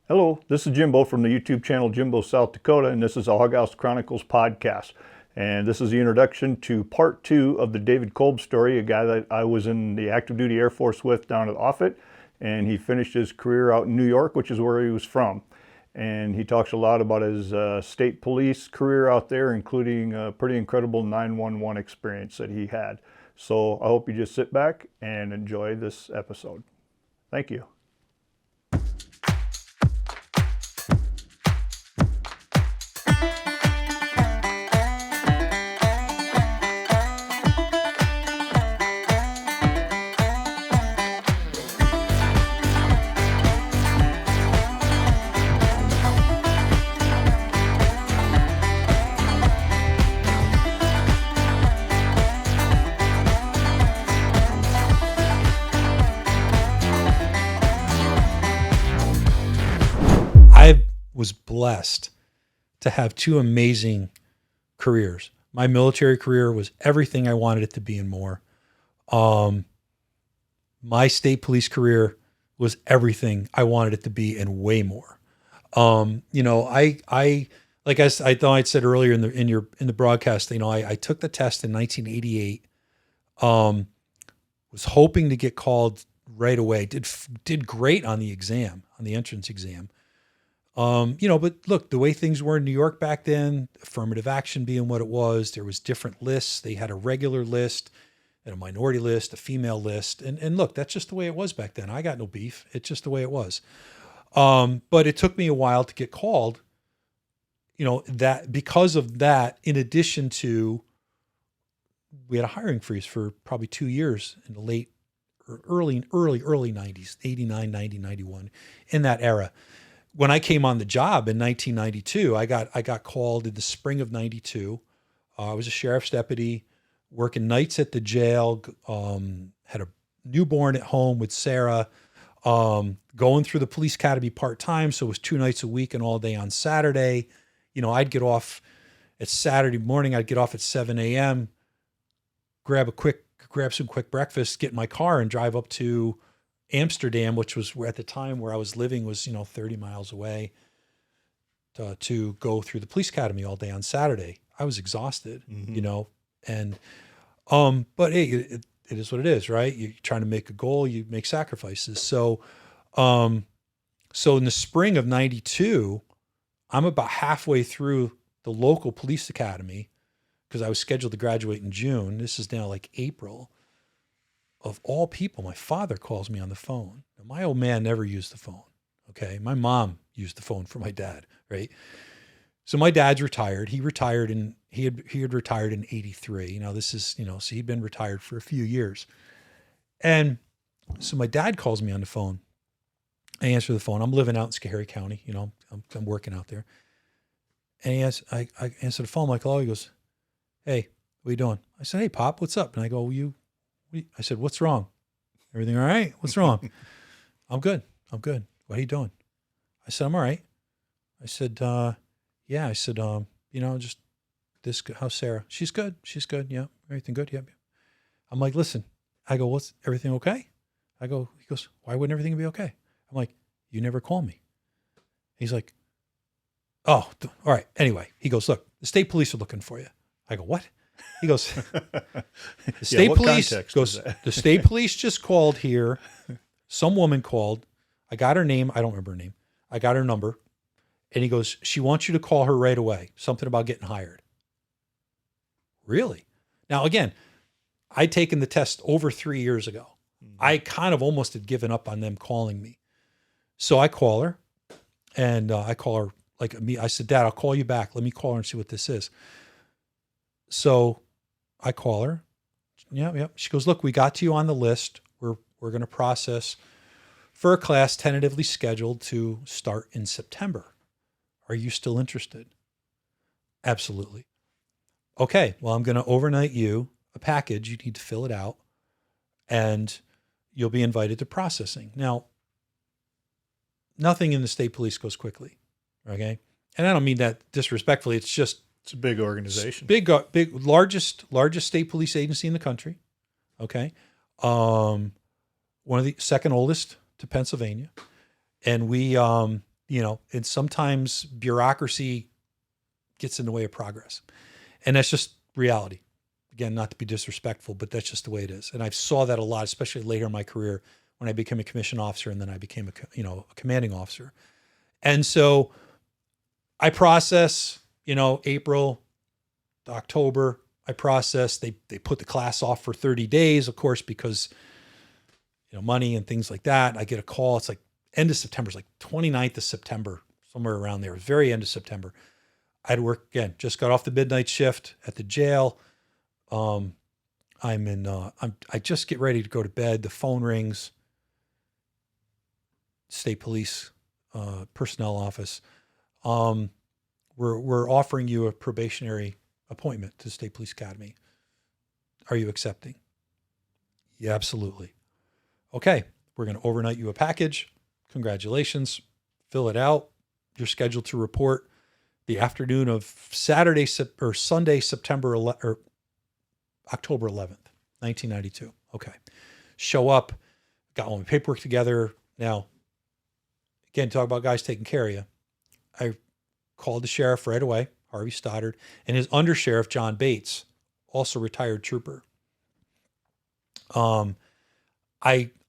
Hello, this is Jimbo from the YouTube channel Jimbo South Dakota, and this is the Hog House Chronicles podcast. And this is the introduction to part two of the David Kolb story, a guy that I was in the active duty Air Force with down at Offutt, and he finished his career out in New York, which is where he was from. And he talks a lot about his state police career out there, including a pretty incredible 911 experience that he had. So I hope you just sit back and enjoy this episode. Thank you. I was blessed to have two amazing careers. My military career was everything I wanted it to be and more. My state police career was everything I wanted it to be and way more. I like I thought I'd said earlier in the broadcast, I took the test in 1988. Was hoping to get called right away. Did great on the entrance exam. But look, the way things were in New York back then, affirmative action being what it was, there was different lists. They had a regular list and a minority list, a female list. And look, that's just the way it was back then. I got no beef. It's just the way it was. But it took me a while to get called, that because of that, in addition to, we had a hiring freeze for probably 2 years in the late or early 90s, 89, 90, 91, in that era. When I came on the job in 1992, I got called in the spring of 92. I was a sheriff's deputy working nights at the jail, had a newborn at home with Sarah, going through the police academy part-time. So it was 2 nights a week and all day on Saturday. I'd get off at Saturday morning. I'd get off at 7 a.m., grab some quick breakfast, get in my car and drive up to Amsterdam, which was at the time where I was living was, 30 miles away, to go through the police academy all day on Saturday. I was exhausted, and, but hey, it is what it is, right? You're trying to make a goal, you make sacrifices. So in the spring of 92, I'm about halfway through the local police academy because I was scheduled to graduate in June. This is now like April. Of all people, my father calls me on the phone. Now, my old man never used the phone. Okay. My mom used the phone for my dad. Right. So my dad's retired. He had retired in 83. This is, so he'd been retired for a few years. And so my dad calls me on the phone. I answer the phone. I'm living out in Schoharie County. I'm working out there. And I answer the phone. I'm like, hello. He goes, hey, what are you doing? I said, hey, Pop, what's up? And I go, I said, what's wrong? Everything all right? What's wrong? I'm good. What are you doing? I said, I'm all right. I said, yeah. I said, just this, how's Sarah? She's good. Yeah. Everything good? Yep. I'm like, listen, I go, what's everything okay? He goes, why wouldn't everything be okay? I'm like, you never call me. He's like, oh, all right. Anyway, he goes, look, the state police are looking for you. I go, what? He goes, the state police just called here. Some woman called. I got her name. I don't remember her name. I got her number. And he goes, she wants you to call her right away. Something about getting hired. Really? Now, again, I'd taken the test over 3 years ago. Mm-hmm. I kind of almost had given up on them calling me. So I call her and I call her like me. I said, Dad, I'll call you back. Let me call her and see what this is. So I call her. Yeah. She goes, look, we got you on the list. We're going to process for a class tentatively scheduled to start in September. Are you still interested? Absolutely. Okay. Well, I'm going to overnight you a package. You need to fill it out and you'll be invited to processing. Now, nothing in the state police goes quickly. Okay. And I don't mean that disrespectfully. It's just, it's a big organization. Big, largest state police agency in the country. Okay. One of the second oldest to Pennsylvania. And we, and sometimes bureaucracy gets in the way of progress. And that's just reality. Again, not to be disrespectful, but that's just the way it is. And I saw that a lot, especially later in my career when I became a commissioned officer and then I became a commanding officer. And so I process, April to October, I process, they put the class off for 30 days, of course, because, money and things like that. I get a call. It's like end of September. It's like 29th of September, somewhere around there. It was very end of September. I'd work again, just got off the midnight shift at the jail. I just get ready to go to bed. The phone rings. State Police personnel office. We're offering you a probationary appointment to the State Police Academy. Are you accepting? Yeah, absolutely. Okay, we're going to overnight you a package. Congratulations. Fill it out. You're scheduled to report the afternoon of Sunday, October 11th, 1992. Okay. Show up, got all my paperwork together. Now, again, talk about guys taking care of you. I called the sheriff right away, Harvey Stoddard, and his undersheriff, John Bates, also retired trooper.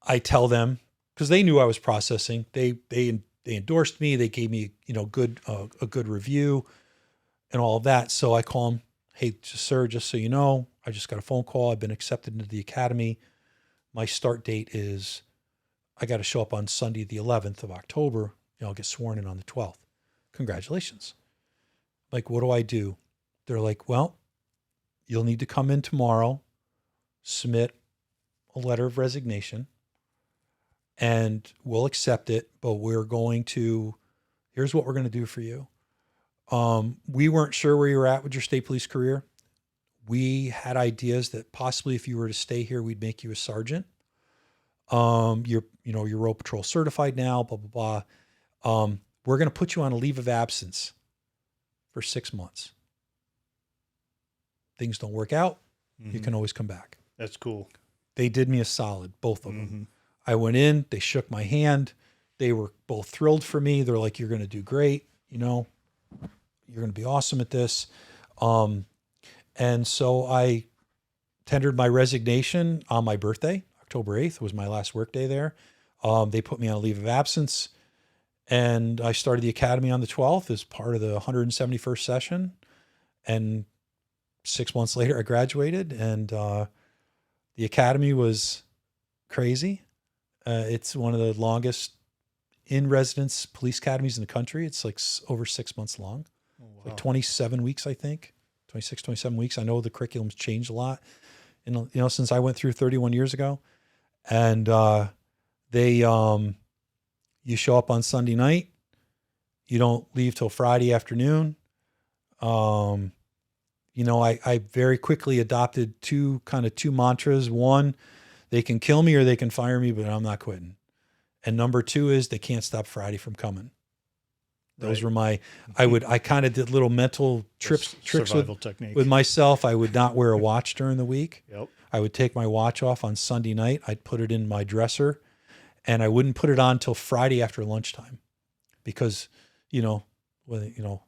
I tell them, because they knew I was processing, they endorsed me. They gave me, a good review and all of that. So I call them, hey, sir, just so you know, I just got a phone call. I've been accepted into the academy. My start date is, I got to show up on Sunday, the 11th of October. I'll get sworn in on the 12th. Congratulations. Like, what do I do? They're like, well, you'll need to come in tomorrow, submit a letter of resignation, and we'll accept it, but here's what we're going to do for you. We weren't sure where you were at with your state police career. We had ideas that possibly if you were to stay here, we'd make you a sergeant. You're road patrol certified now, blah, blah, blah. We're going to put you on a leave of absence for 6 months. Things don't work out. You can always come back. That's cool. They did me a solid, both of them. I went in, they shook my hand. They were both thrilled for me. They're like, you're going to do great. You're going to be awesome at this. And so I tendered my resignation on my birthday. October 8th was my last work day there. They put me on a leave of absence, and I started the academy on the 12th as part of the 171st session. And 6 months later, I graduated, and the academy was crazy. It's one of the longest in-residence police academies in the country. It's like over 6 months long. Oh, wow. Like 27 weeks, I think. 26, 27 weeks. I know the curriculum's changed a lot, since I went through 31 years ago. And you show up on Sunday night. You don't leave till Friday afternoon. I very quickly adopted two mantras. One, they can kill me or they can fire me, but I'm not quitting. And number two is they can't stop Friday from coming. Those were I kind of did little mental tricks with myself. I would not wear a watch during the week. Yep. I would take my watch off on Sunday night. I'd put it in my dresser, and I wouldn't put it on till Friday after lunchtime, because, with the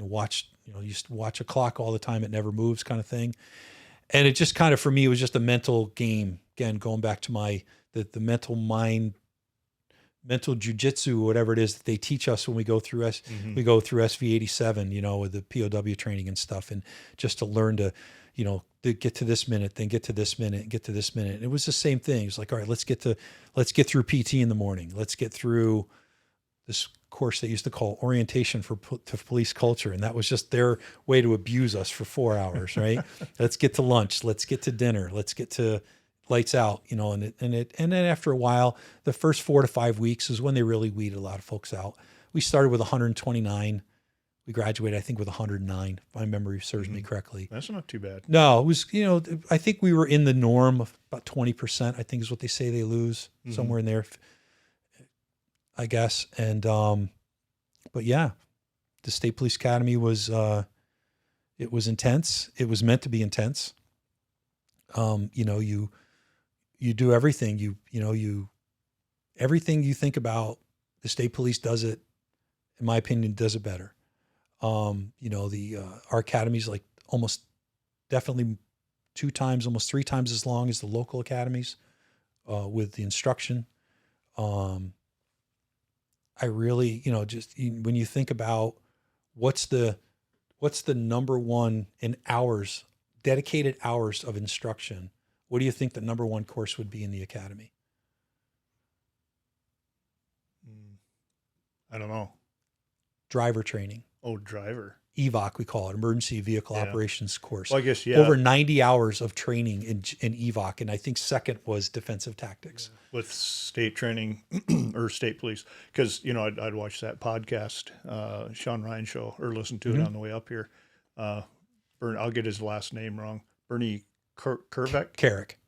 watch, you used to watch a clock all the time. It never moves kind of thing. And it just kind of, for me, it was just a mental game. Again, going back to the mental mind, mental jujitsu, whatever it is that they teach us when we go through we go through SV87, with the POW training and stuff, and just to learn to, to get to this minute, then get to this minute, and get to this minute. And it was the same thing. It's like, all right, let's get through PT in the morning. Let's get through this course they used to call orientation to police culture. And that was just their way to abuse us for 4 hours, right? Let's get to lunch. Let's get to dinner. Let's get to lights out, and then after a while, the first 4 to 5 weeks is when they really weeded a lot of folks out. We started with 129. We graduated, I think, with 109, if my memory serves me correctly. That's not too bad. No, it was, I think we were in the norm of about 20%, I think is what they say they lose, somewhere in there, I guess. And, but yeah, the State Police Academy was, it was intense. It was meant to be intense. You do everything. You Everything you think about, the state police does it, in my opinion, does it better. Our academy's like almost definitely 2 times, almost 3 times as long as the local academies with the instruction. I really, just when you think about what's the number one in hours, dedicated hours of instruction, what do you think the number one course would be in the academy? I don't know. Driver training. Oh, driver. EVOC, we call it, Emergency Vehicle Operations Course. Well, I guess, yeah. Over 90 hours of training in EVOC. And I think second was defensive tactics. With state training or state police. Because, I'd watch that podcast, Sean Ryan show, or listen to it on the way up here. I'll get his last name wrong. Bernie Kervek? Carrick.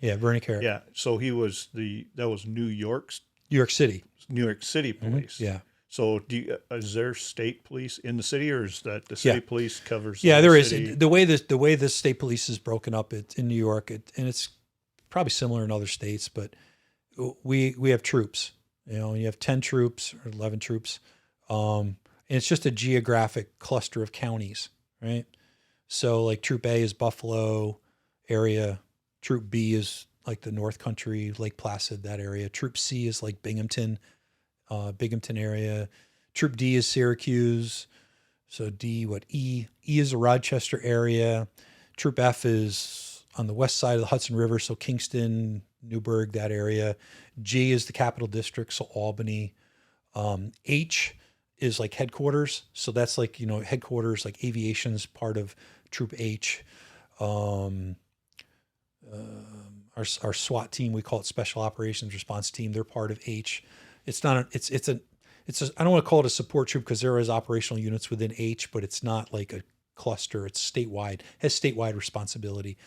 Yeah, Bernie Carrick. Yeah. So that was New York City police. Yeah. So is there state police in the city, or is that the state police covers? Yeah, there is. City? The way the state police is broken up, it's in New York, and it's probably similar in other states, but we have troops. You have 10 troops or 11 troops, and it's just a geographic cluster of counties, right? So like Troop A is Buffalo area, Troop B is like the North Country, Lake Placid, that area. Troop C is like Binghamton area. Troop D is Syracuse. So E is the Rochester area. Troop F is on the west side of the Hudson River, so Kingston, Newburgh, that area. G is the Capital District, so Albany. H is like headquarters, so that's like, headquarters, like Aviation's part of Troop H. Our SWAT team, we call it Special Operations Response Team. They're part of H. It's not. I don't want to call it a support troop because there is operational units within H, but it's not like a cluster. It's statewide. Has statewide responsibility.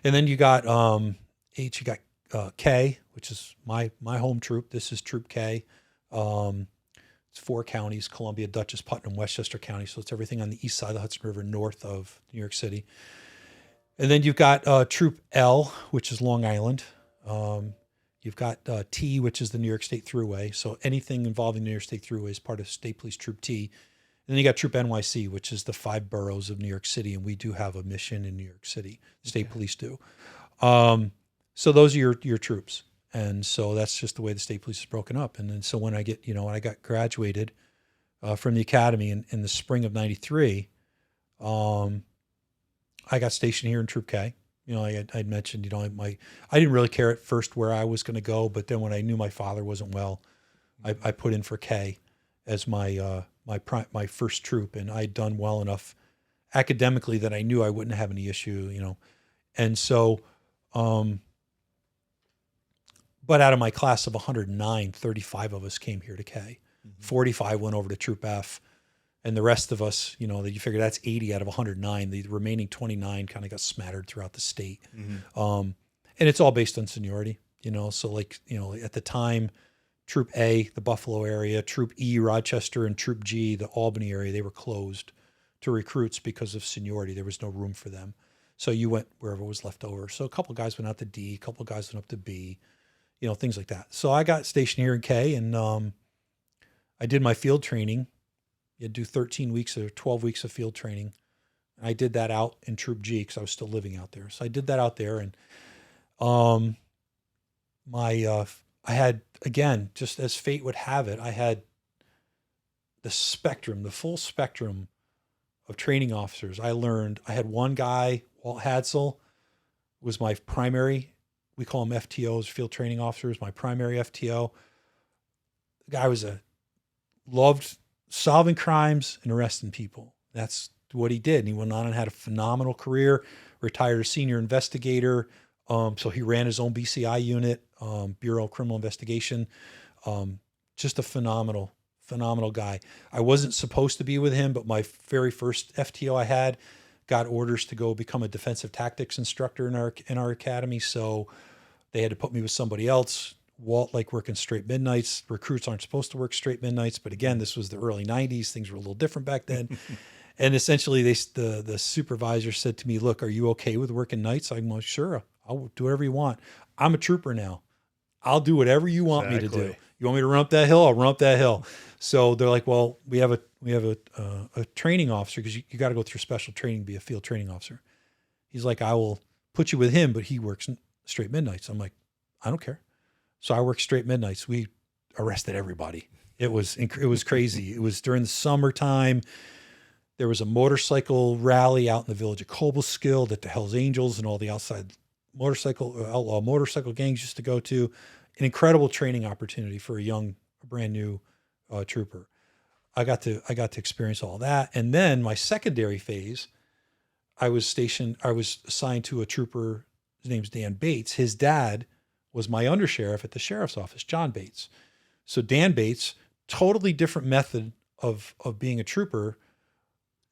And then you got H. You got K, which is my home troop. This is Troop K. It's 4 counties: Columbia, Dutchess, Putnam, Westchester County. So it's everything on the east side of the Hudson River, north of New York City. And then you've got Troop L, which is Long Island. You've got T, which is the New York State Thruway. So anything involving the New York State Thruway is part of State Police Troop T. And then you got Troop NYC, which is the 5 boroughs of New York City. And we do have a mission in New York City. State police do. So those are your troops. And so that's just the way the state police is broken up. And then so when I got graduated from the academy in the spring of 93, I got stationed here in Troop K. I'd mentioned, I didn't really care at first where I was going to go, but then when I knew my father wasn't well, I put in for K as my first troop, and I'd done well enough academically that I knew I wouldn't have any issue, and so, but out of my class of 109, 35 of us came here to K, 45 went over to Troop F. And the rest of us, that you figure that's 80 out of 109. The remaining 29 kind of got smattered throughout the state. And it's all based on seniority, So at the time, Troop A, the Buffalo area, Troop E, Rochester, and Troop G, the Albany area, they were closed to recruits because of seniority. There was no room for them. So you went wherever was left over. So a couple of guys went out to D, a couple of guys went up to B, things like that. So I got stationed here in K, and I did my field training. You had to do 13 weeks or 12 weeks of field training. I did that out in Troop G because I was still living out there. So I did that out there, and I had, again, just as fate would have it, I had the full spectrum of training officers. I had one guy, Walt Hadsel, was my primary. We call them FTOs, field training officers. My primary FTO. The guy loved solving crimes and arresting people. That's what he did. And he went on and had a phenomenal career, retired a senior investigator. So he ran his own BCI unit, Bureau of Criminal Investigation. Just a phenomenal guy. I wasn't supposed to be with him, but my very first FTO I had got orders to go become a defensive tactics instructor in our academy. So they had to put me with somebody else. Walt liked working straight midnights. Recruits aren't supposed to work straight midnights, but again, this was the early 90s. Things were a little different back then. And essentially, the supervisor said to me, "Look, are you okay with working nights?" I'm like, "Sure, I'll do whatever you want. I'm a trooper now. I'll do whatever you want me to do. Exactly. You want me to run up that hill? I'll run up that hill. So they're like, well, we have a training officer, because you got to go through special training to be a field training officer. He's like, I will put you with him, but he works straight midnights. I'm like, I don't care. So I work straight midnights. We arrested everybody. It was crazy. It was during the summertime. There was a motorcycle rally out in the village of Kolb that the Hells Angels and all the outside outlaw motorcycle gangs used to go to. An incredible training opportunity for a brand new trooper. I got to experience all that. And then my secondary phase, I was assigned to a trooper. His name's Dan Bates. His dad was my undersheriff at the sheriff's office, John Bates. So Dan Bates, totally different method of being a trooper,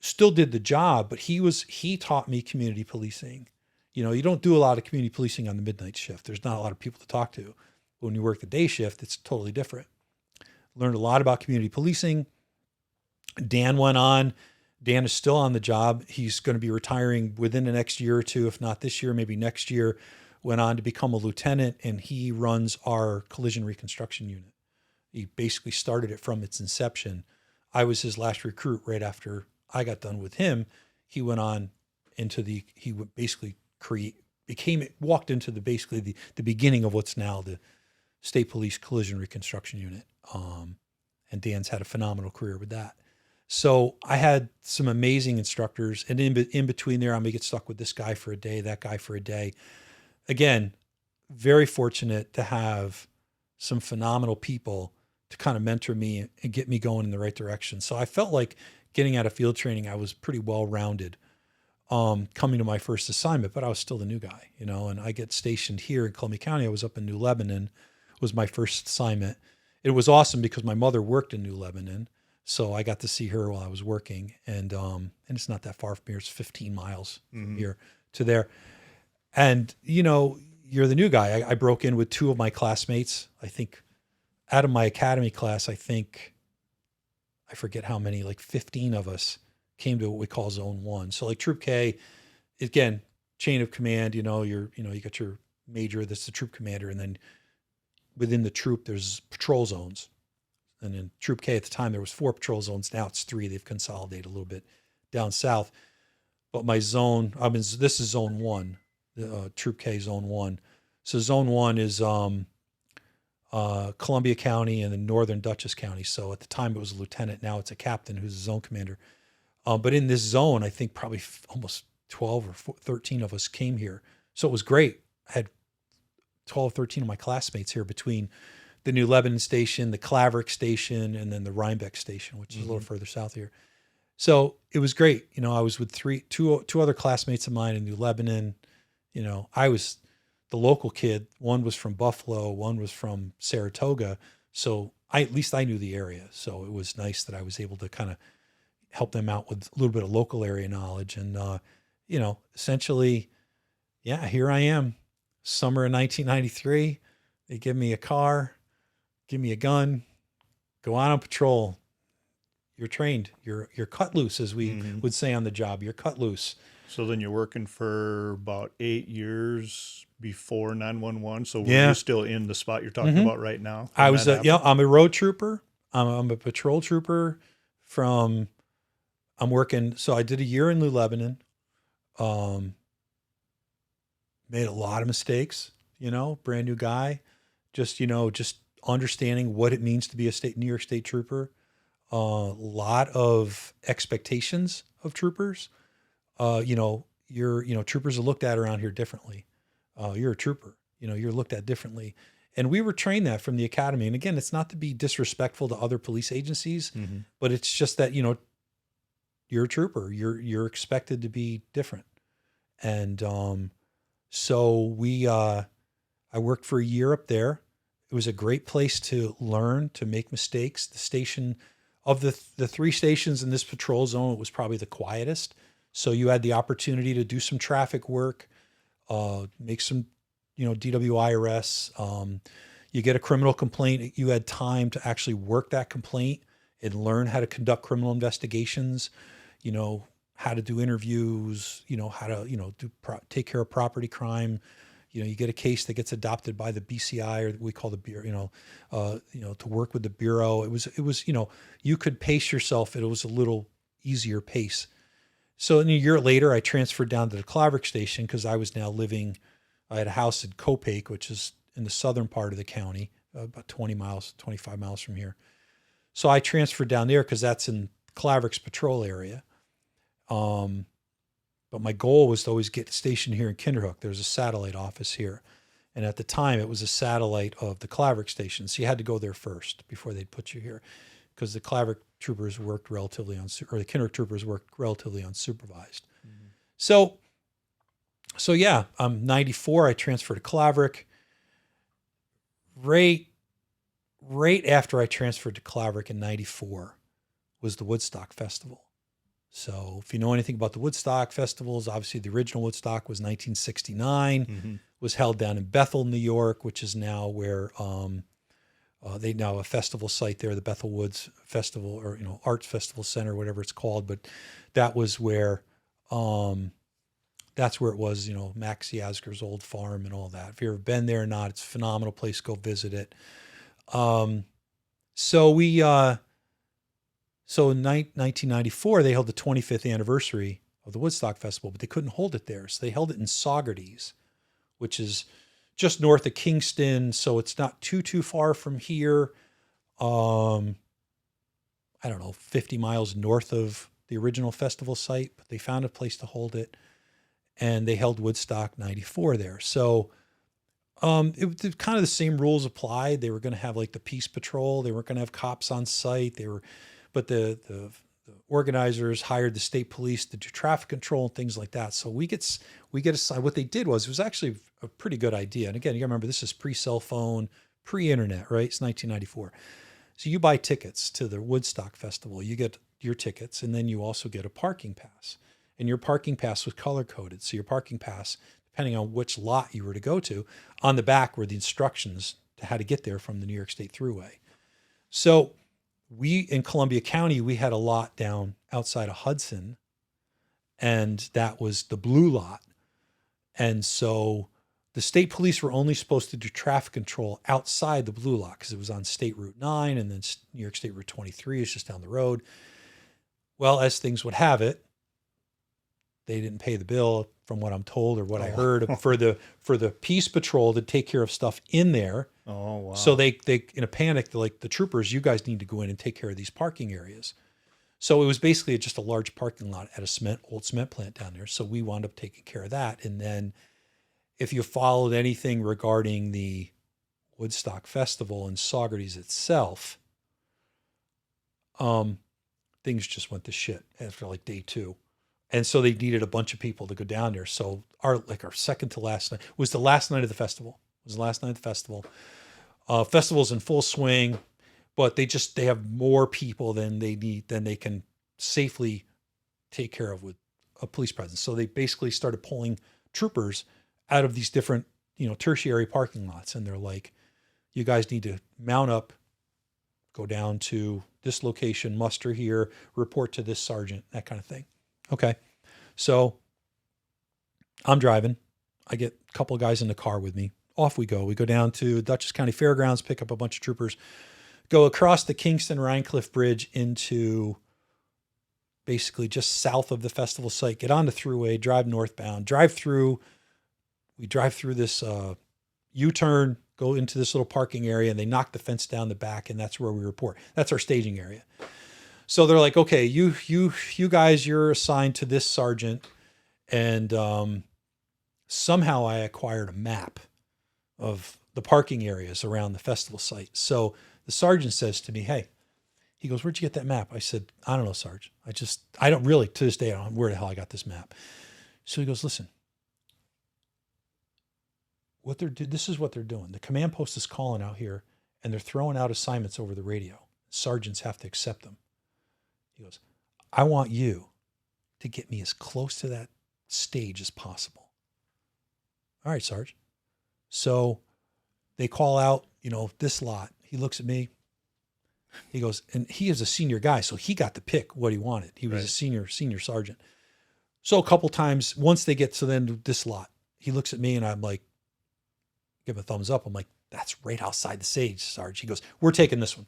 still did the job, but he taught me community policing. You know, you don't do a lot of community policing on the midnight shift. There's not a lot of people to talk to. When you work the day shift, it's totally different. Learned a lot about community policing. Dan went on. Dan is still on the job. He's going to be retiring within the next year or two, if not this year, maybe next year. Went on to become a lieutenant, and he runs our collision reconstruction unit. He basically started it from its inception. I was his last recruit right after I got done with him. He went on into walked into the beginning of what's now the State Police Collision Reconstruction Unit. And Dan's had a phenomenal career with that. So I had some amazing instructors, and in between there, I'm gonna get stuck with this guy for a day, that guy for a day. Again, very fortunate to have some phenomenal people to kind of mentor me and get me going in the right direction. So I felt like getting out of field training, I was pretty well-rounded coming to my first assignment, but I was still the new guy, you know, and I get stationed here in Columbia County. I was up in New Lebanon, was my first assignment. It was awesome because my mother worked in New Lebanon. So I got to see her while I was working, and it's not that far from here. It's 15 miles from here to there. And, you know, you're the new guy. I broke in with two of my classmates. I think out of my academy class, I forget how many, like 15 of us came to what we call Zone 1. So like Troop K, again, chain of command, you got your major, that's the troop commander. And then within the troop, there's patrol zones. And in Troop K at the time, there was 4 patrol zones. Now it's 3. They've consolidated a little bit down south. But my zone, this is Zone 1, Troop K Zone 1. So Zone 1 is Columbia County and then Northern Dutchess County. So at the time it was a lieutenant. Now it's a captain who's a zone commander. But in this zone, I think probably almost 12 or 13 of us came here. So it was great. I had 12, 13 of my classmates here between the New Lebanon station, the Claverick station, and then the Rhinebeck station, which is a little further south here. So it was great. You know, I was with two other classmates of mine in New Lebanon. You know, I was the local kid. One was from Buffalo, one was from Saratoga. So at least I knew the area. So it was nice that I was able to kind of help them out with a little bit of local area knowledge. And, you know, essentially, yeah, here I am, summer of 1993. They give me a car, give me a gun, go on patrol. You're trained. You're cut loose, as we would say on the job. You're cut loose. So then you're working for about 8 years before 911. So were Yeah. you still in the spot you're talking about right now? I was, I'm a road trooper. I'm a patrol trooper I'm working. So I did a year in New Lebanon. Made a lot of mistakes, you know, brand new guy, just understanding what it means to be a New York State trooper. A lot of expectations of troopers. Troopers are looked at around here differently. You're a trooper, you're looked at differently. And we were trained that from the academy. And again, it's not to be disrespectful to other police agencies, but it's just that, you're a trooper, you're expected to be different. And, so I worked for a year up there. It was a great place to learn, to make mistakes. The station of the 3 stations in this patrol zone, it was probably the quietest. So you had the opportunity to do some traffic work, make some, DWI arrests. You get a criminal complaint. You had time to actually work that complaint and learn how to conduct criminal investigations, how to do interviews, how to, take care of property crime, you get a case that gets adopted by the BCI, or we call the bureau, to work with the bureau. It was, you could pace yourself. It was a little easier pace. So a year later, I transferred down to the Claverick station because I was now living, I had a house in Copake, which is in the southern part of the county, about 25 miles from here. So I transferred down there because that's in Claverick's patrol area. But my goal was to always get stationed here in Kinderhook. There's a satellite office here. And at the time, it was a satellite of the Claverick station. So you had to go there first before they'd put you here, because the Claverick troopers worked relatively or the Kinderhook troopers worked relatively unsupervised. Mm-hmm. So yeah, I'm 94. I transferred to Claverick. Right after I transferred to Claverick in 94 was the Woodstock Festival. So if you know anything about the Woodstock festivals, obviously the original Woodstock was 1969, was held down in Bethel, New York, which is now where they now have a festival site there, the Bethel Woods Festival, or Arts Festival Center, whatever it's called. But that was where that's where it was, Max Yasgur's old farm and all that. If you've ever been there or not, it's a phenomenal place. Go visit it. So in 1994, they held the 25th anniversary of the Woodstock Festival, but they couldn't hold it there. So they held it in Saugerties, which is just north of Kingston. So it's not too far from here. I don't know, 50 miles north of the original festival site, but they found a place to hold it. And they held Woodstock 94 there. So it kind of the same rules applied. They were going to have like the peace patrol. They weren't going to have cops on site. But the organizers hired the state police to do traffic control and things like that. So we get assigned. What they did was, it was actually a pretty good idea. And again, you gotta remember, this is pre-cell phone, pre-internet, right? It's 1994. So you buy tickets to the Woodstock Festival. You get your tickets, and then you also get a parking pass. And your parking pass was color coded. So your parking pass, depending on which lot you were to go to, on the back were the instructions to how to get there from the New York State Thruway. So we, in Columbia County, we had a lot down outside of Hudson, and that was the blue lot. And so the state police were only supposed to do traffic control outside the blue lot because it was on State Route 9, and then New York State Route 23 is just down the road. Well, as things would have it, they didn't pay the bill, from what I'm told or what I heard, for the peace patrol to take care of stuff in there. Oh, wow. So they in a panic, they're like, the troopers, you guys need to go in and take care of these parking areas. So it was basically just a large parking lot at a old cement plant down there. So we wound up taking care of that. And then if you followed anything regarding the Woodstock Festival and Saugerties itself, things just went to shit after like day 2. And so they needed a bunch of people to go down there. So our second to last night was the last night of the festival. It was the last night of the festival. Festival's in full swing, but they have more people than they need, than they can safely take care of with a police presence. So they basically started pulling troopers out of these different, tertiary parking lots. And they're like, you guys need to mount up, go down to this location, muster here, report to this sergeant, that kind of thing. Okay. So I'm driving. I get a couple of guys in the car with me. Off we go. We go down to Dutchess County Fairgrounds, pick up a bunch of troopers, go across the Kingston-Rhinecliff Bridge into basically just south of the festival site, get on the thruway, drive northbound, we drive through this U-turn, go into this little parking area, and they knock the fence down the back, and that's where we report. That's our staging area. So they're like, okay, you guys, you're assigned to this sergeant. And somehow I acquired a map of the parking areas around the festival site. So the sergeant says to me, hey, he goes, where'd you get that map? I said, I don't know, Sarge. I don't really, to this day, I don't know where the hell I got this map. So he goes, listen, this is what they're doing. The command post is calling out here, and they're throwing out assignments over the radio. Sergeants have to accept them. He goes, I want you to get me as close to that stage as possible. All right, Sarge. So they call out, this lot. He looks at me. He goes, and he is a senior guy, so he got to pick what he wanted. He was a senior sergeant. So a couple times, once they get to then this lot, he looks at me and I'm like, give him a thumbs up. I'm like, that's right outside the stage, Sarge. He goes, we're taking this one.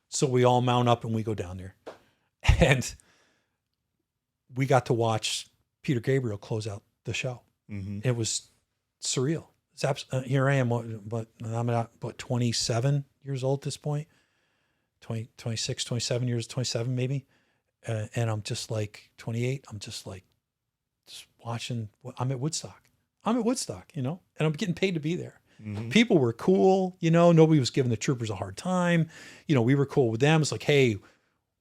So we all mount up and we go down there. And we got to watch Peter Gabriel close out the show. Mm-hmm. It was surreal. It's here I am, but I'm about 27 years old at this point, 20, 26, 27 years, 27 maybe. And I'm just like 28. I'm just like, just watching. I'm at Woodstock, and I'm getting paid to be there. Mm-hmm. People were cool, nobody was giving the troopers a hard time. We were cool with them. It's like, hey,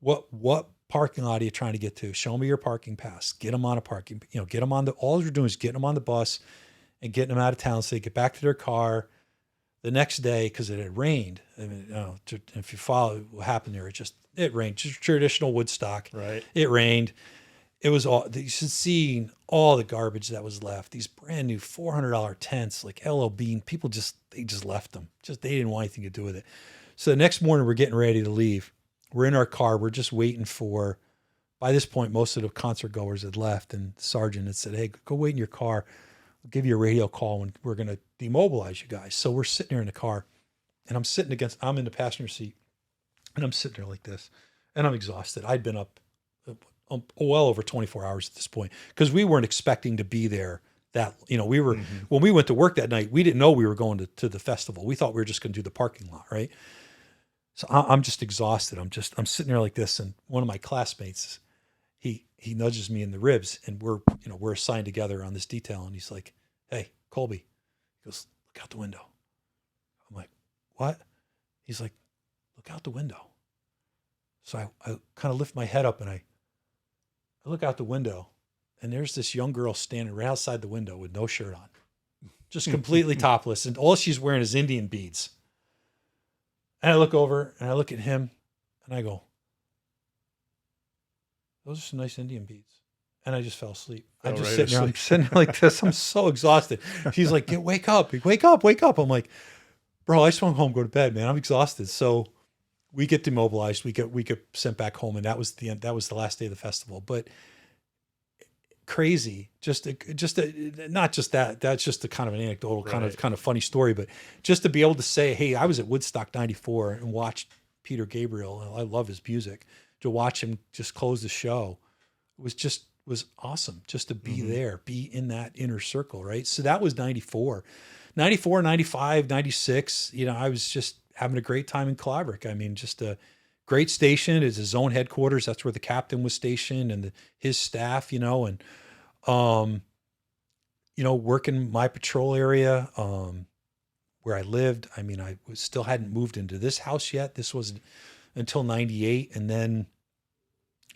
what parking lot are you trying to get to? Show me your parking pass. Get them on a parking, get them on all you're doing is getting them on the bus and getting them out of town so they get back to their car the next day, because it had rained. I mean, if you follow what happened there, it rained. Just traditional Woodstock. Right. It rained. It was all, you should see all the garbage that was left. These brand new $400 tents, like LL Bean, people they just left them. They didn't want anything to do with it. So the next morning we're getting ready to leave. We're in our car. We're just waiting by this point, most of the concert goers had left, and the sergeant had said, hey, go wait in your car. We'll give you a radio call when we're going to demobilize you guys. So we're sitting there in the car, and I'm in the passenger seat, and I'm sitting there like this, and I'm exhausted. I'd been up well over 24 hours at this point, because we weren't expecting to be there. We were, when we went to work that night, we didn't know we were going to the festival. We thought we were just going to do the parking lot. Right. So I'm just exhausted. I'm sitting there like this. And one of my classmates, he nudges me in the ribs, and we're assigned together on this detail. And he's like, hey, Colby, he goes, look out the window. I'm like, what? He's like, look out the window. So I kind of lift my head up, and I look out the window, and there's this young girl standing right outside the window with no shirt on, just completely topless. And all she's wearing is Indian beads. And I look over and I look at him and I go, those are some nice Indian beads. And I just fell asleep. I'm just sitting there. I'm sitting like this. I'm so exhausted. She's like, wake up. I'm like, bro, I just want to go to bed, man. I'm exhausted. So we get demobilized. We get sent back home, and that was the end. That was the last day of the festival. But crazy, not just that. That's just a kind of an anecdotal, right. kind of funny story. But just to be able to say, hey, I was at Woodstock '94 and watched Peter Gabriel. I love his music. To watch him just close the show was awesome. Just to be there, be in that inner circle, right? So that was 94, 95, 96. I was just having a great time in Collabric. I mean, just a great station. It's his own headquarters. That's where the captain was stationed, and his staff, and, working my patrol area, where I lived. I mean, still hadn't moved into this house yet. This was until 98. And then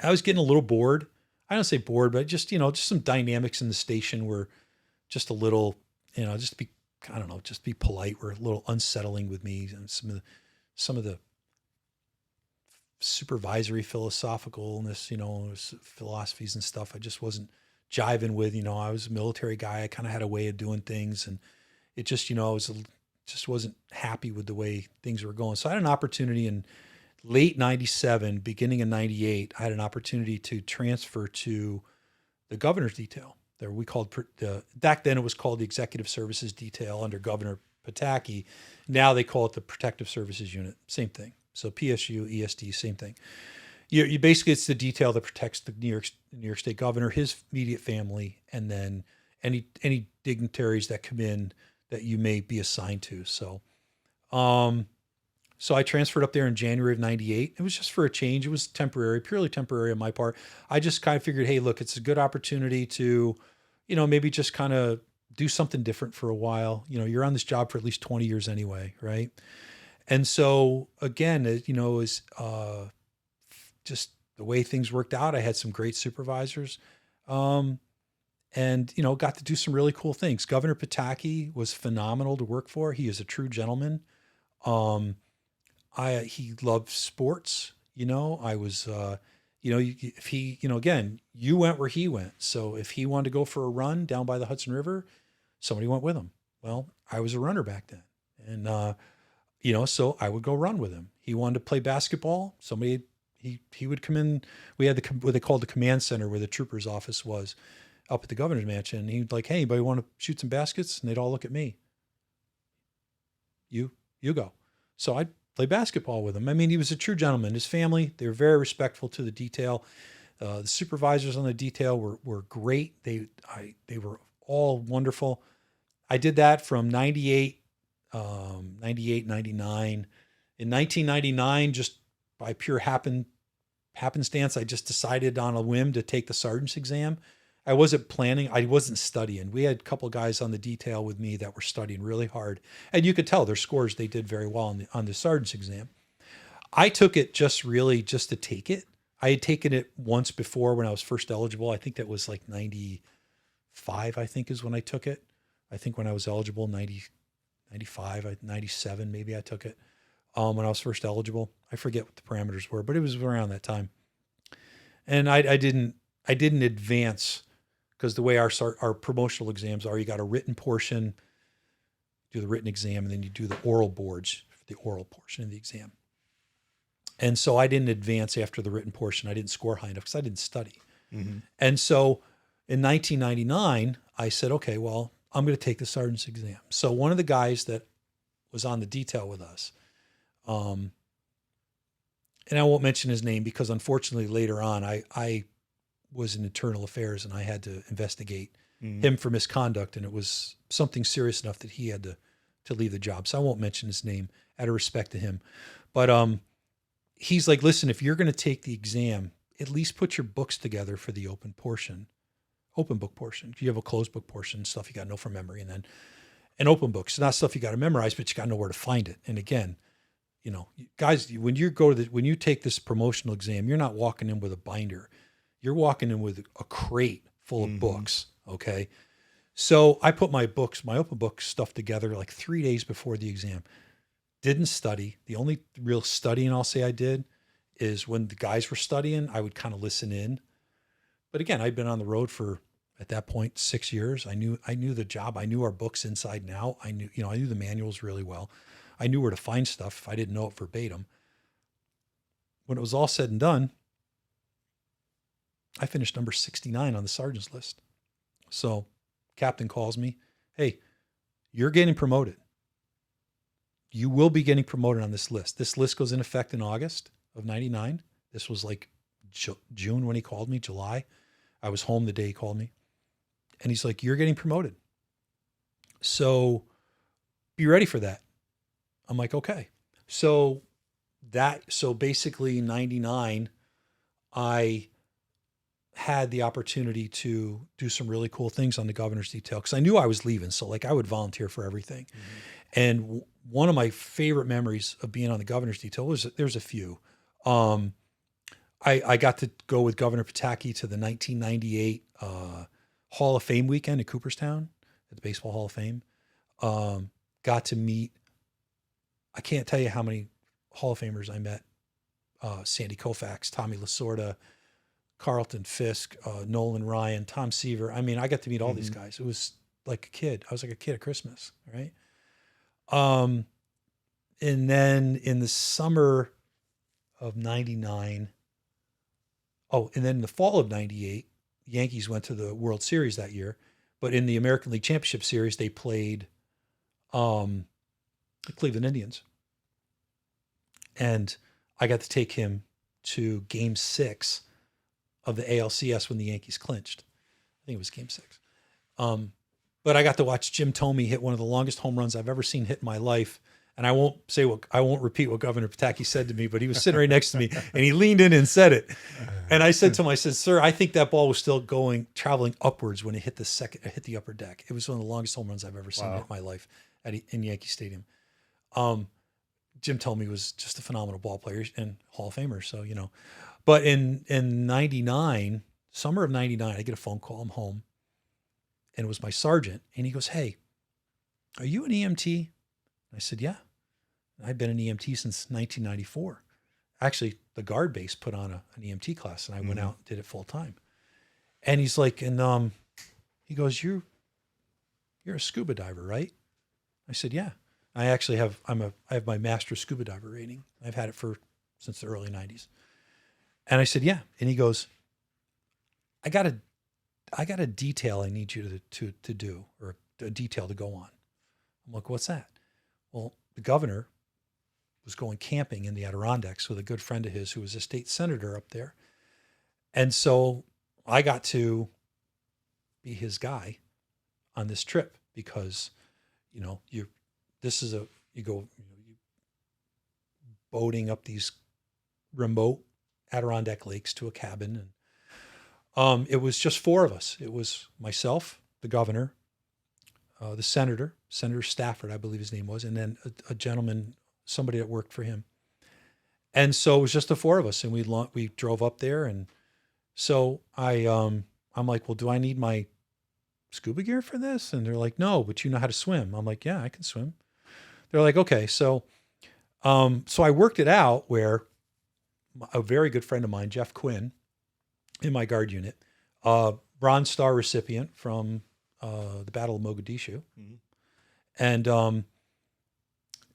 I was getting a little bored. I don't say bored, but just some dynamics in the station were just a little, just be polite, were a little unsettling with me. And some of the supervisory philosophicalness, philosophies and stuff, I just wasn't jiving with. I was a military guy. I kind of had a way of doing things, and it just, just wasn't happy with the way things were going. So I had an opportunity in late 97, beginning of 98, I had an opportunity to transfer to the governor's detail. There we called, back then it was called the Executive Services Detail under Governor Pataki. Now they call it the Protective Services Unit. Same thing. So PSU, ESD, same thing. You basically, it's the detail that protects the New York State governor, his immediate family, and then any dignitaries that come in that you may be assigned to. So I transferred up there in January of 98. It was just for a change. It was temporary, purely temporary on my part. I just kind of figured, hey, look, it's a good opportunity to, maybe just kind of do something different for a while. You're on this job for at least 20 years anyway, right? And so again, it was just the way things worked out. I had some great supervisors, and got to do some really cool things. Governor Pataki was phenomenal to work for. He is a true gentleman. He loved sports. I was, if he, again, you went where he went. So if he wanted to go for a run down by the Hudson River, somebody went with him. Well, I was a runner back then. And, so I would go run with him. He wanted to play basketball. He would come in. We had what they called the command center, where the trooper's office was, up at the governor's mansion. And he'd like, hey, anybody want to shoot some baskets? And they'd all look at me. you go. So I'd play basketball with him. I mean, he was a true gentleman. His family, they were very respectful to the detail. The supervisors on the detail were great. They were all wonderful. I did that from 98, 98, 99. In 1999, just by pure happenstance, I just decided on a whim to take the sergeant's exam. I wasn't planning. I wasn't studying. We had a couple guys on the detail with me that were studying really hard, and you could tell their scores. They did very well on the sergeant's exam. I took it just to take it. I had taken it once before when I was first eligible. I think that was like 95, I think is when I took it. I think when I was eligible, 90, 95, 97, maybe I took it when I was first eligible. I forget what the parameters were, but it was around that time. And I didn't advance because the way our promotional exams are, you got a written portion, do the written exam, and then you do the oral boards for the oral portion of the exam. And so I didn't advance after the written portion. I didn't score high enough because I didn't study. Mm-hmm. And so in 1999, I said, okay, well, I'm going to take the sergeant's exam. So one of the guys that was on the detail with us, and I won't mention his name because unfortunately later on, I was in internal affairs and I had to investigate him for misconduct. And it was something serious enough that he had to leave the job. So I won't mention his name out of respect to him. But he's like, listen, if you're going to take the exam, at least put your books together for the open book portion. You have a closed book portion, stuff you got to know from memory, and then an open book. So not stuff you got to memorize, but you got to know where to find it. And again, you know, guys, when you take this promotional exam, you're not walking in with a binder. You're walking in with a crate full of books. Okay. So I put my open book stuff together like 3 days before the exam. Didn't study. The only real studying I'll say I did is when the guys were studying, I would kind of listen in. But again, I'd been on the road for, at that point, 6 years. I knew the job. I knew our books inside and out. I knew the manuals really well. I knew where to find stuff if I didn't know it verbatim. When it was all said and done, I finished number 69 on the sergeant's list. So captain calls me, hey, you're getting promoted. You will be getting promoted on this list. This list goes in effect in August of 99. This was like June when he called me, July. I was home the day he called me. And he's like, you're getting promoted. So be ready for that. I'm like, okay. So basically 99, I had the opportunity to do some really cool things on the governor's detail because I knew I was leaving. So like I would volunteer for everything. Mm-hmm. And one of my favorite memories of being on the governor's detail there's a few. I got to go with Governor Pataki to the 1998 Hall of Fame weekend at Cooperstown at the Baseball Hall of Fame. Got to meet, I can't tell you how many Hall of Famers I met. Sandy Koufax, Tommy Lasorda, Carlton Fisk, Nolan Ryan, Tom Seaver. I mean, I got to meet all these guys. It was like a kid. I was like a kid at Christmas, right? And then in the summer of 99, and then in the fall of 98, the Yankees went to the World Series that year. But in the American League Championship Series, they played the Cleveland Indians. And I got to take him to Game 6 of the ALCS when the Yankees clinched. I think it was Game 6. But I got to watch Jim Thome hit one of the longest home runs I've ever seen hit in my life. And I won't repeat what Governor Pataki said to me, but he was sitting right next to me and he leaned in and said it. And I said to him, I said, sir, I think that ball was still traveling upwards when it hit the upper deck. It was one of the longest home runs I've ever seen hit in my life in Yankee Stadium. Jim Thome was just a phenomenal ball player and Hall of Famer. So, but in 99, summer of 99, I get a phone call. I'm home and it was my sergeant. And he goes, hey, are you an EMT? I said, yeah. I've been an EMT since 1994. Actually, the guard base put on an EMT class and I went out and did it full time. And he's like, and he goes, you're a scuba diver, right? I said, yeah. I actually have my master scuba diver rating. I've had it since the early 90s. And I said, yeah. And he goes, I got a detail I need you to do, or a detail to go on. I'm like, what's that? Well, the governor was going camping in the Adirondacks with a good friend of his who was a state senator up there. And so I got to be his guy on this trip because, you know, you go boating up these remote Adirondack lakes to a cabin. And it was just four of us. It was myself, the governor, the Senator Stafford, I believe his name was, and then a gentleman, somebody that worked for him. And so it was just the four of us, and we drove up there. And so I'm like, well, do I need my scuba gear for this? And they're like, no, but you know how to swim. I'm like, yeah, I can swim. They're like, okay. So I worked it out where a very good friend of mine, Jeff Quinn, in my guard unit, Bronze Star recipient from the Battle of Mogadishu. Mm-hmm. And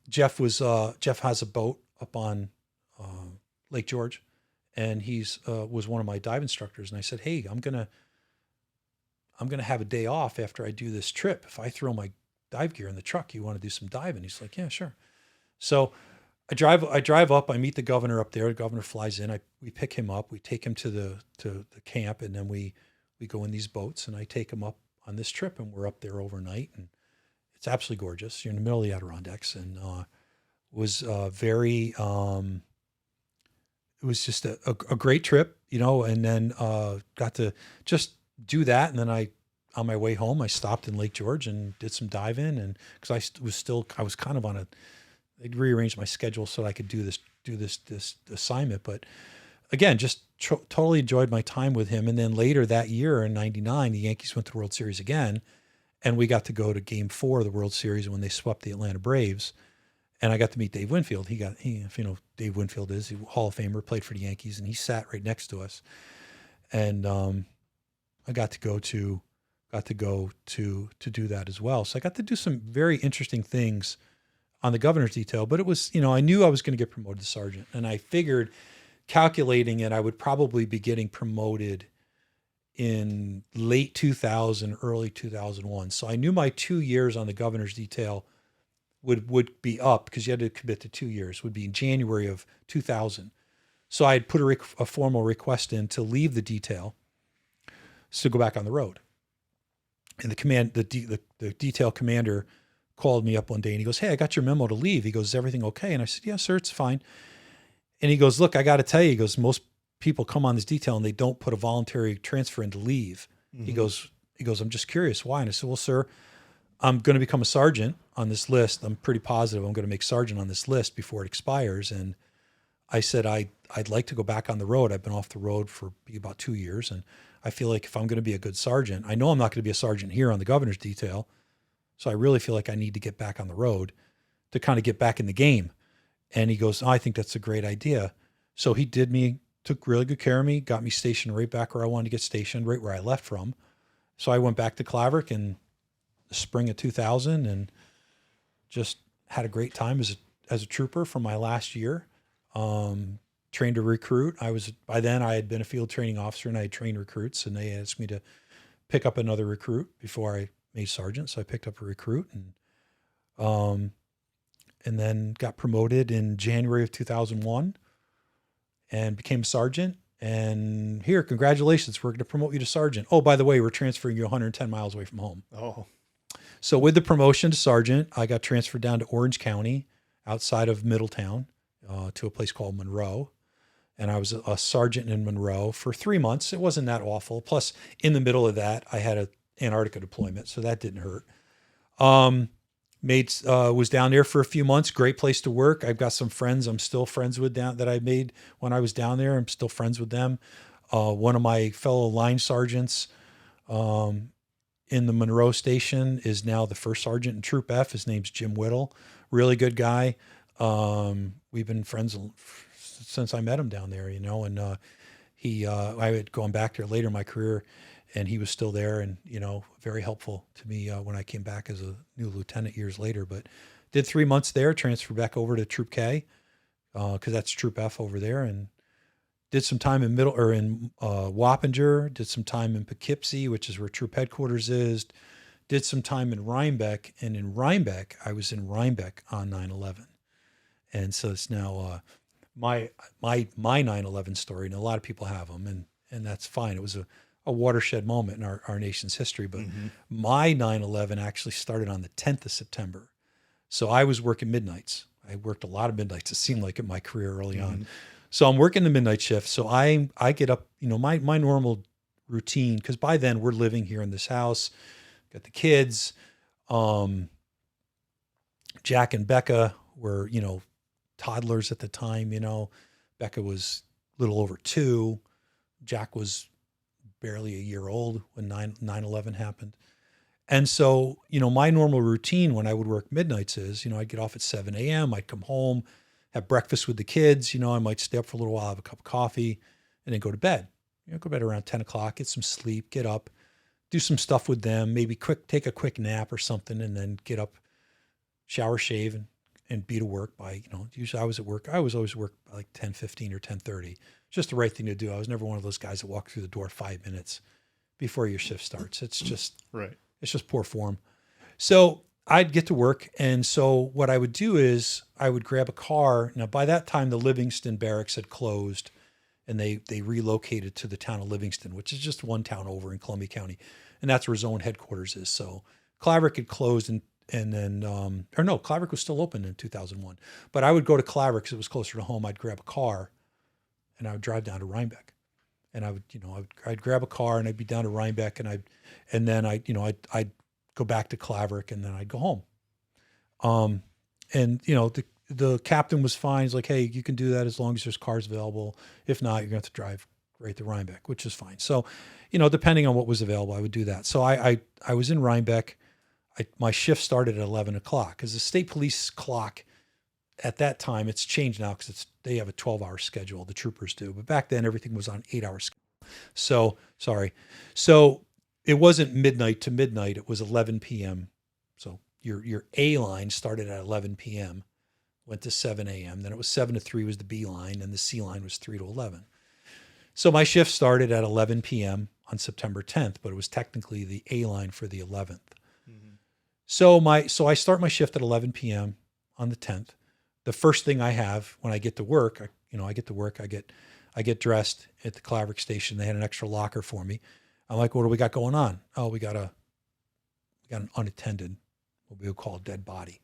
Jeff has a boat up on Lake George, and he's was one of my dive instructors. And I said, hey, I'm gonna have a day off after I do this trip. If I throw my dive gear in the truck, you want to do some diving? He's like, yeah, sure. So I drive up. I meet the governor up there. The governor flies in. We pick him up. We take him to the camp, and then we go in these boats, and I take him up on this trip, and we're up there overnight, and it's absolutely gorgeous. You're in the middle of the Adirondacks, and was very. It was just a great trip, you know. And then got to just do that, and then on my way home, I stopped in Lake George and did some diving, and because I was kind of on I'd rearranged my schedule so that I could do this assignment. But again, just totally enjoyed my time with him. And then later that year in '99, the Yankees went to the World Series again, and we got to go to Game 4 of the World Series when they swept the Atlanta Braves. And I got to meet Dave Winfield. If you know Dave Winfield is, he Hall of Famer, played for the Yankees, and he sat right next to us. And I got to go to do that as well. So I got to do some very interesting things on the governor's detail, but it was, you know, I knew I was going to get promoted to sergeant, and I figured, calculating it, I would probably be getting promoted in late 2000, early 2001. So I knew my 2 years on the governor's detail would be up, because you had to commit to 2 years, would be in January of 2000. So I had put a formal request in to leave the detail to go back on the road. And the detail commander called me up one day, and he goes, hey, I got your memo to leave. He goes, is everything okay? And I said, yes, sir, it's fine. And he goes, look, I got to tell you, he goes, most people come on this detail and they don't put a voluntary transfer in to leave. Mm-hmm. He goes, I'm just curious why. And I said, well, sir, I'm going to become a sergeant on this list. I'm pretty positive I'm going to make sergeant on this list before it expires. And I said, I'd like to go back on the road. I've been off the road for about 2 years. And I feel like if I'm going to be a good sergeant, I know I'm not going to be a sergeant here on the governor's detail. So I really feel like I need to get back on the road to kind of get back in the game. And he goes, oh, I think that's a great idea. So he took really good care of me, got me stationed right back where I wanted to get stationed, right where I left from. So I went back to Claverick in the spring of 2000 and just had a great time as a trooper for my last year. Trained a recruit. By then I had been a field training officer, and I had trained recruits, and they asked me to pick up another recruit before I made sergeant. So I picked up a recruit, and then got promoted in January of 2001 and became a sergeant. And here, congratulations, we're going to promote you to sergeant. Oh, by the way, we're transferring you 110 miles away from home. Oh. So with the promotion to sergeant, I got transferred down to Orange County outside of Middletown to a place called Monroe. And I was a sergeant in Monroe for 3 months. It wasn't that awful. Plus, in the middle of that, I had an Antarctica deployment, so that didn't hurt. Was down there for a few months. Great place to work. I've got some friends I'm still friends with that I made when I was down there. I'm still friends with them. One of my fellow line sergeants in the Monroe station is now the first sergeant in Troop F. His name's Jim Whittle. Really good guy. We've been friends since I met him down there, you know, and I had gone back there later in my career, and he was still there, and, you know, very helpful to me when I came back as a new lieutenant years later. But did 3 months there, transferred back over to Troop K, because that's Troop F over there, and did some time in Wappinger, did some time in Poughkeepsie, which is where Troop Headquarters is, did some time in Rhinebeck, and in Rhinebeck, I was in Rhinebeck on 9/11. And so it's now my 9/11 story, and a lot of people have them, and that's fine. It was a watershed moment in our nation's history, but my 9/11 actually started on the 10th of September. So I was working midnights. I worked a lot of midnights, it seemed like, in my career early on. So I'm working the midnight shift. So I get up, my normal routine, because by then we're living here in this house, got the kids. Jack and Becca were, toddlers at the time. Becca was a little over 2. Jack was barely a year old when 9/11 happened. And so, my normal routine when I would work midnights is, I'd get off at 7 a.m. I'd come home, have breakfast with the kids. I might stay up for a little while, have a cup of coffee, and then go to bed. Go to bed around 10 o'clock, get some sleep, get up, do some stuff with them, maybe take a quick nap or something, and then get up, shower, shave, and be to work by, usually I was at work. I was always work by like 10:15 or 10:30. Just the right thing to do. I was never one of those guys that walk through the door 5 minutes before your shift starts. It's just, right. It's just poor form. So I'd get to work. And so what I would do is I would grab a car. Now, by that time, the Livingston barracks had closed, and they relocated to the town of Livingston, which is just one town over in Columbia County. And that's where zone headquarters is. So Claverick had closed, and then, Claverick was still open in 2001. But I would go to Claverick because it was closer to home. I'd grab a car, and I would drive down to Rhinebeck. And I would, I'd grab a car, and I'd be down to Rhinebeck, and I'd go back to Claverick, and then I'd go home. The captain was fine. He's like, hey, you can do that as long as there's cars available. If not, you're going to have to drive right to Rhinebeck, which is fine. So, depending on what was available, I would do that. So I was in Rhinebeck. My shift started at 11 o'clock because the state police clock at that time, it's changed now because they have a 12-hour schedule, the troopers do. But back then, everything was on 8-hour schedule. So it wasn't midnight to midnight. It was 11 p.m. So your A line started at 11 p.m., went to 7 a.m. Then it was 7 to 3 was the B line, and the C line was 3 to 11. So my shift started at 11 p.m. on September 10th, but it was technically the A line for the 11th. So I start my shift at 11 p.m. on the 10th. The first thing I have when I get to work, I get dressed at the Claverick station. They had an extra locker for me. I'm like, what do we got going on? Oh, we got an unattended, what we would call a dead body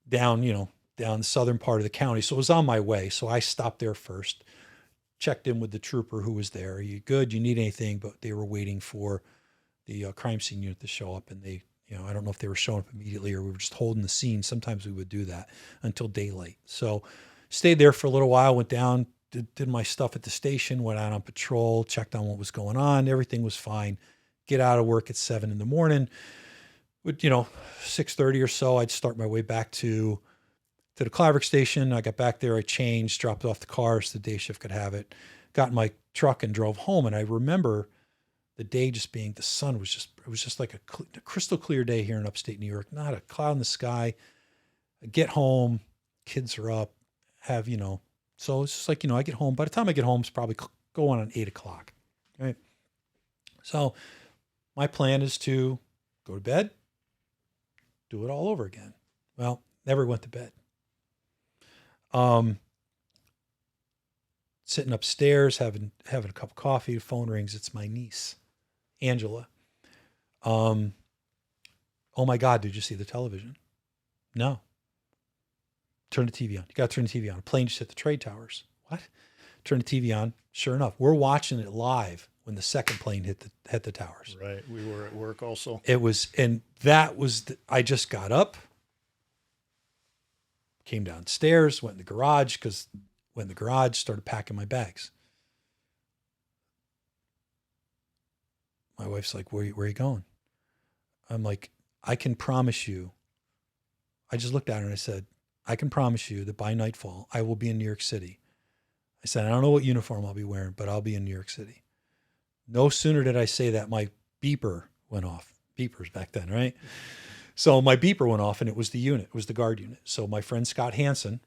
down the southern part of the county. So it was on my way. So I stopped there first, checked in with the trooper who was there. Are you good? You need anything? But they were waiting for the crime scene unit to show up, and they, I don't know if they were showing up immediately or we were just holding the scene. Sometimes we would do that until daylight. So stayed there for a little while, went down, did my stuff at the station, went out on patrol, checked on what was going on. Everything was fine. Get out of work at 7 a.m. With, 6:30 or so, I'd start my way back to the Claverick station. I got back there, I changed, dropped off the car so the day shift could have it, got in my truck and drove home. And I remember the day just being, the sun was just like a crystal clear day here in upstate New York, not a cloud in the sky. I get home, kids are up, so it's just like, I get home. By the time I get home, it's probably going on 8 o'clock. Right. So my plan is to go to bed, do it all over again. Well, never went to bed. Sitting upstairs, having a cup of coffee, the phone rings. It's my niece, Angela. Oh my God, did you see the television? No. Turn the TV on. You got to turn the TV on. A plane just hit the trade towers. What? Turn the TV on. Sure enough, we're watching it live when the second plane hit the towers. Right. We were at work also. I just got up, came downstairs, went in the garage, started packing my bags. My wife's like, where are you going? I'm like, I can promise you. I just looked at her and I said, I can promise you that by nightfall, I will be in New York City. I said, I don't know what uniform I'll be wearing, but I'll be in New York City. No sooner did I say that, my beeper went off. Beepers back then, right? So my beeper went off, and it was the guard unit. So my friend Scott Hansen,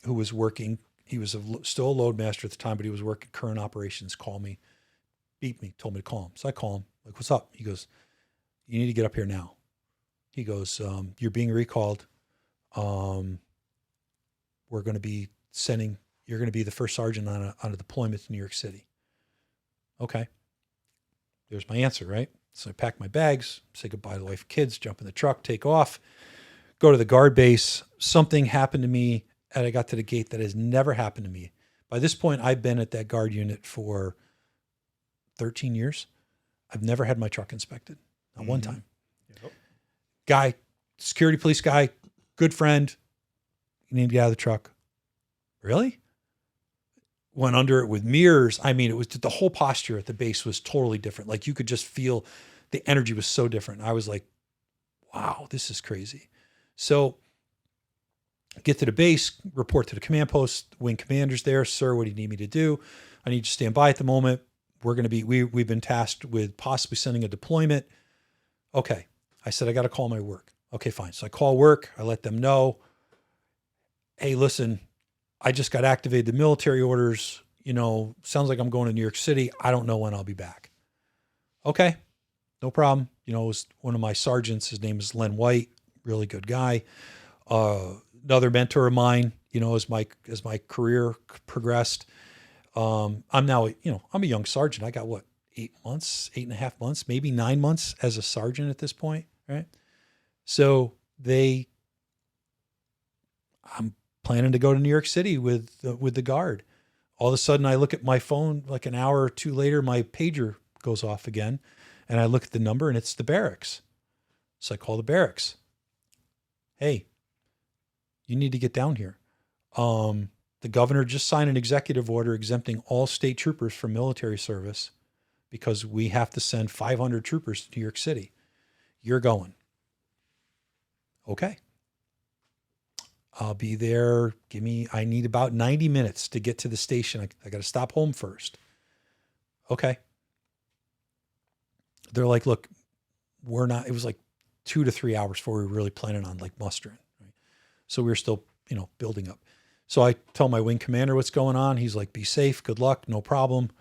who was working, he was still a load master at the time, but he was working current operations, called me, beeped me, told me to call him. So I call him, like, what's up? He goes, you need to get up here now. He goes, you're being recalled. We're going to be you're going to be the first sergeant on a deployment to New York City. Okay. There's my answer, right? So I pack my bags, say goodbye to the wife and kids, jump in the truck, take off, go to the guard base. Something happened to me and I got to the gate that has never happened to me. By this point, I've been at that guard unit for 13 years. I've never had my truck inspected. Not one time. Yep. Guy, security police guy, good friend. You need to get out of the truck. Really? Went under it with mirrors. I mean, it was the whole posture at the base was totally different. Like you could just feel the energy was so different. I was like, wow, this is crazy. So get to the base, report to the command post, wing commander's there. Sir, what do you need me to do? I need you to stand by at the moment. We're going to be, we've been tasked with possibly sending a deployment. Okay. I said, I got to call my work. Okay, fine. So I call work. I let them know, hey, listen, I just got activated the military orders. You know, sounds like I'm going to New York City. I don't know when I'll be back. Okay, no problem. You know, it was one of my sergeants. His name is Len White, really good guy. Another mentor of mine, you know, as my career progressed. I'm now, you know, I'm a young sergeant. I got what, 8.5 months, maybe 9 months as a sergeant at this point, right? So I'm planning to go to New York City with the guard. All of a sudden I look at my phone, like an hour or two later, my pager goes off again. And I look at the number and it's the barracks. So I call the barracks. Hey, you need to get down here. The governor just signed an executive order exempting all state troopers from military service because we have to send 500 troopers to New York City. You're going. Okay. I'll be there. I need about 90 minutes to get to the station. I got to stop home first. Okay. They're like, look, it was like 2 to 3 hours before we were really planning on like mustering. Right? So we were still, you know, building up. So I tell my wing commander what's going on. He's like, be safe. Good luck. No problem.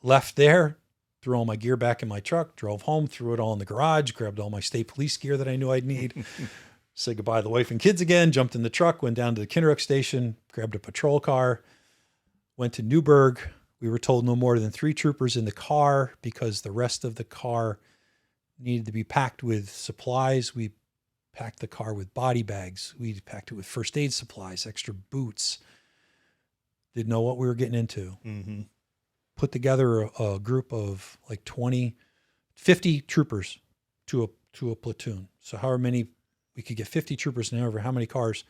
Left there, threw all my gear back in my truck, drove home, threw it all in the garage, grabbed all my state police gear that I knew I'd need. Said goodbye to the wife and kids again, jumped in the truck, went down to the Kinneruck station, grabbed a patrol car, went to Newburgh. We were told no more than 3 troopers in the car because the rest of the car needed to be packed with supplies. We packed the car with body bags. We packed it with first aid supplies, extra boots. Didn't know what we were getting into. Mm-hmm. Put together a group of like 50 troopers to a platoon. So however many, we could get 50 troopers in over how many cars.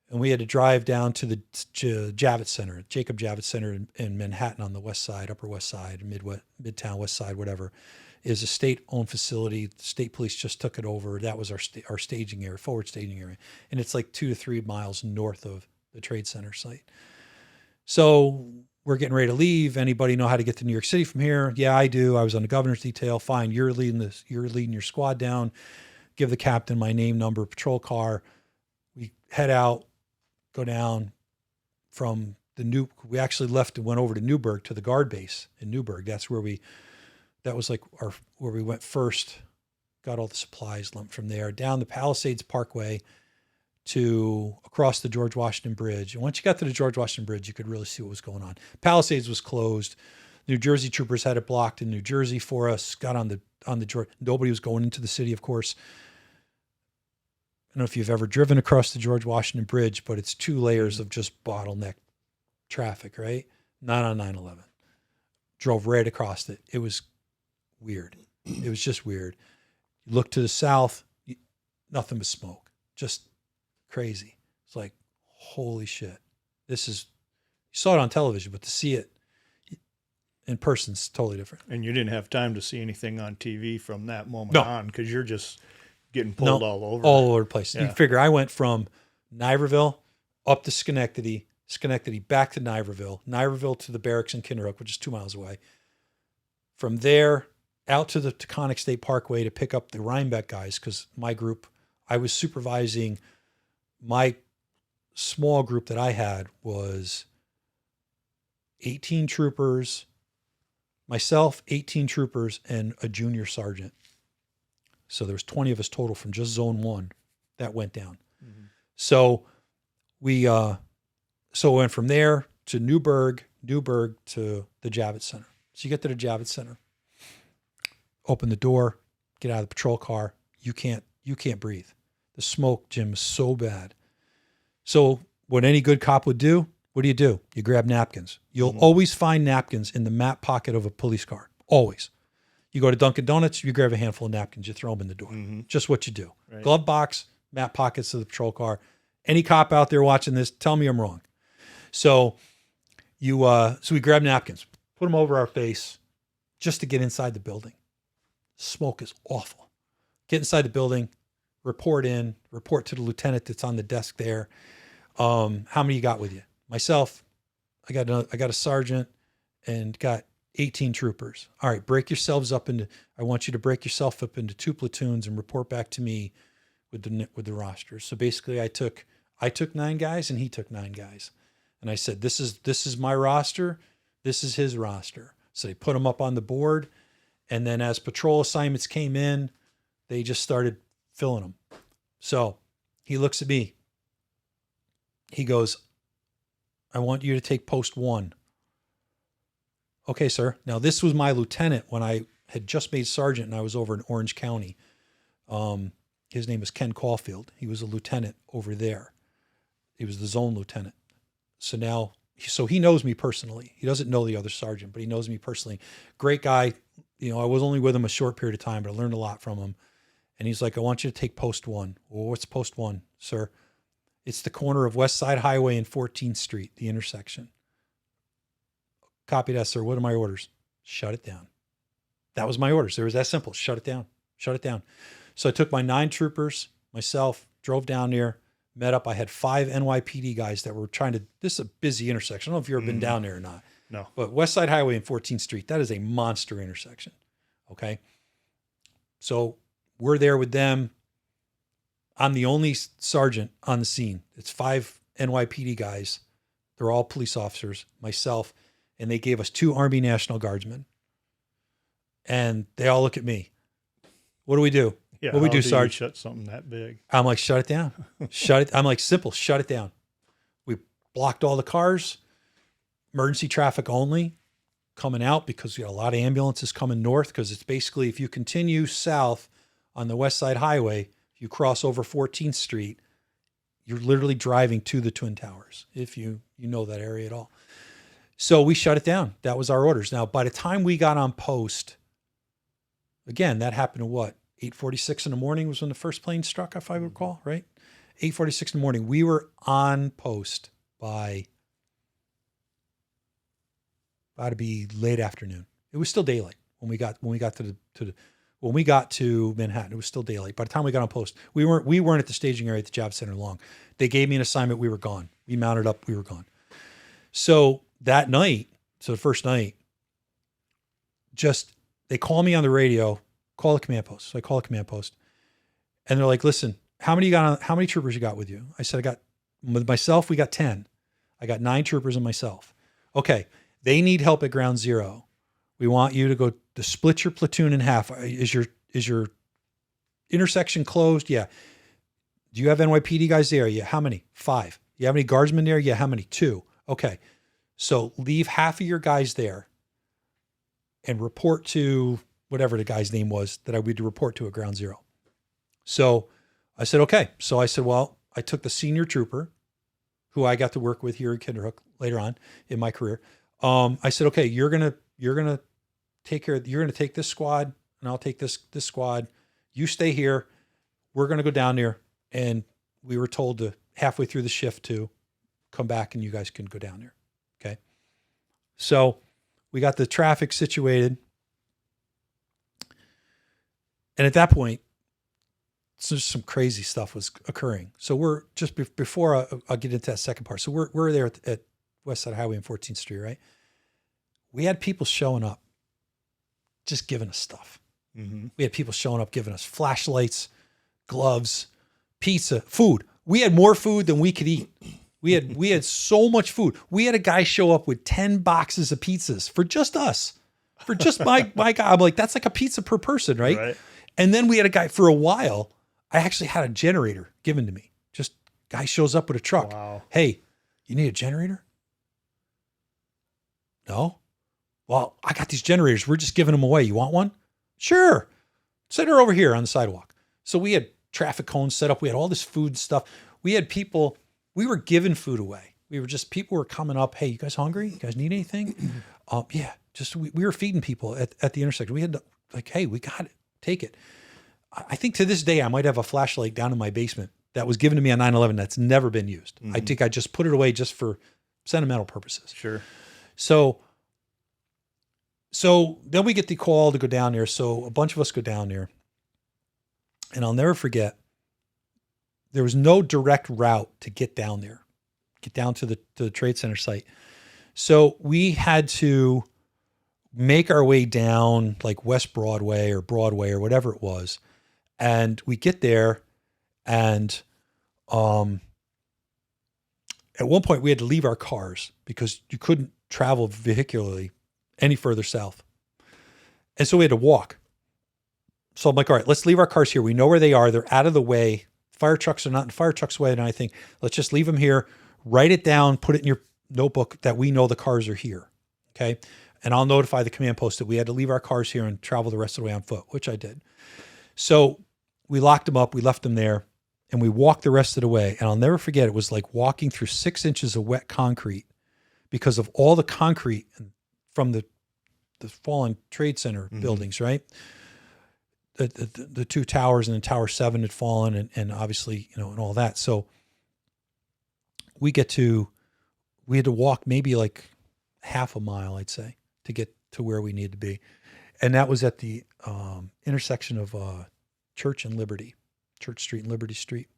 And we had to drive down to the Javits Center, Jacob Javits Center in Manhattan on the west side, upper west side, midtown west side, whatever, is a state-owned facility. The state police just took it over. That was our staging area, forward staging area. And it's like 2 to 3 miles north of the Trade Center site. So we're getting ready to leave. Anybody know how to get to New York City from here? Yeah, I do. I was on the governor's detail. Fine. You're leading your squad down. Give the captain my name, number, patrol car. We head out, go down from we actually left and went over to Newburgh to the guard base in Newburgh. That's where that was like where we went first, got all the supplies lumped from there, down the Palisades Parkway to across the George Washington Bridge. And once you got to the George Washington Bridge, you could really see what was going on. Palisades was closed. New Jersey troopers had it blocked in New Jersey for us, got on the George. Nobody was going into the city, of course. I don't know if you've ever driven across the George Washington Bridge, but it's 2 layers of just bottleneck traffic, right? Not on 9/11. Drove right across it. It was weird. It was just weird. You look to the south, nothing but smoke. Just crazy. It's like, holy shit. You saw it on television, but to see it in person is totally different. And you didn't have time to see anything on TV from that moment on because you're just getting pulled all over the place. Yeah. You figure I went from Niverville up to Schenectady back to Niverville to the barracks in Kinneruck, which is 2 miles away. From there out to the Taconic State Parkway to pick up the Rhinebeck guys, because my group, I was supervising. My small group that I had was 18 troopers, myself, 18 troopers, and a junior sergeant. So there was 20 of us total from just zone 1 that went down. Mm-hmm. So we went from there to Newburgh to the Javits Center. So you get to the Javits Center, open the door, get out of the patrol car. You can't breathe. The smoke, Jim, is so bad. So what any good cop would do, what do? You grab napkins. You'll always find napkins in the map pocket of a police car. Always. You go to Dunkin' Donuts, you grab a handful of napkins, you throw them in the door. Mm-hmm. Just what you do. Right. Glove box, map pockets of the patrol car. Any cop out there watching this, tell me I'm wrong. So we grab napkins, put them over our face just to get inside the building. Smoke is awful. Get inside the building, report to the lieutenant that's on the desk there. How many you got with you? Myself, I got a sergeant and got 18 troopers. All right, I want you to break yourself up into 2 platoons and report back to me with the rosters. So basically I took 9 guys and he took 9 guys. And I said, this is my roster. This is his roster. So they put them up on the board. And then as patrol assignments came in, they just started filling them. So he looks at me. He goes, I want you to take post 1. Okay, sir. Now this was my lieutenant when I had just made sergeant and I was over in Orange County. His name is Ken Caulfield. He was a lieutenant over there. He was the zone lieutenant. So he knows me personally. He doesn't know the other sergeant, but he knows me personally. Great guy. I was only with him a short period of time, but I learned a lot from him. And he's like, I want you to take post 1. Well, what's post 1, sir? It's the corner of West Side Highway and 14th Street, the intersection. Copy that, sir. What are my orders? Shut it down. That was my orders. It was that simple. Shut it down. Shut it down. So I took my 9 troopers, myself, drove down there, met up. I had 5 NYPD guys that were this is a busy intersection. I don't know if you've ever been down there or not. No. But West Side Highway and 14th Street, that is a monster intersection. Okay. So we're there with them. I'm the only sergeant on the scene. It's 5 NYPD guys. They're all police officers, myself, and they gave us 2 Army National Guardsmen. And they all look at me. What do we do? Yeah, what do we do, Sarge? Shut something that big. I'm like, shut it down. I'm like, simple, shut it down. We blocked all the cars, emergency traffic only coming out because we got a lot of ambulances coming north because it's basically if you continue south on the West Side Highway, if you cross over 14th Street, you're literally driving to the Twin Towers, if you know that area at all. So we shut it down. That was our orders. Now, by the time we got on post, again, that happened at what? 8:46 in the morning was when the first plane struck, if I recall, right? 8:46 in the morning. We were on post by about to be late afternoon. It was still daylight when we got to Manhattan. It was still daylight. By the time we got on post, we weren't at the staging area at the Job Center long. They gave me an assignment. We were gone. We mounted up. We were gone. So that night, the first night, they call me on the radio. Call the command post. So I call the command post and they're like, listen, how many troopers you got with you? I said, with myself, we got 10. I got 9 troopers and myself. Okay. They need help at ground zero. We want you to split your platoon in half. Is your intersection closed? Yeah. Do you have NYPD guys there? Yeah. How many? 5. You have any guardsmen there? Yeah. How many? 2. Okay. So leave half of your guys there and report to whatever the guy's name was that I would report to at ground zero. So I said, okay. So I said, well, I took the senior trooper who I got to work with here in Kinderhook later on in my career. I said, okay, you're going to take this squad and I'll take this squad. You stay here. We're going to go down there. And we were told to halfway through the shift to come back and you guys can go down there. Okay. So we got the traffic situated. And at that point, some crazy stuff was occurring. So we're just before I'll get into that second part. So we're there at West Side Highway and 14th Street, right? We had people showing up, just giving us stuff. Mm-hmm. We had people showing up, giving us flashlights, gloves, pizza, food. We had more food than we could eat. We had so much food. We had a guy show up with 10 boxes of pizzas for just us, for just my guy. I'm like, that's like a pizza per person, right? And then we had a guy for a while. I actually had a generator given to me. Just guy shows up with a truck. Wow. Hey, you need a generator? No? Well, I got these generators. We're just giving them away. You want one? Sure. Set her over here on the sidewalk. So we had traffic cones set up. We had all this food stuff. We had people, we were giving food away. People were coming up. Hey, you guys hungry? You guys need anything? Yeah, we were feeding people at the intersection. We had to, like, hey, we got it. Take it. I think to this day, I might have a flashlight down in my basement that was given to me on 9/11 that's never been used. I think I just put it away just for sentimental purposes. Sure. So then we get the call to go down there. So a bunch of us go down there. And I'll never forget, there was no direct route to get down there, get down to the Trade Center site. So we had to make our way down like West Broadway or whatever it was. And we get there, and at one point we had to leave our cars because you couldn't travel vehicularly any further south. And so we had to walk. So I'm like, all right, let's leave our cars here. We know where they are. They're out of the way. Fire trucks are not in fire trucks' way. And I think, let's just leave them here, write it down, put it in your notebook that we know the cars are here. Okay. And I'll notify the command post that we had to leave our cars here and travel the rest of the way on foot, which I did. So we locked them up. We left them there and we walked the rest of the way. And I'll never forget, it was like walking through 6 inches of wet concrete because of all the concrete from the fallen Trade Center buildings, right? The two towers, and then Tower 7 had fallen, and obviously, and all that. So we had to walk maybe like half a mile, I'd say, to get to where we needed to be. And that was at the intersection of Church Street and Liberty Street.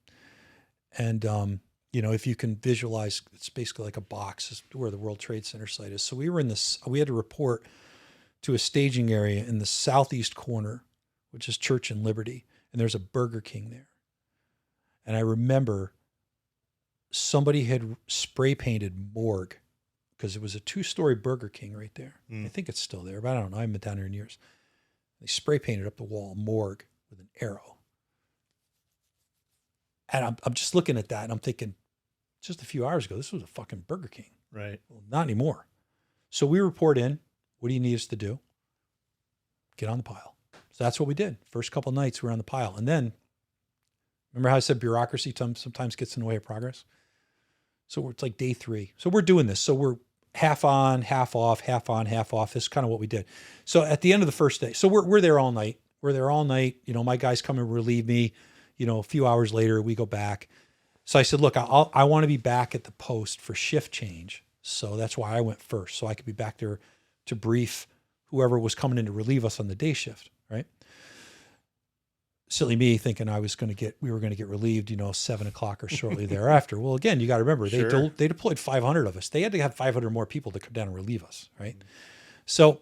And, if you can visualize, it's basically like a box is where the World Trade Center site is. So we had to report to a staging area in the southeast corner, which is Church and Liberty. And there's a Burger King there. And I remember somebody had spray painted morgue because it was a 2-story Burger King right there. I think it's still there, but I don't know. I haven't been down there in years. They spray painted up the wall morgue with an arrow. And I'm just looking at that and I'm thinking, just a few hours ago, this was a fucking Burger King. Right. Well, not anymore. So we report in. What do you need us to do? Get on the pile. So that's what we did. First couple of nights we were on the pile. And then, remember how I said bureaucracy sometimes gets in the way of progress? So it's like day 3. So we're doing this. So we're half on, half off, half on, half off. This is kind of what we did. So at the end of the first day, so we're there all night. We're there all night. My guys come and relieve me. A few hours later, we go back. So I said, look, I want to be back at the post for shift change. So that's why I went first. So I could be back there to brief whoever was coming in to relieve us on the day shift, right? Silly me thinking we were going to get relieved, 7:00 or shortly thereafter. Well, again, you got to remember, they deployed 500 of us. They had to have 500 more people to come down and relieve us, right? So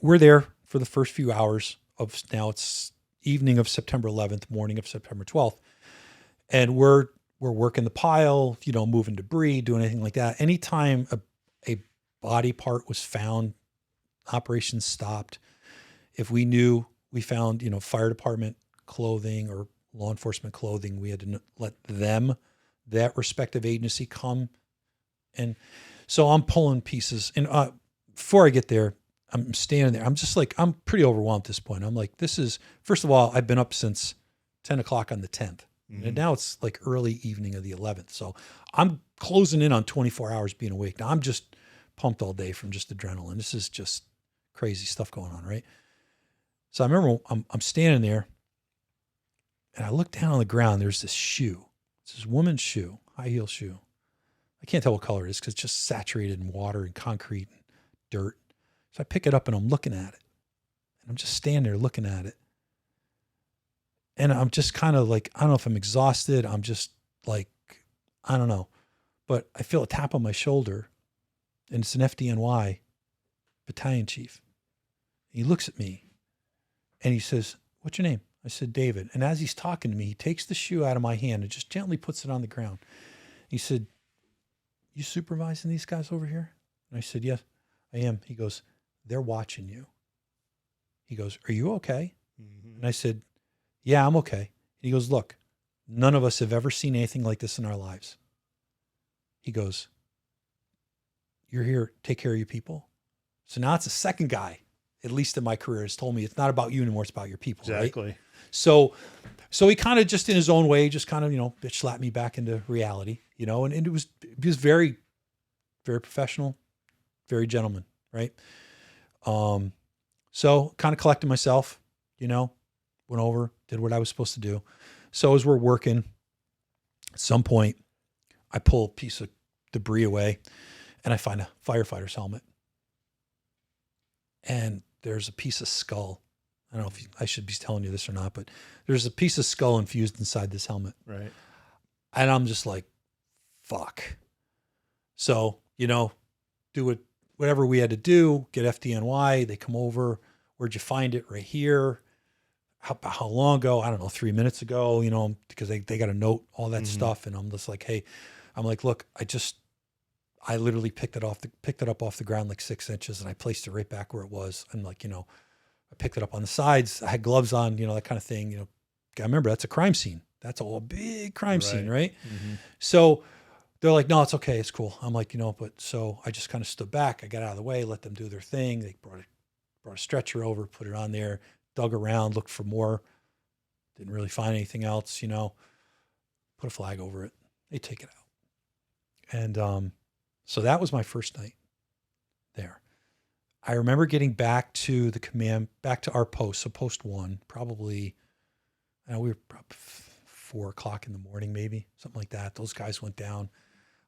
we're there for the first few hours of, now it's evening of September 11th, morning of September 12th. And we're working the pile, moving debris, doing anything like that. Anytime a body part was found, operations stopped. If we knew we found, fire department clothing or law enforcement clothing, we had to let that respective agency come. And so I'm pulling pieces. And before I get there, I'm standing there. I'm just like, I'm pretty overwhelmed at this point. I'm like, first of all, I've been up since 10 o'clock on the 10th. And now it's like early evening of the 11th. So I'm closing in on 24 hours being awake. Now I'm just pumped all day from just adrenaline. This is just crazy stuff going on, right? So I remember I'm standing there and I look down on the ground. There's this shoe. It's this woman's shoe, high heel shoe. I can't tell what color it is because it's just saturated in water and concrete and dirt. So I pick it up and I'm looking at it. And I'm just standing there looking at it. And I'm just kind of like, I don't know if I'm exhausted. I'm just like, I don't know. But I feel a tap on my shoulder. And it's an FDNY battalion chief. He looks at me and he says, "What's your name?" I said, "David." And as he's talking to me, he takes the shoe out of my hand and just gently puts it on the ground. He said, "You supervising these guys over here?" And I said, "Yes, I am." He goes, "They're watching you." He goes, "Are you okay?" Mm-hmm. And I said, "Yeah, I'm okay." And he goes, "Look, none of us have ever seen anything like this in our lives." He goes, "You're here, take care of your people." So now it's the second guy, at least in my career, has told me it's not about you anymore, it's about your people, Exactly. right? So he kind of just in his own way, just kind of, bitch slapped me back into reality, and it was very, very professional, very gentleman, right? So kind of collected myself, went over, did what I was supposed to do. So as we're working, at some point, I pull a piece of debris away and I find a firefighter's helmet. And there's a piece of skull. I don't know if I should be telling you this or not, but there's a piece of skull infused inside this helmet. Right. And I'm just like, fuck. So, do whatever we had to do, get FDNY. They come over. Where'd you find it? Right here. How long ago? I don't know, 3 minutes ago, because they got a note, all that stuff. And I'm just like, hey, I'm like, look, I literally picked it up off the ground like 6 inches and I placed it right back where it was. And like, I picked it up on the sides. I had gloves on, that kind of thing. I remember that's a crime scene. That's a big crime scene, right? Mm-hmm. So they're like, no, it's okay. It's cool. I'm like, but so I just kind of stood back. I got out of the way, let them do their thing. They brought a stretcher over, put it on there, dug around, looked for more. Didn't really find anything else, put a flag over it. They take it out. And so that was my first night there. I remember getting back to back to our post. So post 1, probably, we were probably 4 o'clock in the morning, maybe something like that. Those guys went down.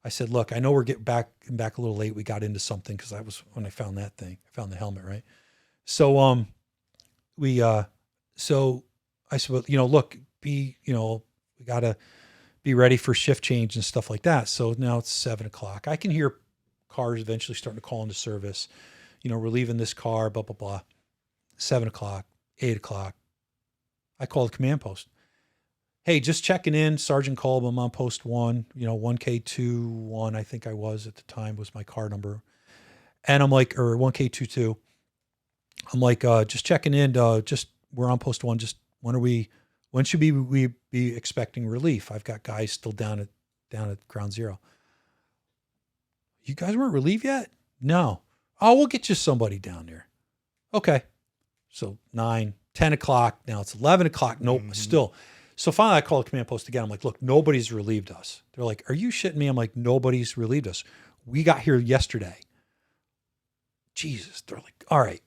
I said, look, I know we're getting back a little late. We got into something because that was when I found that thing. I found the helmet, right? So so I said, well, look, we got to be ready for shift change and stuff like that. So now it's 7 o'clock. I can hear cars eventually starting to call into service. We're leaving this car, blah, blah, blah. 7 o'clock, 8 o'clock. I call the command post. Hey, just checking in, Sergeant Kolb, I'm on post 1, 1K21, I think I was at the time, was my car number. And I'm like, or 1K22. I'm like, just checking in, we're on post 1. Just when should we be expecting relief? I've got guys still down at ground zero. You guys weren't relieved yet? No. Oh, we'll get you somebody down there. Okay. So 9, 10 o'clock. Now it's 11 o'clock. Nope, still. So finally I call the command post again. I'm like, look, nobody's relieved us. They're like, are you shitting me? I'm like, nobody's relieved us. We got here yesterday. Jesus. They're like, all right.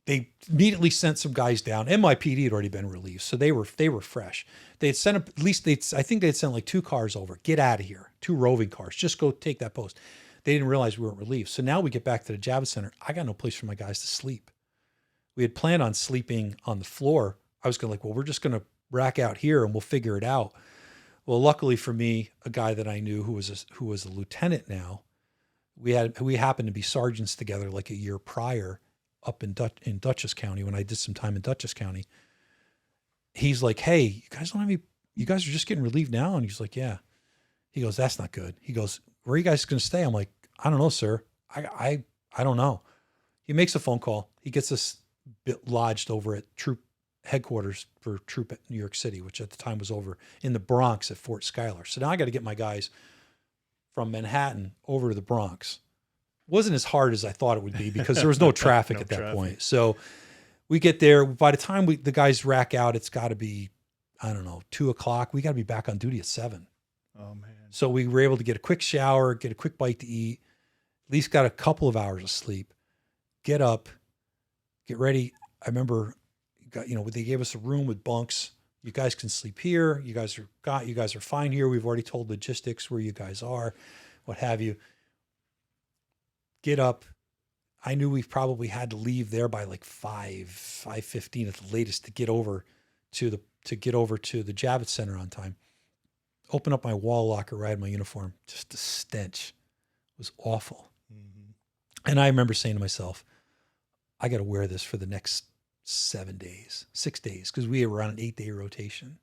They immediately sent some guys down. NYPD had already been relieved. So they were fresh. They had sent I think they'd sent like 2 cars over. Get out of here. 2 roving cars. Just go take that post. They didn't realize we weren't relieved. So now we get back to the Javits Center. I got no place for my guys to sleep. We had planned on sleeping on the floor. I was going to we're just going to rack out here and we'll figure it out. Well, luckily for me, a guy that I knew who was a lieutenant now, we happened to be sergeants together like a year prior up in Dutchess County when I did some time in Dutchess County. He's like, hey, you guys are just getting relieved now? And he's like, yeah. He goes, that's not good. He goes, where are you guys going to stay? I'm like, I don't know, sir. I don't know. He makes a phone call. He gets us lodged over at troop headquarters for troop at New York City, which at the time was over in the Bronx at Fort Schuyler. So now I got to get my guys from Manhattan over to the Bronx. Wasn't as hard as I thought it would be because there was no traffic at that point. So we get there. By the time the guys rack out, it's got to be, I don't know, 2 o'clock. We got to be back on duty at 7. Oh man. So we were able to get a quick shower, get a quick bite to eat, at least got a couple of hours of sleep, get up, get ready. I remember, they gave us a room with bunks. You guys can sleep here. You guys are fine here. We've already told logistics where you guys are, what have you. Get up. I knew we probably had to leave there by like 5:15 at the latest to get over to the Javits Center on time. Open up my wall locker, right in my uniform. Just the stench was awful. Mm-hmm. And I remember saying to myself, I got to wear this for the next 6 days, because we were on an 8-day rotation.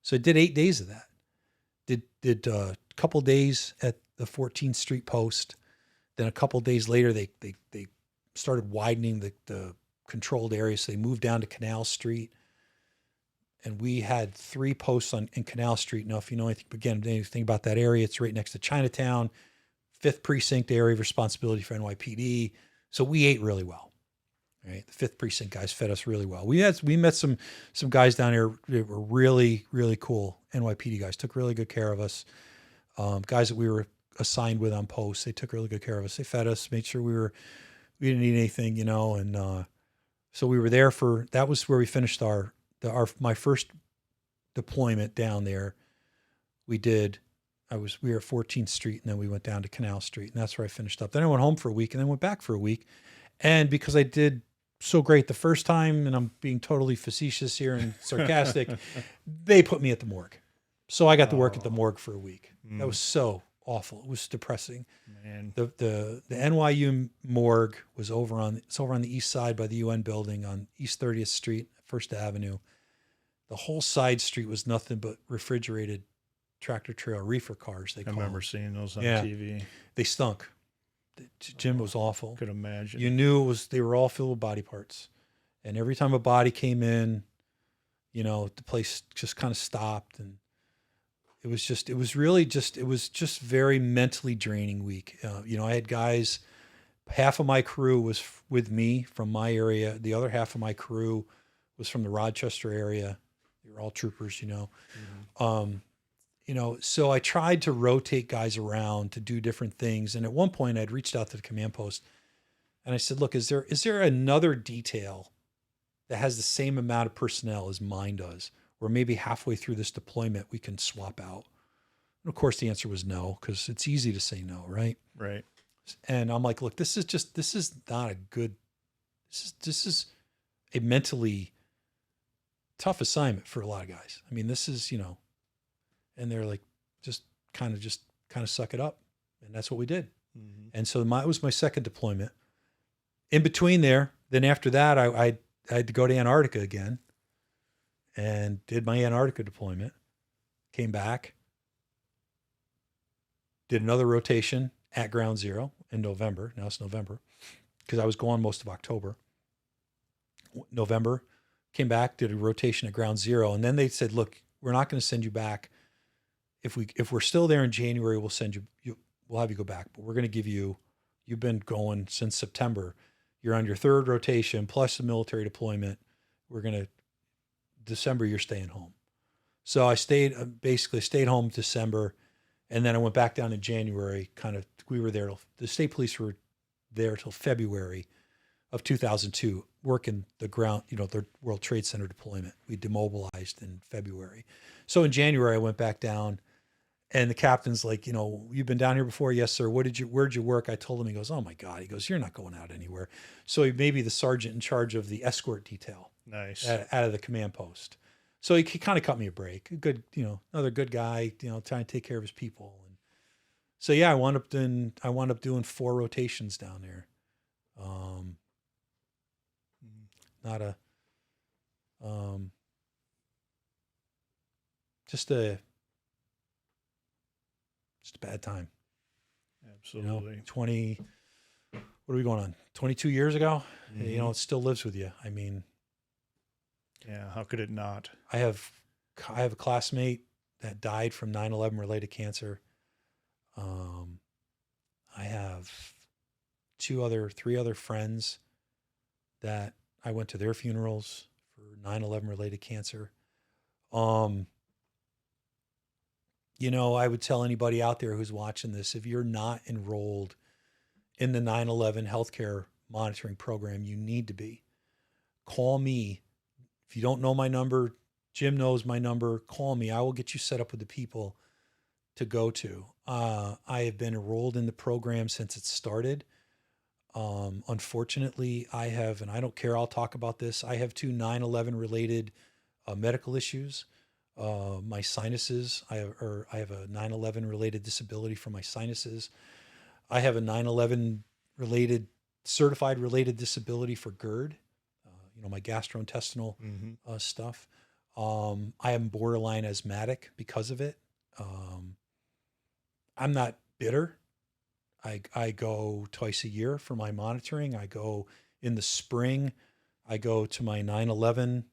So I did 8 days of that. Did a couple days at the 14th Street post. Then a couple days later, they started widening the controlled area. So they moved down to Canal Street, and we had 3 posts in Canal Street. Now, if you know anything about that area, it's right next to Chinatown, 5th Precinct area of responsibility for NYPD. So we ate really well. Right, the 5th Precinct guys fed us really well. We met some guys down here that were really, really cool. NYPD guys took really good care of us. Guys that we were assigned with on post, they took really good care of us. They fed us, made sure we didn't need anything, and so we were there that was where we finished my first deployment down there. We were at 14th Street, and then we went down to Canal Street, and that's where I finished up. Then I went home for a week, and then went back for a week. And because I did so great the first time, and I'm being totally facetious here and sarcastic, they put me at the morgue. So I got to work at the morgue for a week. That was so awful. It was depressing. Man. The NYU morgue was over on the east side by the UN building on East 30th Street, First Avenue. The whole side street was nothing but refrigerated tractor trailer reefer cars. I remember seeing those on Yeah. TV. They stunk. The gym was awful. Could imagine. You knew they were all filled with body parts. And every time a body came in, the place just kind of stopped. And it was just very mentally draining week. I had guys, half of my crew was with me from my area. The other half of my crew was from the Rochester area. They were all troopers, Mm-hmm. So I tried to rotate guys around to do different things. And at one point I'd reached out to the command post and I said, look, is there another detail that has the same amount of personnel as mine does, or maybe halfway through this deployment we can swap out? And of course the answer was no, because it's easy to say no, right? Right. And I'm like, look, this is a mentally tough assignment for a lot of guys. I mean, this is, and they're like, just kind of suck it up. And that's what we did. Mm-hmm. And so it was my second deployment. In between there, then after that, I had to go to Antarctica again and did my Antarctica deployment, came back, did another rotation at Ground Zero in November. Now it's November because I was gone most of October. November, came back, did a rotation at Ground Zero. And then they said, look, we're not going to send you back. If we're still there in January, we'll send we'll have you go back, but we're going to give you've been going since September. You're on your 3rd rotation plus the military deployment. December, you're staying home. So I basically stayed home December. And then I went back down in January, we were there. The state police were there till February of 2002, working the ground, the World Trade Center deployment. We demobilized in February. So in January, I went back down. And the captain's like, you've been down here before? Yes, sir. Where'd you work? I told him. He goes, oh my God. He goes, you're not going out anywhere. So he made me the sergeant in charge of the escort detail. Nice. Out of the command post. So he kind of cut me a break. A good, another good guy, trying to take care of his people. And so yeah, I wound up doing 4 rotations down there. Just a bad time. Absolutely. 20, what are we going on? 22 years ago? Mm-hmm. It still lives with you. I mean, yeah, how could it not? I have a classmate that died from 9/11 related cancer. I have 3 other friends that I went to their funerals for 9/11 related cancer. I would tell anybody out there who's watching this, if you're not enrolled in the 9/11 healthcare monitoring program, you need to be. Call me. If you don't know my number, Jim knows my number. Call me. I will get you set up with the people to go to. I have been enrolled in the program since it started. Unfortunately, I have, and I don't care, I'll talk about this. I have 2 9/11 related medical issues. My sinuses, I have a 9/11 related disability for my sinuses. I have a 9/11 related, certified related disability for GERD, my gastrointestinal stuff. I am borderline asthmatic because of it. I'm not bitter. I go twice a year for my monitoring. I go in the spring I go to my 9/11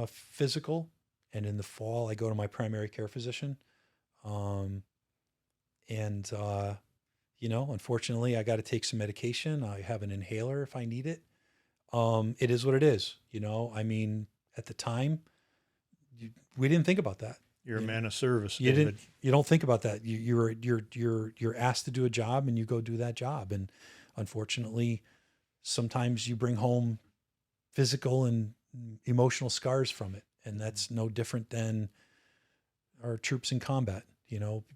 physical, and in the fall I go to my primary care physician. Um, and unfortunately, I got to take some medication. I have an inhaler if I need it. It is what it is. I mean, at the time, we didn't think about that. You're a man of service, You David. you don't think about that. You're asked to do a job, and you go do that job. And unfortunately, sometimes you bring home physical and emotional scars from it, and that's no different than our troops in combat.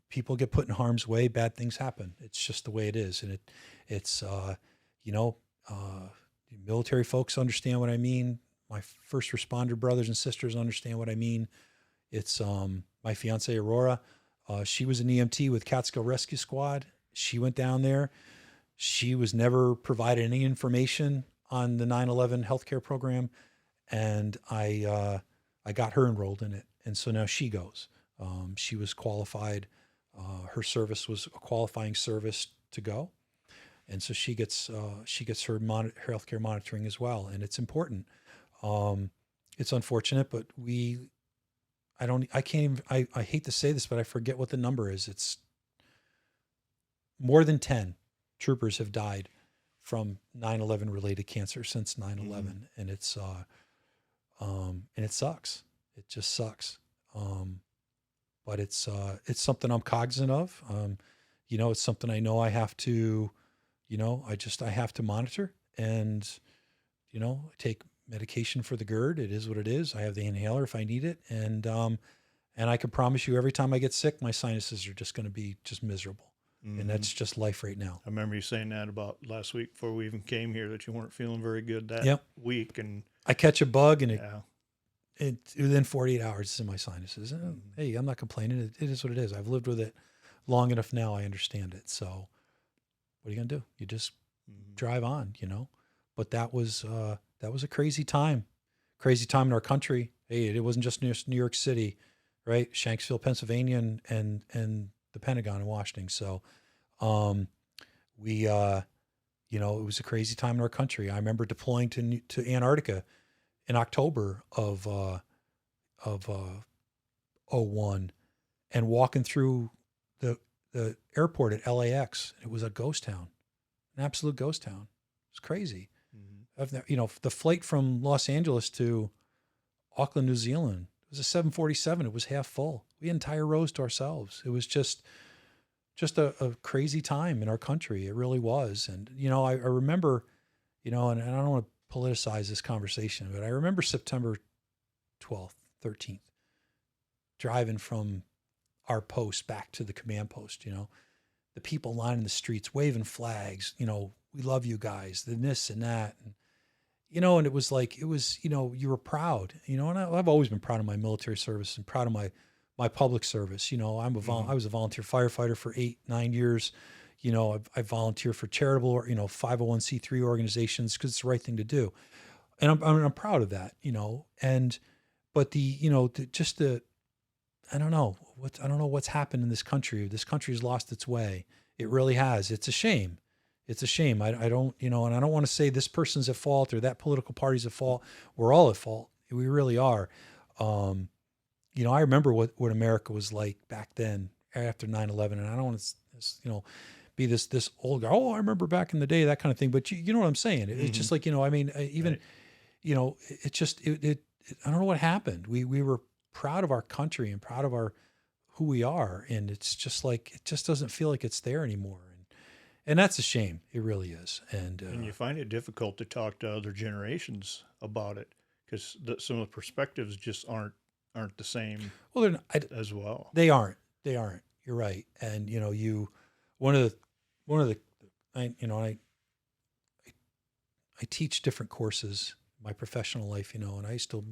People get put in harm's way, bad things happen. It's just the way it is, and it's military folks understand what I mean. My first responder brothers and sisters understand what I mean. It's my fiance Aurora. She was an EMT with Catskill Rescue Squad. She went down there. She was never provided any information on the 9/11 healthcare program, and I got her enrolled in it, and so now she goes. She was qualified. Her service was a qualifying service to go, and so she gets her healthcare monitoring as well, and it's important. It's unfortunate, but I can't even, I hate to say this, but I forget what the number is. It's more than 10 troopers have died from 9/11 related cancer since 9/11. And and it sucks. It just sucks. But it's something I'm cognizant of. It's something I know I have to, I have to monitor, and, I take medication for the GERD. It is what it is. I have the inhaler if I need it. And I can promise you every time I get sick, my sinuses are just going to be just miserable. And that's just life right now. I remember you saying that about last week before we even came here, that you weren't feeling very good that week. And I catch a bug, and it within 48 hours it's in my sinuses. And, hey, I'm not complaining. It is what it is. I've lived with it long enough now. I understand it. So what are you going to do? You just drive on, but that was a crazy time in our country. Hey, it wasn't just New York City, right? Shanksville, Pennsylvania, and the Pentagon in Washington. So, it was a crazy time in our country. I remember deploying to Antarctica in October of 01 and walking through the airport at LAX. It was a ghost town, an absolute ghost town. It was crazy. The flight from Los Angeles to Auckland, New Zealand, it was a 747. It was half full. We had entire rows to ourselves. It was just a crazy time in our country. It really was. And, I remember, and I don't want to politicize this conversation, but I remember September 12th, 13th, driving from our post back to the command post, the people lining the streets, waving flags, we love you guys, the this and that. And, and it was like, you were proud, and I've always been proud of my military service and proud of my public service. I was a volunteer firefighter for 8-9 years. I volunteer for charitable or, 501c3 organizations because it's the right thing to do. And I'm proud of that, but I don't know what's happened in this country. This country has lost its way. It really has. It's a shame. It's a shame. I don't, and I don't want to say this person's at fault or that political party's at fault. We're all at fault. We really are. I remember what America was like back then after 9/11, and I don't want to, be this old guy. Oh, I remember back in the day, that kind of thing. But you know what I'm saying? It's just like, even, it just, I don't know what happened. We were proud of our country and proud of who we are. And it's just like, it just doesn't feel like it's there anymore. And that's a shame. It really is. And you find it difficult to talk to other generations about it because some of the perspectives just aren't the same. Well, they're not, as well. They aren't. You're right. And one of the I teach different courses in my professional life, and I'm still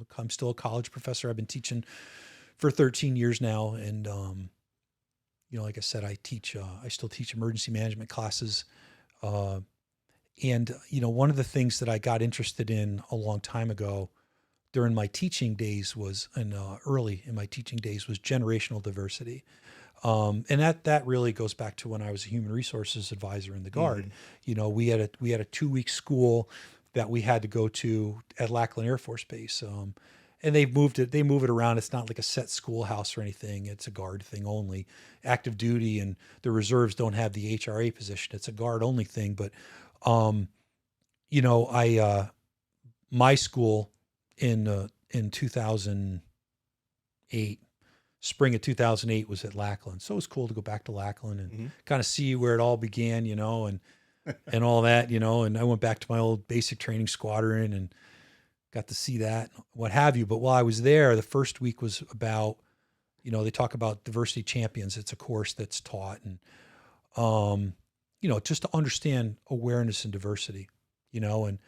a college professor. I've been teaching for 13 years now, and like I said, I still teach emergency management classes. And one of the things that I got interested in a long time ago during my teaching days was, early in my teaching days, was generational diversity. And that really goes back to when I was a human resources advisor in the Guard. We had a 2-week school that we had to go to at Lackland Air Force Base. And they move it around. It's not like a set schoolhouse or anything. It's a guard thing only. Active duty and the reserves don't have the HRA position. It's a guard only thing. But, my school in 2008, spring of 2008 was at Lackland. So it was cool to go back to Lackland and kind of see where it all began, and all that, and I went back to my old basic training squadron and got to see that, what have you. But while I was there, the first week was about, they talk about diversity champions. It's a course that's taught and, just to understand awareness and diversity, and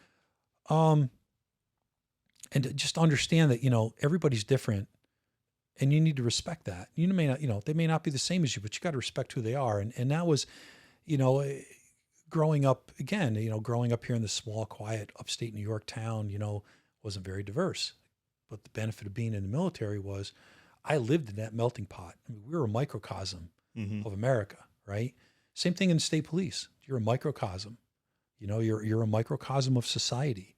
to just understand that, everybody's different and you need to respect that. You may not, they may not be the same as you, but you got to respect who they are. And that was, growing up again, growing up here in the small, quiet, upstate New York town, wasn't very diverse. But the benefit of being in the military was I lived in that melting pot. I mean, we were a microcosm of America, right? Same thing in the state police. You're a microcosm. You're a microcosm of society.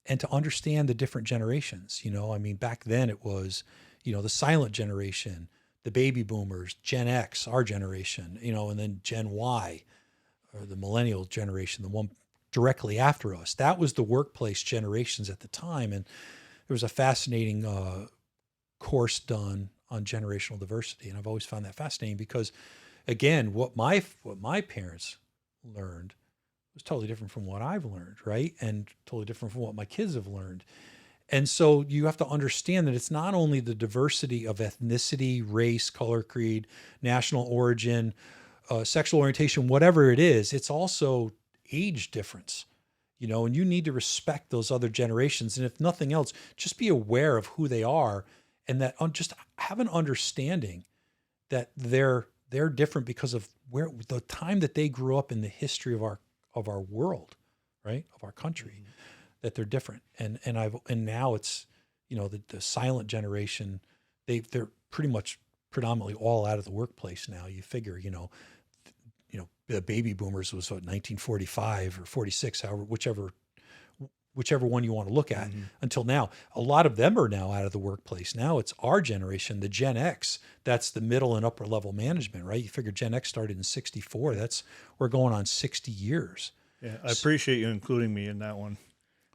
And to understand the different generations, back then it was, the silent generation, the baby boomers, Gen X, our generation, and then Gen Y, or the millennial generation, the one directly after us. That was the workplace generations at the time. And there was a fascinating course done on generational diversity. And I've always found that fascinating because, again, what my parents learned was totally different from what I've learned, right? And totally different from what my kids have learned. And so you have to understand that it's not only the diversity of ethnicity, race, color, creed, national origin, sexual orientation, whatever it is, it's also age difference, and you need to respect those other generations. And if nothing else, just be aware of who they are and that just have an understanding that they're different because of where the time that they grew up in the history of our world, right? Of our country, that they're different. And now it's, the silent generation, they're pretty much predominantly all out of the workplace now. You figure, the baby boomers was 1945 or 46, however, whichever one you want to look at until now. A lot of them are now out of the workplace. Now it's our generation, the Gen X, that's the middle and upper level management, right? You figure Gen X started in 64. We're going on 60 years. Yeah. I appreciate you including me in that one.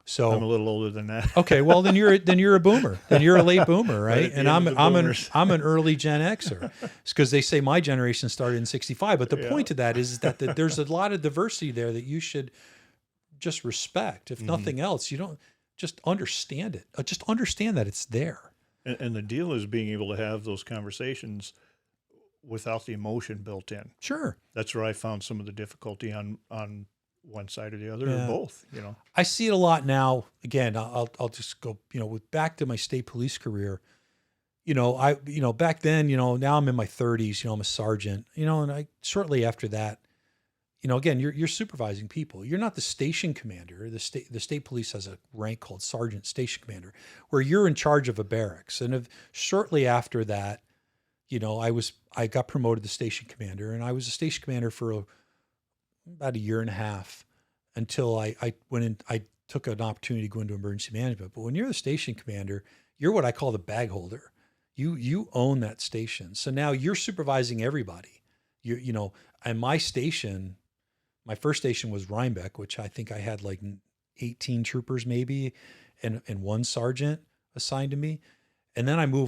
So I'm a little older than that. Okay, well then you're a boomer. Then you're a late boomer, right? And I'm boomers. an early Gen Xer. It's because they say my generation started in 65. But the point to that is that there's a lot of diversity there that you should just respect. If nothing else, you don't just understand it. Just understand that it's there. And the deal is being able to have those conversations without the emotion built in. Sure. That's where I found some of the difficulty on one side or the other, or both, I see it a lot now. Again, I'll just go, back to my state police career. Back then, now I'm in my 30s, I'm a sergeant, and I shortly after that, again, you're supervising people. You're not the station commander. The state police has a rank called sergeant station commander, where you're in charge of a barracks. And shortly after that, I got promoted to station commander, and I was a station commander for about a year and a half until I went in. I took an opportunity to go into emergency management. But when you're the station commander, you're what I call the bag holder. You own that station. So now you're supervising everybody. And my station, my first station was Rhinebeck, which I think I had like 18 troopers maybe, and one sergeant assigned to me. And then I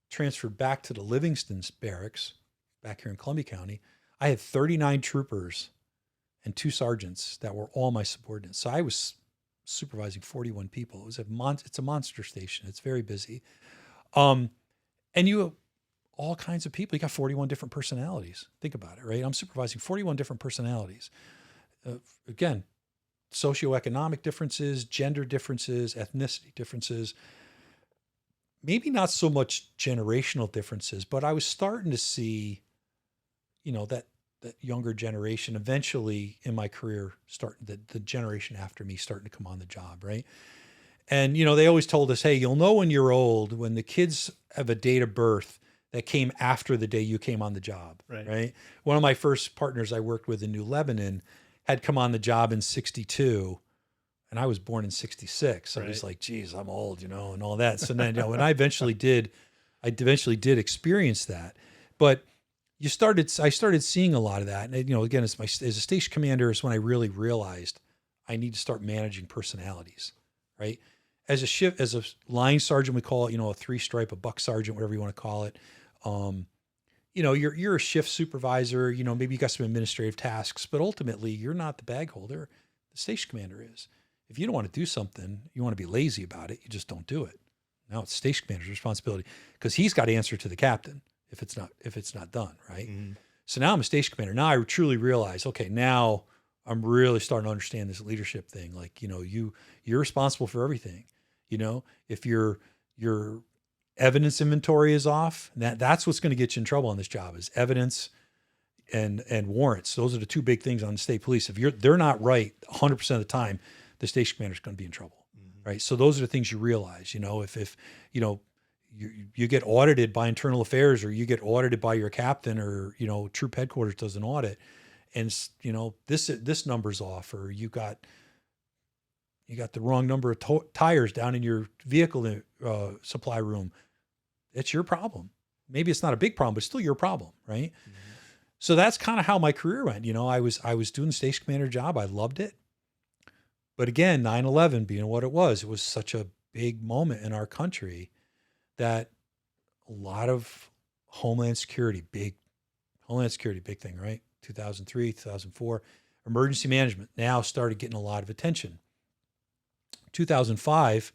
transferred back to the Livingston's barracks back here in Columbia County. I had 39 troopers and 2 sergeants that were all my subordinates. So I was supervising 41 people. It's a monster station. It's very busy. And you have all kinds of people. You got 41 different personalities. Think about it, right? I'm supervising 41 different personalities. Again, socioeconomic differences, gender differences, ethnicity differences, maybe not so much generational differences, but I was starting to see, that younger generation eventually in my career, the generation after me starting to come on the job, right? And, they always told us, hey, you'll know when you're old, when the kids have a date of birth that came after the day you came on the job, right? One of my first partners I worked with in New Lebanon had come on the job in 62 and I was born in 66. So I was Right. like, geez, I'm old, and all that. So then, when I eventually did experience that, but I started seeing a lot of that. And, again, as a station commander is when I really realized I need to start managing personalities, right? As a line sergeant, we call it, a 3-stripe, a buck sergeant, whatever you want to call it. You're a shift supervisor, maybe you got some administrative tasks, but ultimately you're not the bag holder. The station commander is. If you don't want to do something, you want to be lazy about it, you just don't do it. Now it's station commander's responsibility because he's got to answer to the captain if it's not done, right? Mm-hmm. So now I'm a station commander. Now I truly realize, okay, now I'm really starting to understand this leadership thing. Like, you're responsible for everything. If your evidence inventory is off, that's what's going to get you in trouble on this job is evidence and warrants. Those are the two big things on the state police. If they're not right 100% of the time, the station commander is going to be in trouble, right? So those are the things you realize. If you get audited by internal affairs, or you get audited by your captain, or troop headquarters does an audit, and this number's off, or you got the wrong number of tires down in your vehicle supply room, it's your problem. Maybe it's not a big problem, but it's still your problem, right? Mm-hmm. So that's kind of how my career went. I was doing the station commander job. I loved it. But again, 9/11 being what it was such a big moment in our country that a lot of Homeland Security, big thing, right? 2003, 2004, emergency management now started getting a lot of attention. 2005,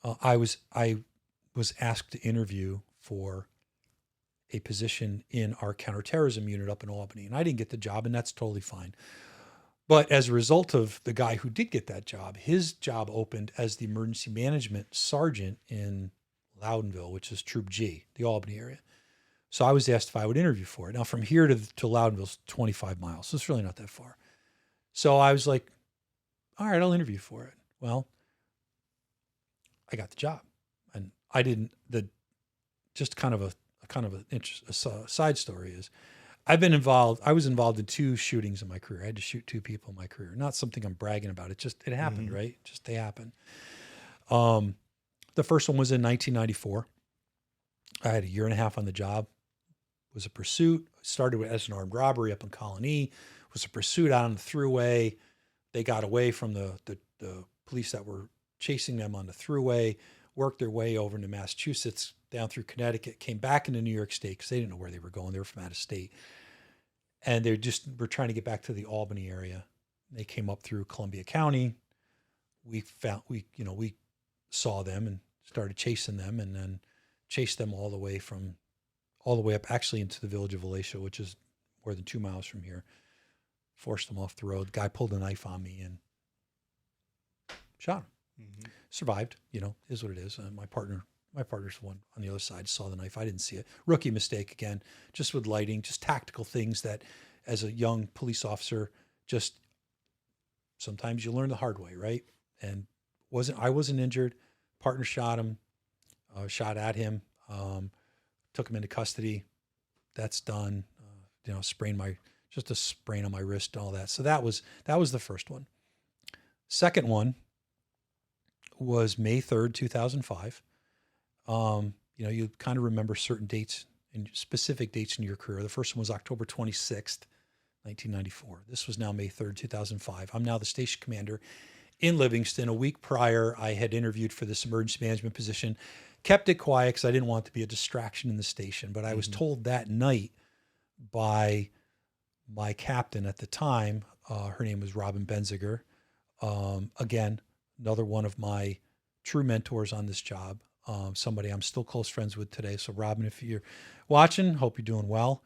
I was asked to interview for a position in our counterterrorism unit up in Albany, and I didn't get the job, and that's totally fine. But as a result of the guy who did get that job, his job opened as the emergency management sergeant in Loudonville, which is Troop G, the Albany area. So I was asked if I would interview for it. Now, from here to Loudonville is 25 miles, so it's really not that far. So I was like, all right, I'll interview for it. Well, I got the job, and I didn't. Just kind of a side story is, I was involved in 2 shootings in my career. I had to shoot 2 people in my career. Not something I'm bragging about. It happened, Mm-hmm. right? Just they happen. The first one was in 1994. I had a year and a half on the job. It was a pursuit. Started as an armed robbery up in Colony. It was a pursuit out on the thruway. They got away from the police that were chasing them on the thruway, worked their way over into Massachusetts, down through Connecticut, came back into New York State because they didn't know where they were going. They were from out of state. And they were trying to get back to the Albany area. They came up through Columbia County. We saw them and started chasing them, and then chased them all the way up actually into the village of Alatia, which is more than 2 miles from here. Forced them off the road. The guy pulled a knife on me and shot him. Mm-hmm. Survived, is what it is. My partner's one on the other side, saw the knife. I didn't see it. Rookie mistake again, just with lighting, just tactical things that as a young police officer, just sometimes you learn the hard way, right? And I wasn't injured. Partner shot him, shot at him, took him into custody. That's done. Just a sprain on my wrist and all that. So that was the first one. Second one was May 3rd, 2005. You kind of remember certain dates and specific dates in your career. The first one was October 26th, 1994. This was now May 3rd, 2005. I'm now the station commander in Livingston. A week prior, I had interviewed for this emergency management position, kept it quiet because I didn't want it to be a distraction in the station. But I was told that night by my captain at the time, her name was Robin Benziger. Again, another one of my true mentors on this job. Somebody I'm still close friends with today. So Robin, if you're watching, hope you're doing well.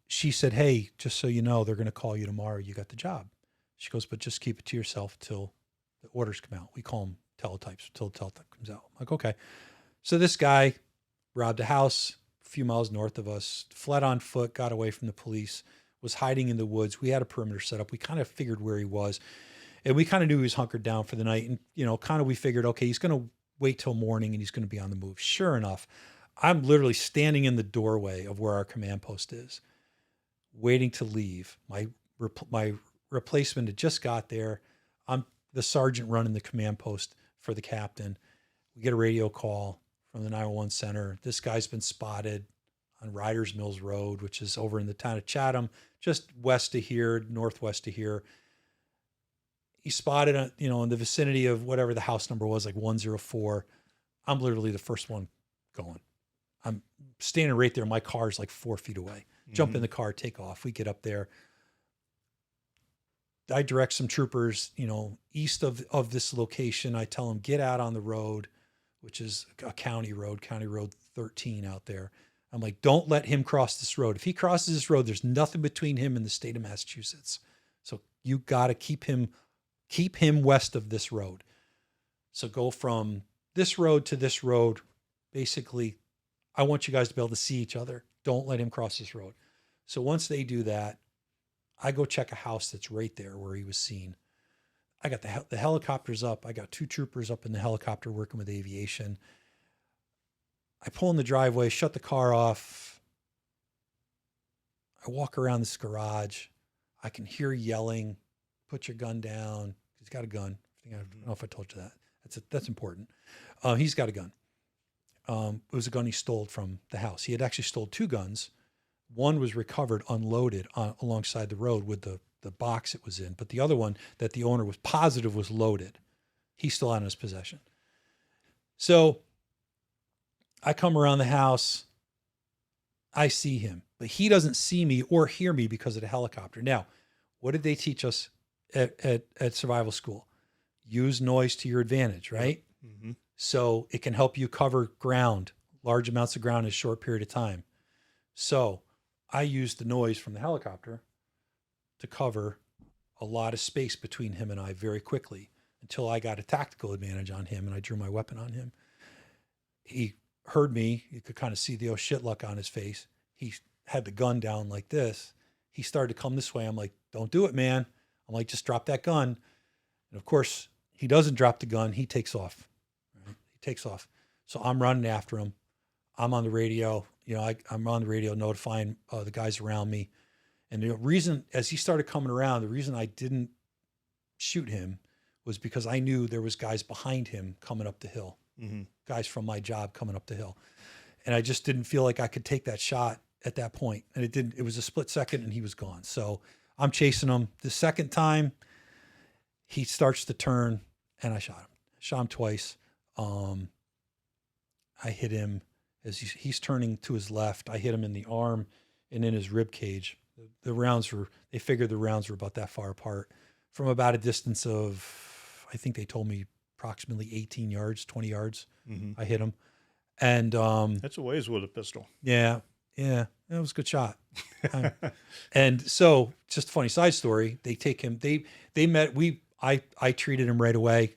She said, hey, just so you know, they're going to call you tomorrow. You got the job. She goes, but just keep it to yourself till the orders come out. We call them teletypes till the teletype comes out. I'm like, okay. So this guy robbed a house a few miles north of us, fled on foot, got away from the police, was hiding in the woods. We had a perimeter set up. We kind of figured where he was. And we kind of knew he was hunkered down for the night. And, we figured, okay, he's going to wait till morning and he's going to be on the move. Sure enough, I'm literally standing in the doorway of where our command post is waiting to leave. My replacement had just got there. I'm the sergeant running the command post for the captain. We get a radio call from the 911 center. This guy's been spotted on Riders Mills Road, which is over in the town of Chatham, just west of here, northwest of here. He spotted, in the vicinity of whatever the house number was, like 104. I'm literally the first one going. I'm standing right there. My car's like 4 feet away. Jump in the car, take off. We get up there. I direct some troopers, east of this location. I tell them, get out on the road, which is a County Road 13 out there. I'm like, don't let him cross this road. If he crosses this road, there's nothing between him and the state of Massachusetts. So you got to keep him west of this road. So go from this road to this road. Basically, I want you guys to be able to see each other. Don't let him cross this road. So once they do that, I go check a house that's right there where he was seen. I got the helicopters up. I got 2 troopers up in the helicopter working with Aviation. I pull in the driveway, shut the car off. I walk around this garage. I can hear yelling, put your gun down. He's got a gun. I don't know if I told you that. That's important. He's got a gun. It was a gun he stole from the house. He had actually stole 2 guns. One was recovered, unloaded alongside the road with the box it was in. But the other one that the owner was positive was loaded. He still had in his possession. So I come around the house. I see him, but he doesn't see me or hear me because of the helicopter. Now, what did they teach us at survival school? Use noise to your advantage, right? Mm-hmm. So it can help you cover ground, large amounts of ground in a short period of time. So I used the noise from the helicopter to cover a lot of space between him and I very quickly until I got a tactical advantage on him and I drew my weapon on him. He heard me. You could kind of see the oh shit look on his face. He had the gun down like this. He started to come this way. I'm like, don't do it, man. I'm like, just drop that gun. And of course, he doesn't drop the gun. He takes off. Right? He takes off. So I'm running after him. I'm on the radio. I'm on the radio notifying the guys around me. And the reason, as he started coming around, the reason I didn't shoot him was because I knew there was guys behind him coming up the hill. Mm-hmm. Guys from my job coming up the hill. And I just didn't feel like I could take that shot at that point. And it was a split second and he was gone. So I'm chasing him. The second time he starts to turn and I shot him twice. I hit him as he's turning to his left. I hit him in the arm and in his rib cage. They figured the rounds were about that far apart from about a distance of, I think they told me approximately 18 yards, 20 yards. Mm-hmm. I hit him. And that's a ways with a pistol. Yeah. It was a good shot. And so just a funny side story. They take him, they met, I treated him right away.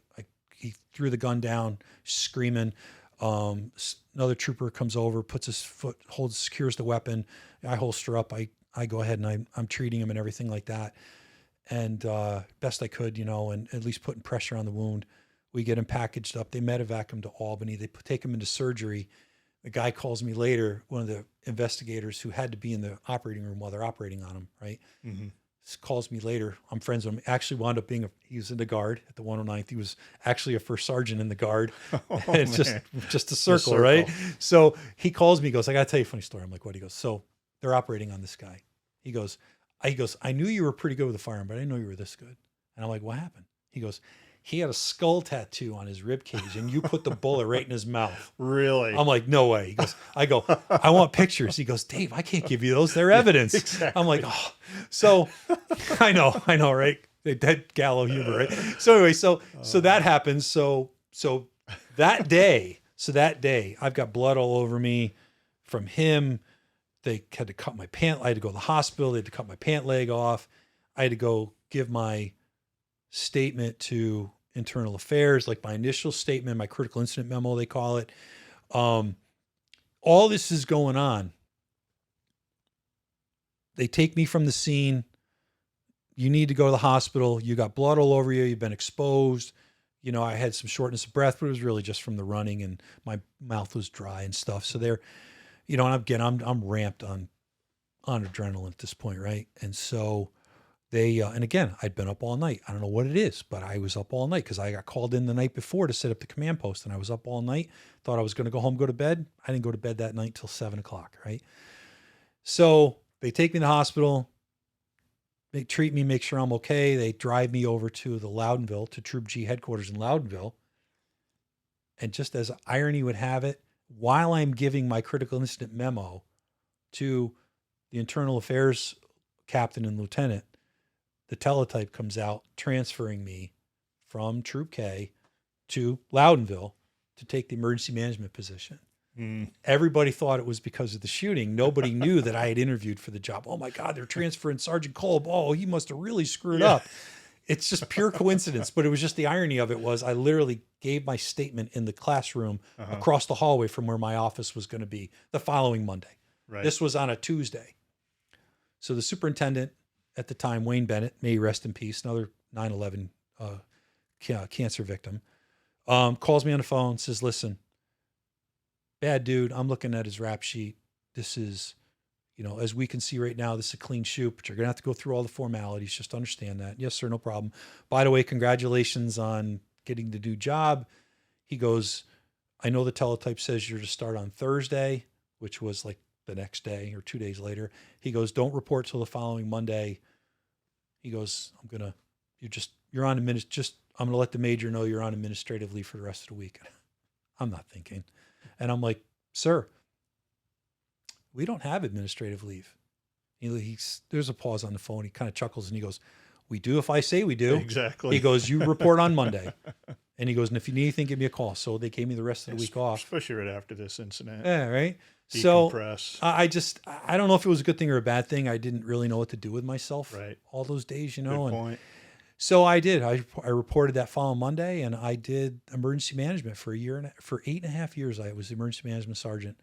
He threw the gun down screaming. Another trooper comes over, puts his foot, secures the weapon. I holster up. I go ahead and I'm treating him and everything like that. And best I could, and at least putting pressure on the wound. We get him packaged up. They medevac him to Albany. They take him into surgery. The guy calls me later, one of the investigators who had to be in the operating room while they're operating on him, right? Mm-hmm. Calls me later. I'm friends with him. Actually wound up he was in the guard at the 109th. He was actually a first sergeant in the guard. It's just a circle, right? So he calls me, he goes, I got to tell you a funny story. I'm like, what? He goes, so they're operating on this guy. He goes, I knew you were pretty good with the firearm, but I didn't know you were this good. And I'm like, what happened? He goes, he had a skull tattoo on his rib cage and you put the bullet right in his mouth. Really? I'm like, no way. He goes, I want pictures. He goes, Dave, I can't give you those. They're evidence. Exactly. I'm like, oh, so I know, right? That gallows humor, right? So anyway, so that happens. So that day, I've got blood all over me from him. They had to cut my pant. I had to go to the hospital. They had to cut my pant leg off. I had to go give my statement to internal affairs, like my initial statement, my critical incident memo, they call it. All this is going on. They take me from the scene. You need to go to the hospital. You got blood all over you. You've been exposed. I had some shortness of breath, but it was really just from the running and my mouth was dry and stuff. So they're, and again, I'm ramped on on adrenaline at this point, right? And so they, and again, I'd been up all night. I don't know what it is, but I was up all night because I got called in the night before to set up the command post, and I was up all night. Thought I was going to go home, go to bed. I didn't go to bed that night till 7:00, right? So they take me to the hospital. They treat me, make sure I'm okay. They drive me over to the Loudonville, to Troop G headquarters in Loudonville. And just as irony would have it, while I'm giving my critical incident memo to the internal affairs captain and lieutenant, the teletype comes out transferring me from Troop K to Loudonville to take the emergency management position. Everybody thought it was because of the shooting. Nobody knew that I had interviewed for the job. Oh my God, they're transferring Sergeant Kolb. Oh, he must have really screwed up. It's just pure coincidence. But it was just the irony of it was I literally gave my statement in the classroom across the hallway from where my office was going to be the following Monday. Right. This was on a Tuesday. So the superintendent at the time, Wayne Bennett, may he rest in peace, another 9/11 cancer victim, calls me on the phone, says, listen, bad dude, I'm looking at his rap sheet. This is, as we can see right now, this is a clean shoot, but you're going to have to go through all the formalities. Just understand that. Yes, sir, no problem. By the way, congratulations on getting the new job. He goes, I know the teletype says you're to start on Thursday, which was like the next day or 2 days later. He goes, don't report till the following Monday. He goes, I'm going to let the major know you're on administrative leave for the rest of the week. I'm not thinking. And I'm like, sir, we don't have administrative leave. There's a pause on the phone. He kind of chuckles and he goes, we do if I say we do. Exactly. He goes, you report on Monday. And he goes, and if you need anything, give me a call. So they gave me the rest of the week off. Especially right after this incident. Yeah, right. Decompress. So I don't know if it was a good thing or a bad thing. I didn't really know what to do with myself all those days, Good point. So I did. I reported that following Monday, and I did emergency management for 8.5 years. I was the emergency management sergeant.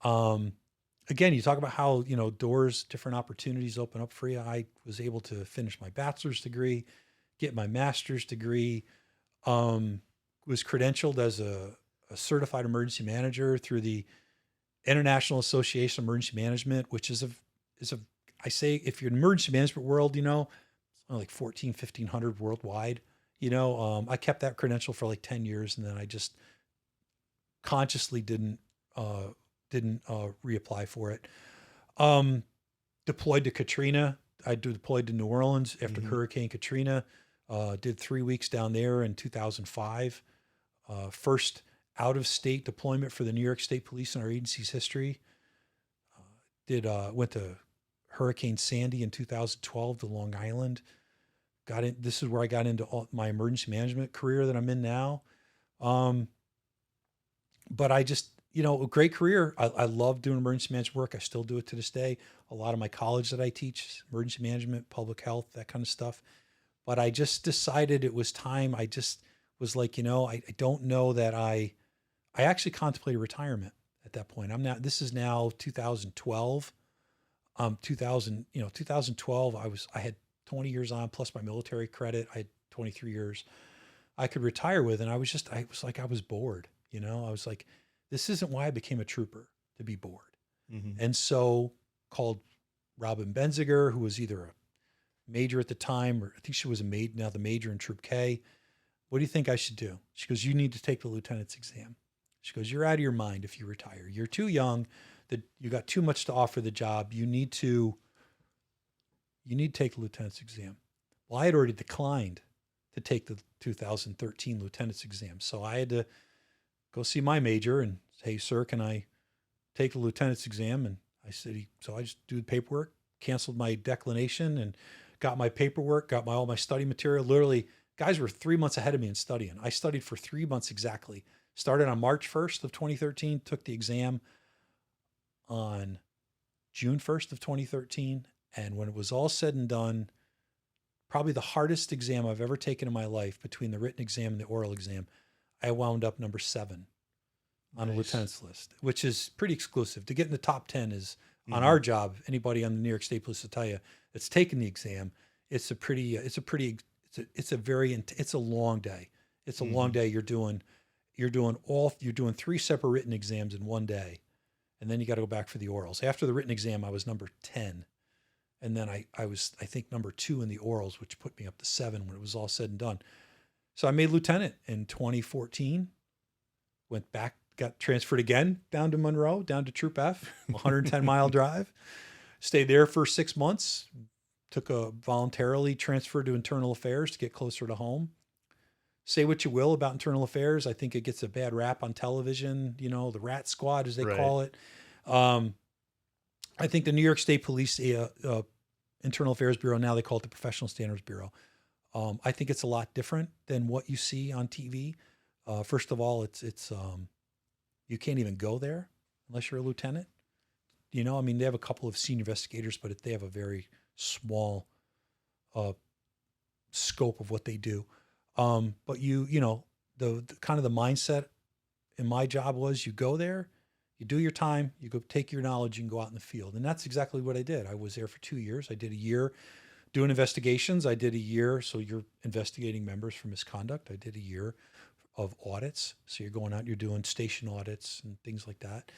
Again, you talk about how, doors, different opportunities open up for you. I was able to finish my bachelor's degree, get my master's degree, was credentialed as a certified emergency manager through the International Association of Emergency Management, which is I say, if you're in the emergency management world, like 1,500 worldwide, I kept that credential for like 10 years. And then I just consciously didn't reapply for it. Deployed to Katrina. I deployed to New Orleans after Hurricane Katrina. Did 3 weeks down there in 2005. First out of state deployment for the New York State Police in our agency's history. Went to Hurricane Sandy in 2012 to Long Island. This is where I got into my emergency management career that I'm in now. But I just, a great career. I love doing emergency management work. I still do it to this day. A lot of my college that I teach, emergency management, public health, that kind of stuff. But I just decided it was time. I just was like, I don't know that I actually contemplated retirement at that point. This is now 2012. 2012, I had 20 years on plus my military credit. I had 23 years I could retire with. And I was bored, I was like, this isn't why I became a trooper, to be bored. And so called Robin Benziger, who was either a major at the time, or I think she was now the major in Troop K. What do you think I should do? She goes, you need to take the lieutenant's exam. She goes, you're out of your mind if you retire. You're too young. That you got too much to offer the job. You need to take the lieutenant's exam. Well, I had already declined to take the 2013 lieutenant's exam. So I had to go see my major and say, hey, sir, can I take the lieutenant's exam? And I said, so I just do the paperwork, canceled my declination and got my paperwork, got all my study material. Literally, guys were 3 months ahead of me in studying. I studied for 3 months exactly. Started on March 1st of 2013, took the exam on June 1st of 2013. And when it was all said and done, probably the hardest exam I've ever taken in my life between the written exam and the oral exam, I wound up number 7 on a lieutenant's list, which is pretty exclusive. To get in the top 10 is on our job. Anybody on the New York State Police will tell you that's taken the exam. It's a long day. It's a long day. You're doing 3 separate written exams in one day. And then you got to go back for the orals. After the written exam, I was number 10. And then I was, I think, number 2 in the orals, which put me up to 7 when it was all said and done. So I made lieutenant in 2014, went back, got transferred again down to Monroe, down to Troop F, 110-mile drive. Stayed there for 6 months, took a voluntarily transferred to internal affairs to get closer to home. Say what you will about internal affairs. I think it gets a bad rap on television, you know, the rat squad, as they call it. I think the New York State Police Internal Affairs Bureau, now they call it the Professional Standards Bureau. I think it's a lot different than what you see on TV. First of all, it's you can't even go there unless you're a lieutenant. You know, I mean, they have a couple of senior investigators, but they have a very small scope of what they do. But you know, the kind of the mindset in my job was you go there, you do your time, you go take your knowledge and go out in the field. And that's exactly what I did. I was there for 2 years. I did a year doing investigations. I did a year. So you're investigating members for misconduct. I did a year of audits. So you're going out, you're doing station audits and things like that.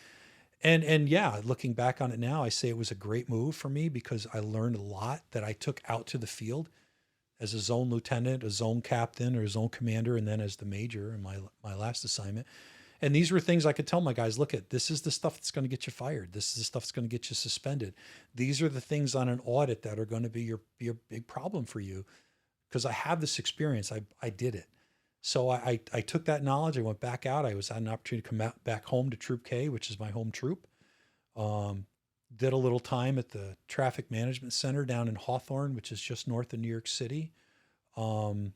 And yeah, looking back on it now, I say it was a great move for me because I learned a lot that I took out to the field as a zone lieutenant, a zone captain, or a zone commander, and then as the major in my last assignment. And these were things I could tell my guys, look at, this is the stuff that's going to get you fired. This is the stuff that's going to get you suspended. These are the things on an audit that are going to be a big problem for you. Because I have this experience. I did it. So I took that knowledge. I went back out. I had an opportunity to come back home to Troop K, which is my home troop. Did a little time at the Traffic Management Center down in Hawthorne, which is just north of New York City. I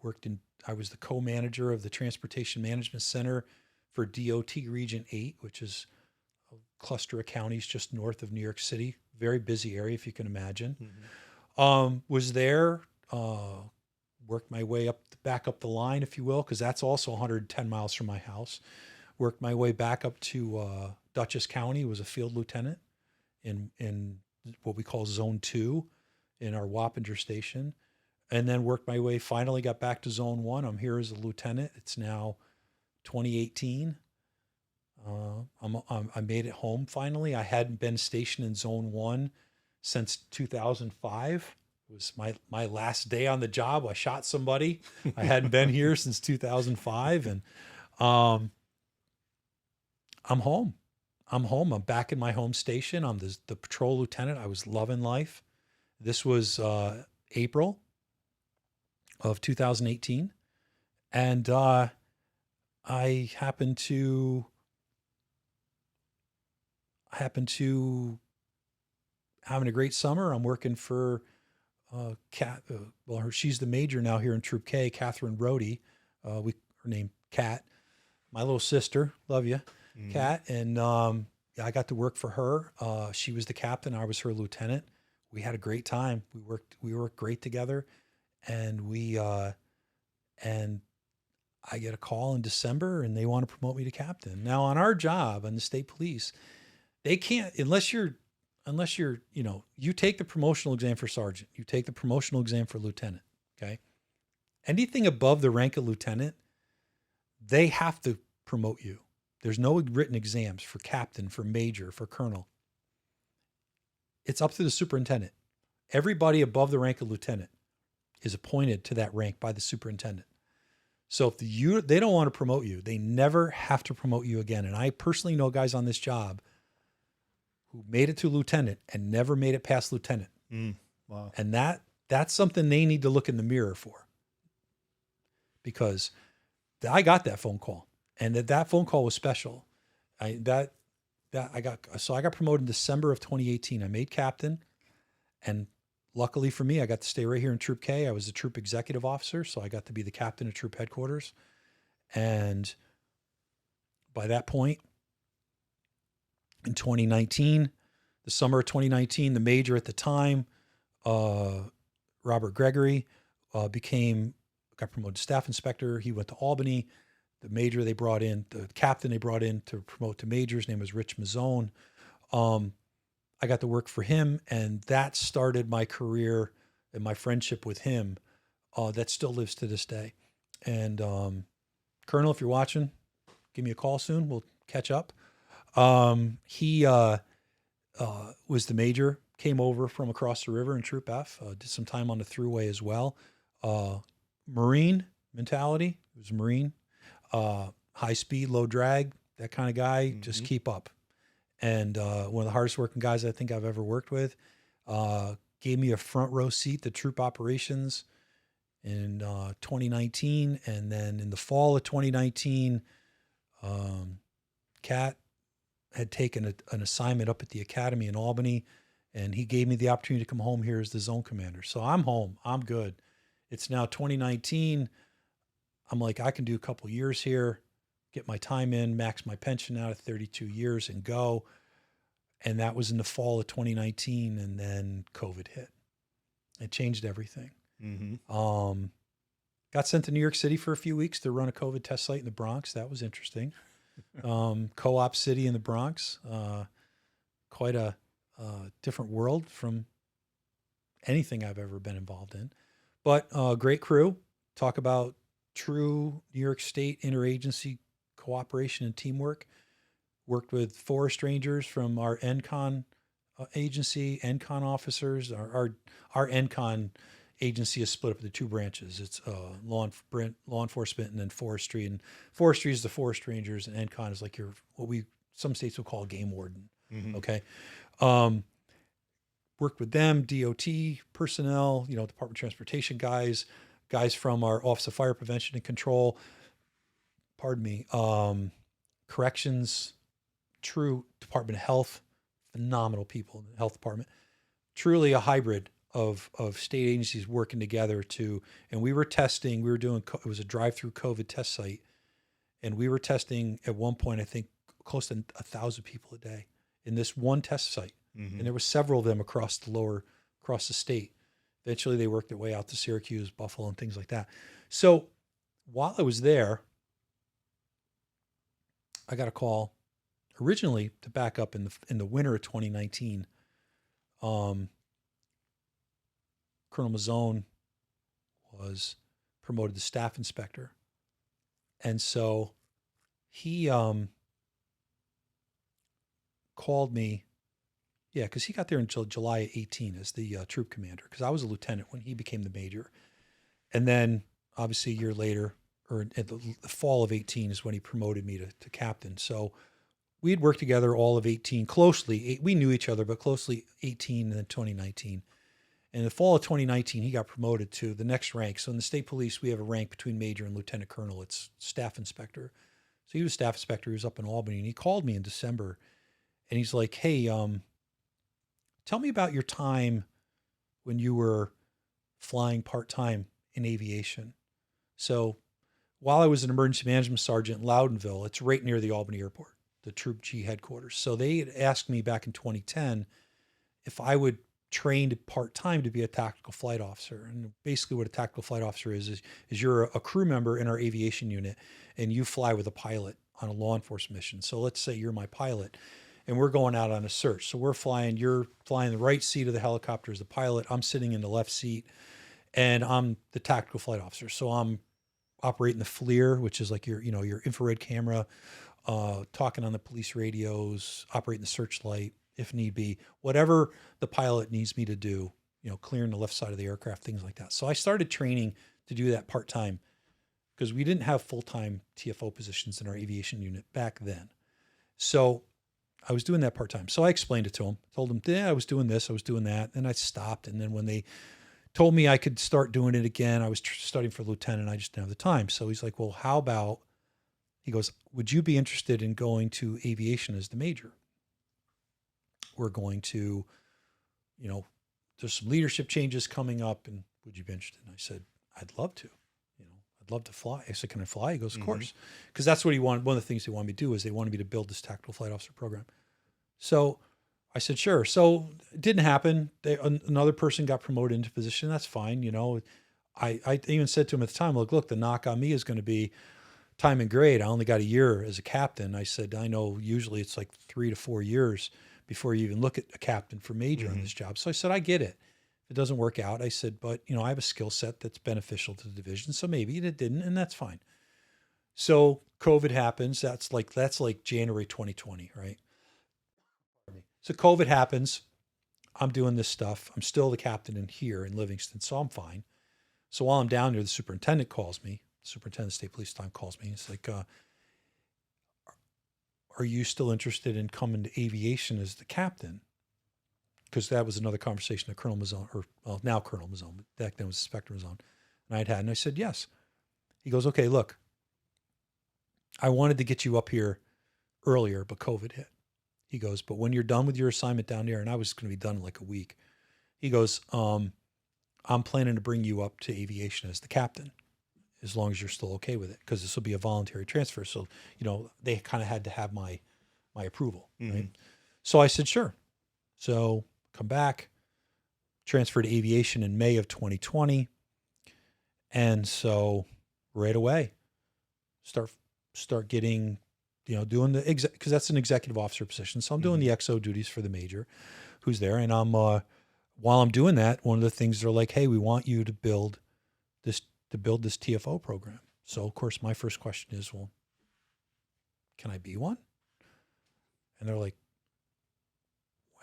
was the co-manager of the Transportation Management Center for DOT Region 8, which is a cluster of counties just north of New York City. Very busy area, if you can imagine. Mm-hmm. Was there, worked my way back up the line, if you will, because that's also 110 miles from my house. Worked my way back up to Dutchess County, was a field lieutenant in what we call Zone 2 in our Wappinger station. And then worked my way, finally got back to Zone 1. I'm here as a lieutenant. It's now 2018. I made it home finally. I hadn't been stationed in Zone 1 since 2005. It was my last day on the job. I shot somebody. I hadn't been here since 2005. And I'm home. I'm back in my home station. I'm the patrol lieutenant. I was loving life. This was April of 2018. And I happened to having a great summer. I'm working for Kat. She's the major now here in Troop K, Catherine Rohde. Her name Kat, my little sister. Love you, Kat. And I got to work for her. She was the captain. I was her lieutenant. We had a great time. We worked great together, and I get a call in December and they want to promote me to captain. Now on our job on the state police, they can't, unless you're, you know, you take the promotional exam for sergeant, you take the promotional exam for lieutenant. Okay. Anything above the rank of lieutenant, they have to promote you. There's no written exams for captain, for major, for colonel. It's up to the superintendent. Everybody above the rank of lieutenant is appointed to that rank by the superintendent. So if they don't want to promote you, they never have to promote you again. And I personally know guys on this job who made it to lieutenant and never made it past lieutenant. Wow. And that's something they need to look in the mirror for. Because I got that phone call, and that phone call was special. I got promoted in December of 2018. I made captain, and luckily for me, I got to stay right here in Troop K. I was the troop executive officer, so I got to be the captain of troop headquarters. And by that point, in 2019, the summer of 2019, the major at the time, Robert Gregory, got promoted to staff inspector. He went to Albany. The major the captain they brought in to promote to major, his name was Rich Mazzone. I got to work for him, and that started my career and my friendship with him. That still lives to this day. And Colonel, if you're watching, give me a call soon. We'll catch up. He was the major, came over from across the river in Troop F, did some time on the thruway as well. Marine mentality, he was a Marine, high speed, low drag, that kind of guy, just keep up. And one of the hardest working guys I think I've ever worked with. Gave me a front row seat to troop operations in 2019. And then in the fall of 2019, Cat had taken an assignment up at the academy in Albany, and he gave me the opportunity to come home here as the zone commander. So I'm home. I'm good. It's now 2019. I'm like, I can do a couple years here, get my time in, max my pension out at 32 years and go. And that was in the fall of 2019. And then COVID hit. It changed everything. Got sent to New York City for a few weeks to run a COVID test site in the Bronx. That was interesting. Co-op city in the Bronx. Quite a different world from anything I've ever been involved in. But great crew. Talk about true New York State interagency cooperation and teamwork. Worked with forest rangers from our NCON agency, NCON officers. Our NCON agency is split up into two branches. It's law enforcement and then forestry. And forestry is the forest rangers, and NCON is like some states will call a game warden. Okay. Worked with them, DOT personnel, Department of Transportation guys from our Office of Fire Prevention and Control, corrections, true Department of Health, phenomenal people in the health department, truly a hybrid of state agencies working together and we were doing, it was a drive-through COVID test site. And we were testing at one point, I think close to 1,000 people a day in this one test site. And there were several of them across the state. Eventually they worked their way out to Syracuse, Buffalo, and things like that. So while I was there, I got a call originally to back up in the winter of 2019. Colonel Mazzone was promoted to staff inspector. And so he called me. Yeah, because he got there until July 18 as the troop commander, because I was a lieutenant when he became the major. And then obviously a year later, or at the fall of 18 is when he promoted me to captain. So we had worked together all of 18 closely. We knew each other, but closely 18 and then 2019. In the fall of 2019, he got promoted to the next rank. So in the state police, we have a rank between major and lieutenant colonel. It's staff inspector. So he was staff inspector. He was up in Albany, and he called me in December, and he's like, hey, tell me about your time when you were flying part-time in aviation. So while I was an emergency management sergeant in Loudonville, it's right near the Albany airport, the Troop G headquarters. So they had asked me back in 2010 if I would train part-time to be a tactical flight officer. And basically what a tactical flight officer is you're a crew member in our aviation unit, and you fly with a pilot on a law enforcement mission. So let's say you're my pilot, and we're going out on a search. So you're flying the right seat of the helicopter as the pilot. I'm sitting in the left seat, and I'm the tactical flight officer. So I'm operating the FLIR, which is like your infrared camera, talking on the police radios, operating the searchlight if need be, whatever the pilot needs me to do, clearing the left side of the aircraft, things like that. So I started training to do that part-time because we didn't have full-time TFO positions in our aviation unit back then. So I was doing that part-time. So I explained it to him, told him, I was doing this, I was doing that. And I stopped. And then when they told me I could start doing it again, I was studying for lieutenant. I just didn't have the time. So he's like, well, how about, he goes, would you be interested in going to aviation as the major? We're going to, there's some leadership changes coming up, and would you be interested? And I said, I'd love to. I'd love to fly. I said, can I fly? He goes, of course. Because that's what he wanted. One of the things they wanted me to do is they wanted me to build this tactical flight officer program. So I said, sure. So it didn't happen. Another person got promoted into position. That's fine. I even said to him at the time, look, the knock on me is going to be time and grade. I only got a year as a captain. I said, I know usually it's like 3 to 4 years before you even look at a captain for major on this job. So I said, I get it. If it doesn't work out, I said, but I have a skill set that's beneficial to the division. So maybe it didn't, and that's fine. So COVID happens. That's like January 2020, right? So COVID happens. I'm doing this stuff. I'm still the captain in here in Livingston, so I'm fine. So while I'm down there, the superintendent calls me. The superintendent of state police time calls me. It's like, are you still interested in coming to aviation as the captain? Because that was another conversation that Colonel Mazzone, or well, now Colonel Mazzone, but back then was Inspector Mazzone, and I'd had. And I said, yes. He goes, okay, look, I wanted to get you up here earlier, but COVID hit. He goes, but when you're done with your assignment down there, and I was going to be done in like a week, he goes, I'm planning to bring you up to aviation as the captain, as long as you're still okay with it, because this will be a voluntary transfer. So, they kind of had to have my approval, right? So I said, sure. So come back, transferred to aviation in May of 2020. And so right away, start getting, doing the because that's an executive officer position. So I'm doing the XO duties for the major who's there. And I'm, while I'm doing that, one of the things they're like, hey, we want you to build this TFO program. So of course my first question is, well, can I be one? And they're like,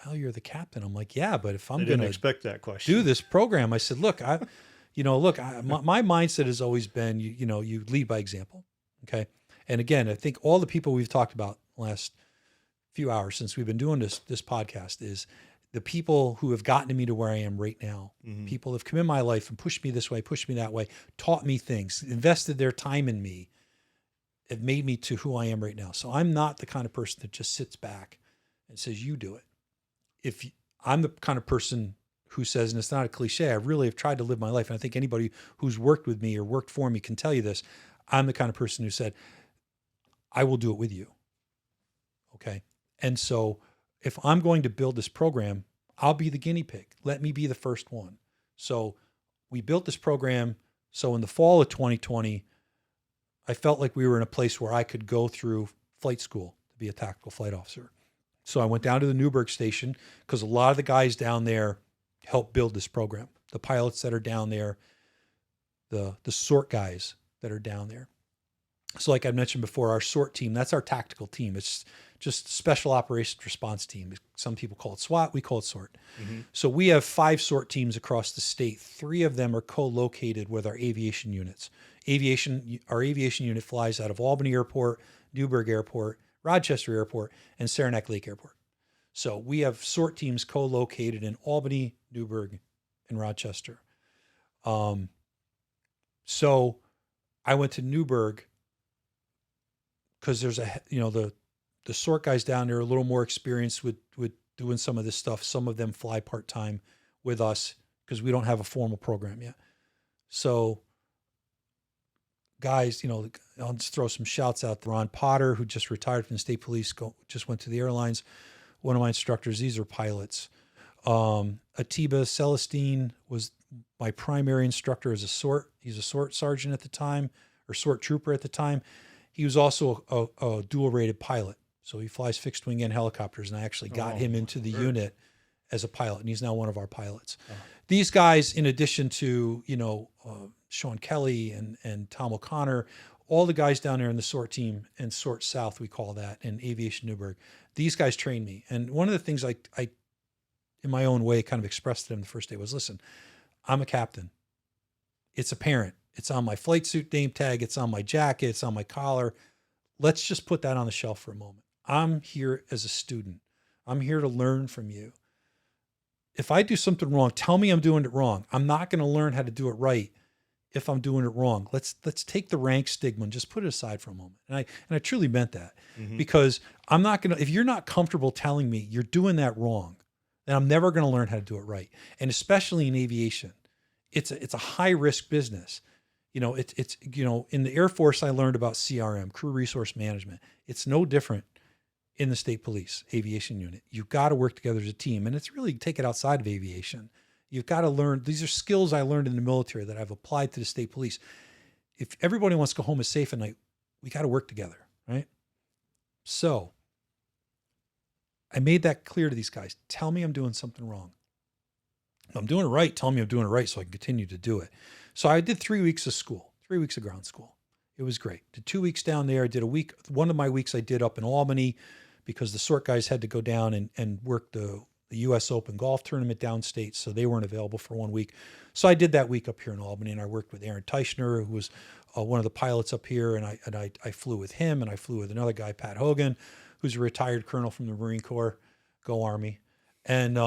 well, you're the captain. I'm like, yeah, but if I'm going to expect that question. do this program, I said, look, my mindset has always been, you lead by example. Okay. And again, I think all the people we've talked about last few hours since we've been doing this podcast is the people who have gotten me to where I am right now. People have come in my life and pushed me this way, pushed me that way, taught me things, invested their time in me. It made me to who I am right now. So I'm not the kind of person that just sits back and says, you do it. I'm the kind of person who says, and it's not a cliche, I really have tried to live my life. And I think anybody who's worked with me or worked for me can tell you this. I'm the kind of person who said, I will do it with you. Okay. And so if I'm going to build this program, I'll be the guinea pig. Let me be the first one. So we built this program. So in the fall of 2020, I felt like we were in a place where I could go through flight school to be a tactical flight officer. So I went down to the Newburgh station because a lot of the guys down there helped build this program. The pilots that are down there, the SORT guys that are down there. So like I mentioned before, our SORT team, that's our tactical team. It's just Special Operations Response Team. Some people call it SWAT, we call it SORT. So we have 5 SORT teams across the state. 3 of them are co-located with our aviation units. Our aviation unit flies out of Albany Airport, Newburgh Airport, Rochester Airport, and Saranac Lake Airport. So we have SORT teams co-located in Albany, Newburgh, and Rochester. So I went to Newburgh because there's the SORT guys down there are a little more experienced with doing some of this stuff. Some of them fly part-time with us because we don't have a formal program yet. So guys, I'll just throw some shouts out. Ron Potter, who just retired from the state police, just went to the airlines. One of my instructors, these are pilots. Atiba Celestine was my primary instructor as a SORT. He's a SORT sergeant at the time, or SORT trooper at the time. He was also a dual-rated pilot. So he flies fixed-wing and helicopters, and I actually got him into the unit as a pilot, and he's now one of our pilots. These guys, in addition to, Sean Kelly and Tom O'Connor, all the guys down there in the SORT team and SORT South, we call that, and Aviation Newburgh, these guys trained me. And one of the things I in my own way, kind of expressed to them the first day was, listen, I'm a captain. It's apparent. It's on my flight suit name tag. It's on my jacket. It's on my collar. Let's just put that on the shelf for a moment. I'm here as a student. I'm here to learn from you. If I do something wrong, tell me I'm doing it wrong. I'm not going to learn how to do it right if I'm doing it wrong. Let's take the rank stigma and just put it aside for a moment. And I truly meant that, because I'm not going to, if you're not comfortable telling me you're doing that wrong, then I'm never going to learn how to do it right. And especially in aviation, it's a high risk business. It's in the Air Force, I learned about CRM, crew resource management. It's no different in the state police aviation unit. You've got to work together as a team, and it's really take it outside of aviation. You've got to learn. These are skills I learned in the military that I've applied to the state police. If everybody wants to go home as safe at night, we got to work together, right? So I made that clear to these guys. Tell me I'm doing something wrong. If I'm doing it right, tell me I'm doing it right so I can continue to do it. So I did 3 weeks of school, 3 weeks of ground school. It was great. Did 2 weeks down there. I did a week. One of my weeks I did up in Albany, because the sort guys had to go down and work the U.S. Open golf tournament downstate, so they weren't available for 1 week. So I did that week up here in Albany, and I worked with Aaron Teichner, who was one of the pilots up here, and I flew with him, and I flew with another guy, Pat Hogan, who's a retired colonel from the Marine Corps. Go Army. And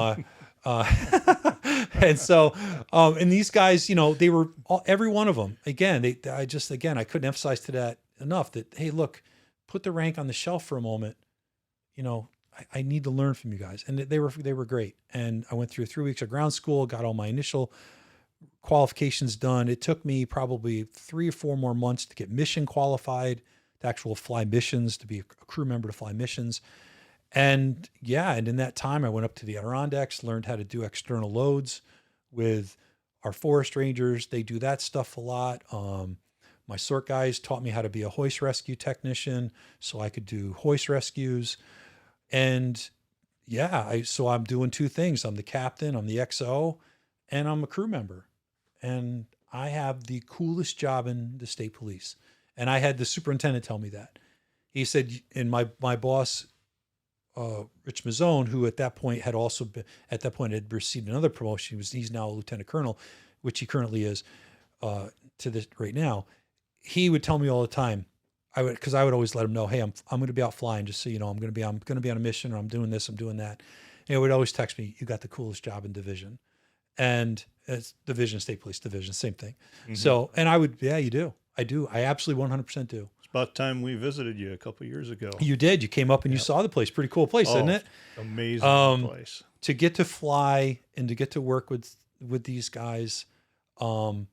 and so and these guys, they were every one of them. Again, I couldn't emphasize to that enough that, hey, look, put the rank on the shelf for a moment. I need to learn from you guys. And they were great. And I went through 3 weeks of ground school, got all my initial qualifications done. It took me probably 3 or 4 more months to get mission qualified, to actual fly missions, to be a crew member to fly missions. And and in that time I went up to the Adirondacks, learned how to do external loads with our forest rangers. They do that stuff a lot. My sort guys taught me how to be a hoist rescue technician so I could do hoist rescues. And so I'm doing 2 things. I'm the captain, I'm the XO, and I'm a crew member. And I have the coolest job in the state police. And I had the superintendent tell me that. He said, and my boss, Rich Mazzone, who at that point had received another promotion. He's now a lieutenant colonel, which he currently is to this right now. He would tell me all the time, because I would always let him know, hey, I'm going to be out flying, just so you know, I'm going to be on a mission, or I'm doing this, I'm doing that. And he would always text me, you got the coolest job in division. And it's division, state police division, same thing. Mm-hmm. So, and I would, you do. I do. I absolutely 100% do. It's about time we visited you a couple of years ago. You did. You came up and you saw the place. Pretty cool place, isn't it? Amazing place. To get to fly and to get to work with these guys, for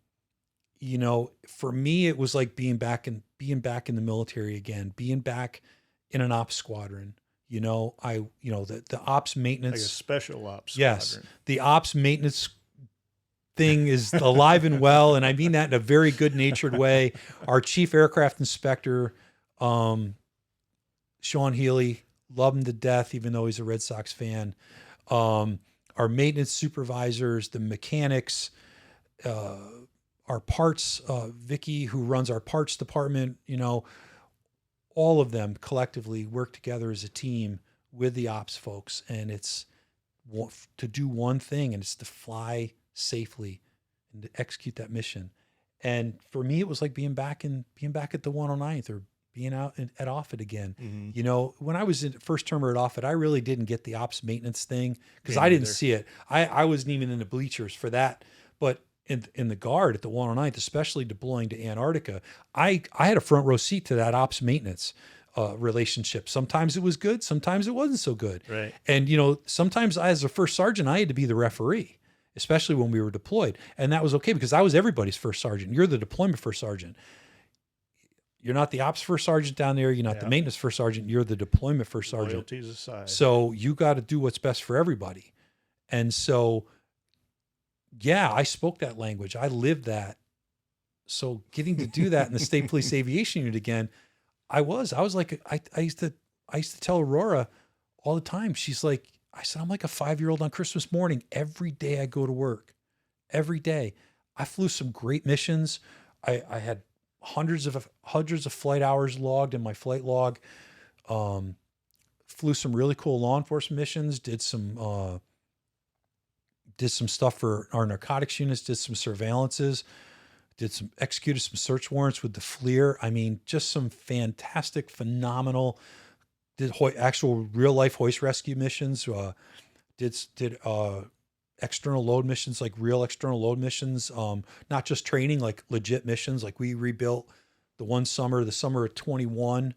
me, it was like being back in the military again, being back in an ops squadron. The ops maintenance, like a special ops yes, squadron. The ops maintenance thing is alive and well, and I mean that in a very good-natured way. Our chief aircraft inspector, Sean Healy, love him to death, even though he's a Red Sox fan. Our maintenance supervisors, the mechanics, our parts, Vicky, who runs our parts department, all of them collectively work together as a team with the ops folks, and it's to do one thing, and it's to fly safely and to execute that mission. And for me, it was like being back at the 109th, or being out at Offutt again. Mm-hmm. When I was in first termer at Offutt, I really didn't get the ops maintenance thing because I didn't see it. I wasn't even in the bleachers for that. But in the guard at the 109th, especially deploying to Antarctica, I had a front row seat to that ops maintenance relationship. Sometimes it was good, sometimes it wasn't so good. Right. And sometimes as a first sergeant, I had to be the referee, especially when we were deployed. And that was okay because I was everybody's first sergeant. You're the deployment first sergeant. You're not the ops first sergeant down there. You're not the maintenance first sergeant. You're the deployment first sergeant. Loyalties aside. So you got to do what's best for everybody. And so, I spoke that language. I lived that. So getting to do that in the State Police Aviation Unit again, I was like, I used to tell Aurora all the time. She's like, I said, I'm like a 5-year-old on Christmas morning. Every day I go to work. Every day. I flew some great missions. I had hundreds of flight hours logged in my flight log. Flew some really cool law enforcement missions. Did some stuff for our narcotics units. Did some surveillances. Executed some search warrants with the FLIR. I mean, just some fantastic, phenomenal. Did actual real life hoist rescue missions. Did external load missions, like real external load missions. Not just training, like legit missions. Like we rebuilt the summer of 21.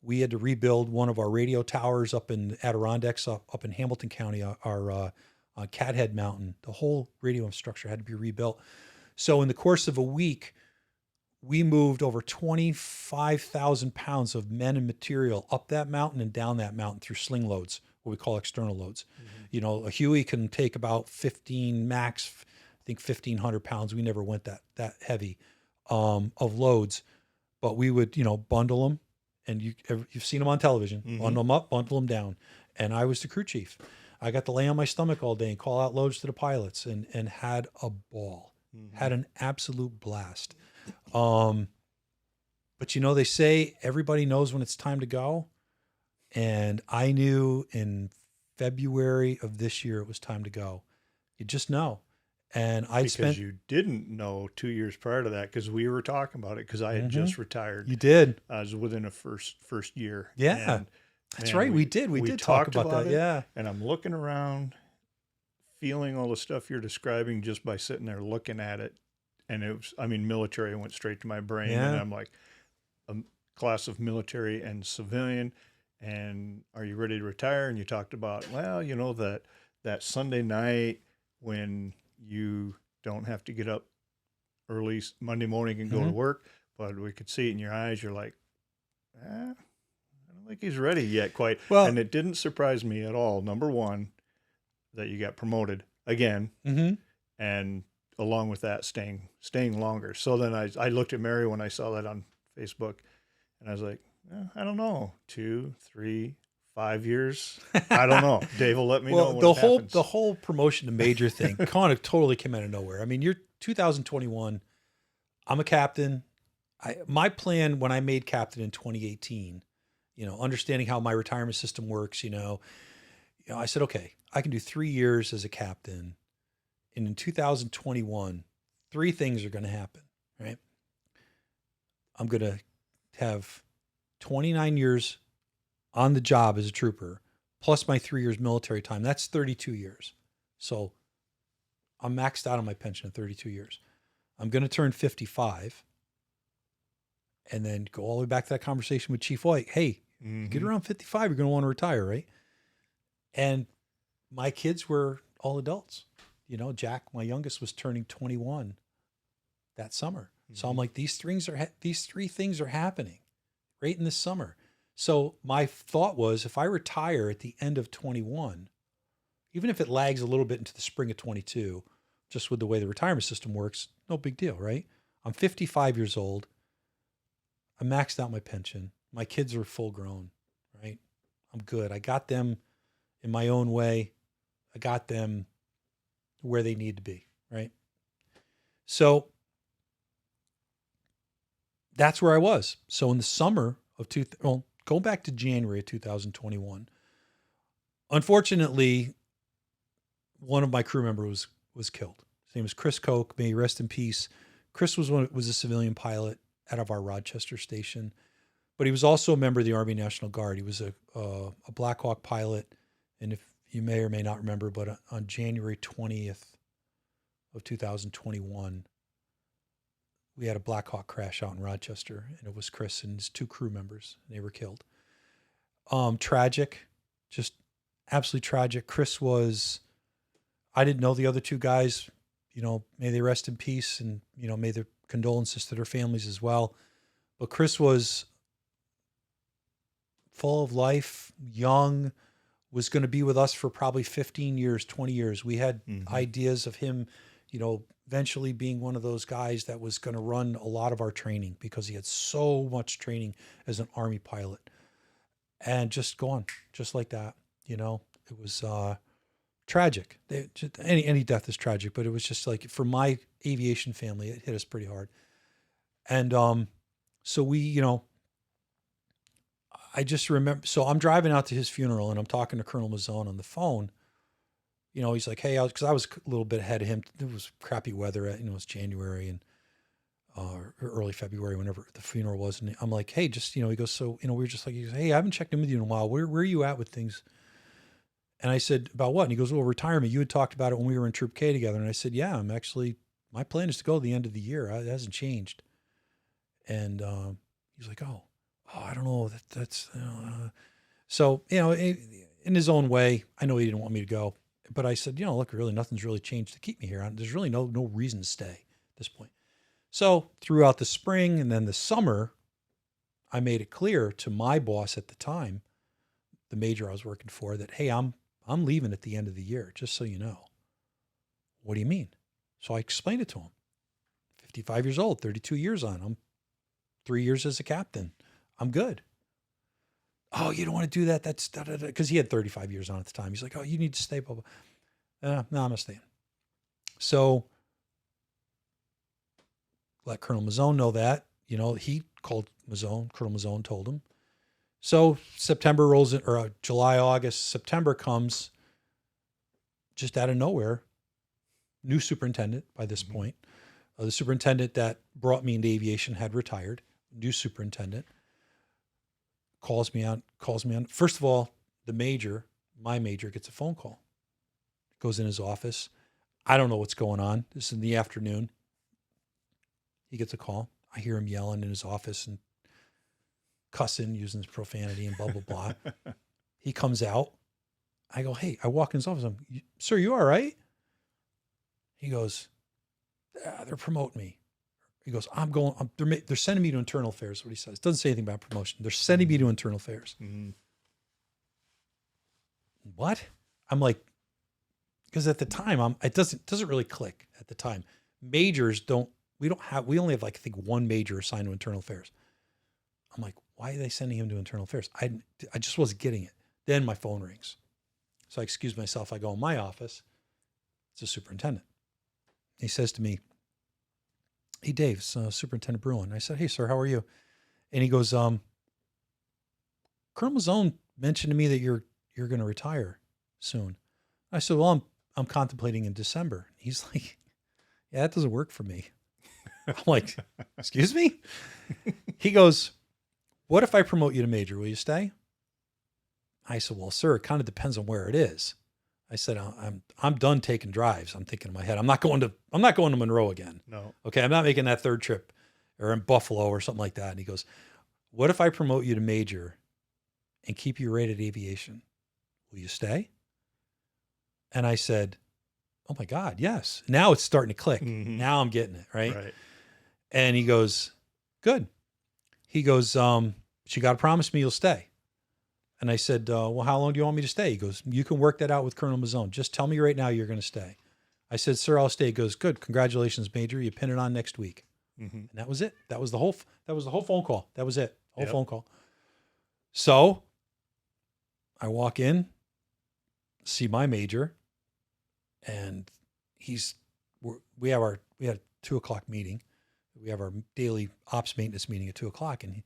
We had to rebuild one of our radio towers up in Adirondacks, up in Hamilton County, our on Cathead Mountain. The whole radio infrastructure had to be rebuilt. So in the course of a week, we moved over 25,000 pounds of men and material up that mountain and down that mountain through sling loads, what we call external loads. Mm-hmm. A Huey can take about 15 max, I think 1,500 pounds. We never went that heavy of loads, but we would, bundle them, and you've seen them on television, mm-hmm. Bundle them up, bundle them down. And I was the crew chief. I got to lay on my stomach all day and call out loads to the pilots and had a ball, mm-hmm. had an absolute blast. But they say everybody knows when it's time to go. And I knew in February of this year it was time to go. You just know. And I'd Because spent. you didn't know 2 years prior to that, because we were talking about it, because I had just retired. You did. I was within a first year. Yeah. And That's man, right. We did talk talked about that. it, Yeah. and I'm looking around, feeling all the stuff you're describing just by sitting there looking at it. And it was, I mean, military went straight to my brain. Yeah. And I'm like, a class of military and civilian. And are you ready to retire? And you talked about, well, you know, that Sunday night when you don't have to get up early Monday morning and go to work, but we could see it in your eyes. You're like, I don't think he's ready yet quite. Well, and it didn't surprise me at all. Number one, that you got promoted again, and along with that, staying longer. So then I looked at Mary when I saw that on Facebook, and I was like, I don't know, 2, 3, 5 years. I don't know. Dave will let me know when it happens. The whole promotion to major thing kind of totally came out of nowhere. I mean, you're 2021. I'm a captain. My plan when I made captain in 2018, understanding how my retirement system works, I said, okay, I can do 3 years as a captain. And in 2021, 3 things are going to happen, right? I'm going to have 29 years on the job as a trooper, plus my 3 years military time. That's 32 years. So I'm maxed out on my pension at 32 years. I'm going to turn 55 and then go all the way back to that conversation with Chief White. Hey, you get around 55, you're going to want to retire, right? And my kids were all adults. Jack, my youngest, was turning 21 that summer. So I'm like, these 3 things are happening right in the summer. So my thought was, if I retire at the end of 21, even if it lags a little bit into the spring of 22, just with the way the retirement system works, no big deal, right? I'm 55 years old. I maxed out my pension. My kids are full grown, right? I'm good. I got them in my own way. I got them where they need to be, right? So that's where I was. So in the summer of go back to January of 2021. Unfortunately, one of my crew members was killed. His name was Chris Koch. May he rest in peace. Chris was a civilian pilot out of our Rochester station, but he was also a member of the Army National Guard. He was a Black Hawk pilot, and if you may or may not remember, but on January 20th of 2021, we had a Black Hawk crash out in Rochester, and it was Chris and his 2 crew members. And they were killed. Tragic, just absolutely tragic. Chris was, I didn't know the other 2 guys, may they rest in peace, and, may their condolences to their families as well. But Chris was full of life, young, was going to be with us for probably 15 years, 20 years. We had ideas of him, eventually being one of those guys that was going to run a lot of our training, because he had so much training as an Army pilot, and just gone just like that. It was tragic. Any death is tragic, but it was just like, for my aviation family, it hit us pretty hard. And so we, I just remember, so I'm driving out to his funeral and I'm talking to Colonel Mazzone on the phone. He's like, hey, because I was a little bit ahead of him. It was crappy weather. It was January and early February, whenever the funeral was. And I'm like, hey, just, he goes, so, we were just like, he goes, hey, I haven't checked in with you in a while. Where are you at with things? And I said, about what? And he goes, well, retirement. You had talked about it when we were in Troop K together. And I said, yeah, my plan is to go to the end of the year. It hasn't changed. And he's like, oh, I don't know. That's so, in his own way, I know he didn't want me to go. But I said, look, really, nothing's really changed to keep me here. There's really no reason to stay at this point. So throughout the spring and then the summer, I made it clear to my boss at the time, the major I was working for, that, hey, I'm leaving at the end of the year, just so you know. What do you mean? So I explained it to him. 55 years old, 32 years on. I'm 3 years as a captain. I'm good. Oh, you don't want to do that? That's because he had 35 years on at the time. He's like, oh, you need to stay, blah, blah. No, I'm not staying. So let Colonel Mazzone know that, he called Mazzone, Colonel Mazzone told him. So September rolls in, or July, August, September comes just out of nowhere. New superintendent by this point. The superintendent that brought me into aviation had retired. New superintendent calls me on. First of all, my major gets a phone call. Goes in his office. I don't know what's going on. This is in the afternoon. He gets a call. I hear him yelling in his office and cussing, using his profanity and blah, blah, blah. He comes out. I go, hey, I walk in his office. Sir, you all right? He goes, they're promoting me. He goes, they're sending me to internal affairs, what he says. Doesn't say anything about promotion. They're sending me to internal affairs. Mm-hmm. What? I'm like, because at the time, it doesn't really click at the time. Majors we only have like, I think one major assigned to internal affairs. I'm like, why are they sending him to internal affairs? I just wasn't getting it. Then my phone rings. So I excuse myself. I go in my office. It's a superintendent. He says to me, hey, Dave, it's Superintendent Bruin. I said, hey, sir, how are you? And he goes, Colonel Mazzone mentioned to me that you're going to retire soon. I said, well, I'm contemplating in December. He's like, yeah, that doesn't work for me. I'm like, excuse me? He goes, what if I promote you to major? Will you stay? I said, well, sir, it kind of depends on where it is. I said, I'm done taking drives. I'm thinking in my head, I'm not going to Monroe again. No. Okay. I'm not making that third trip or in Buffalo or something like that. And he goes, what if I promote you to major and keep you rated aviation? Will you stay? And I said, oh my God, yes. Now it's starting to click. Mm-hmm. Now I'm getting it. Right. Right. And he goes, good. He goes, you got to promise me you'll stay. And I said, well, how long do you want me to stay? He goes, you can work that out with Colonel Mazzone. Just tell me right now you're going to stay. I said, sir, I'll stay. He goes, good. Congratulations, Major. You pin it on next week. Mm-hmm. And that was it. That was the whole phone call. That was it. Yep. Phone call. So I walk in, see my major, and we had a 2:00 meeting. We have our daily ops maintenance meeting at 2:00, and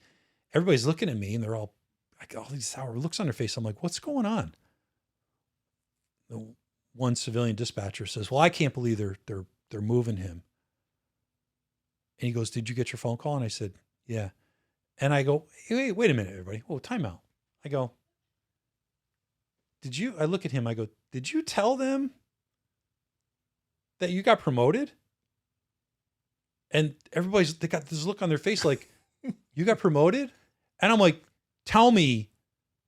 everybody's looking at me, and they're all these sour looks on their face. I'm like, what's going on? The one civilian dispatcher says, well, I can't believe they're moving him. And he goes, did you get your phone call? And I said, yeah. And I go, hey, wait a minute, everybody. Oh, time out. I go, I look at him. I go, did you tell them that you got promoted? And they got this look on their face like, you got promoted? And I'm like, tell me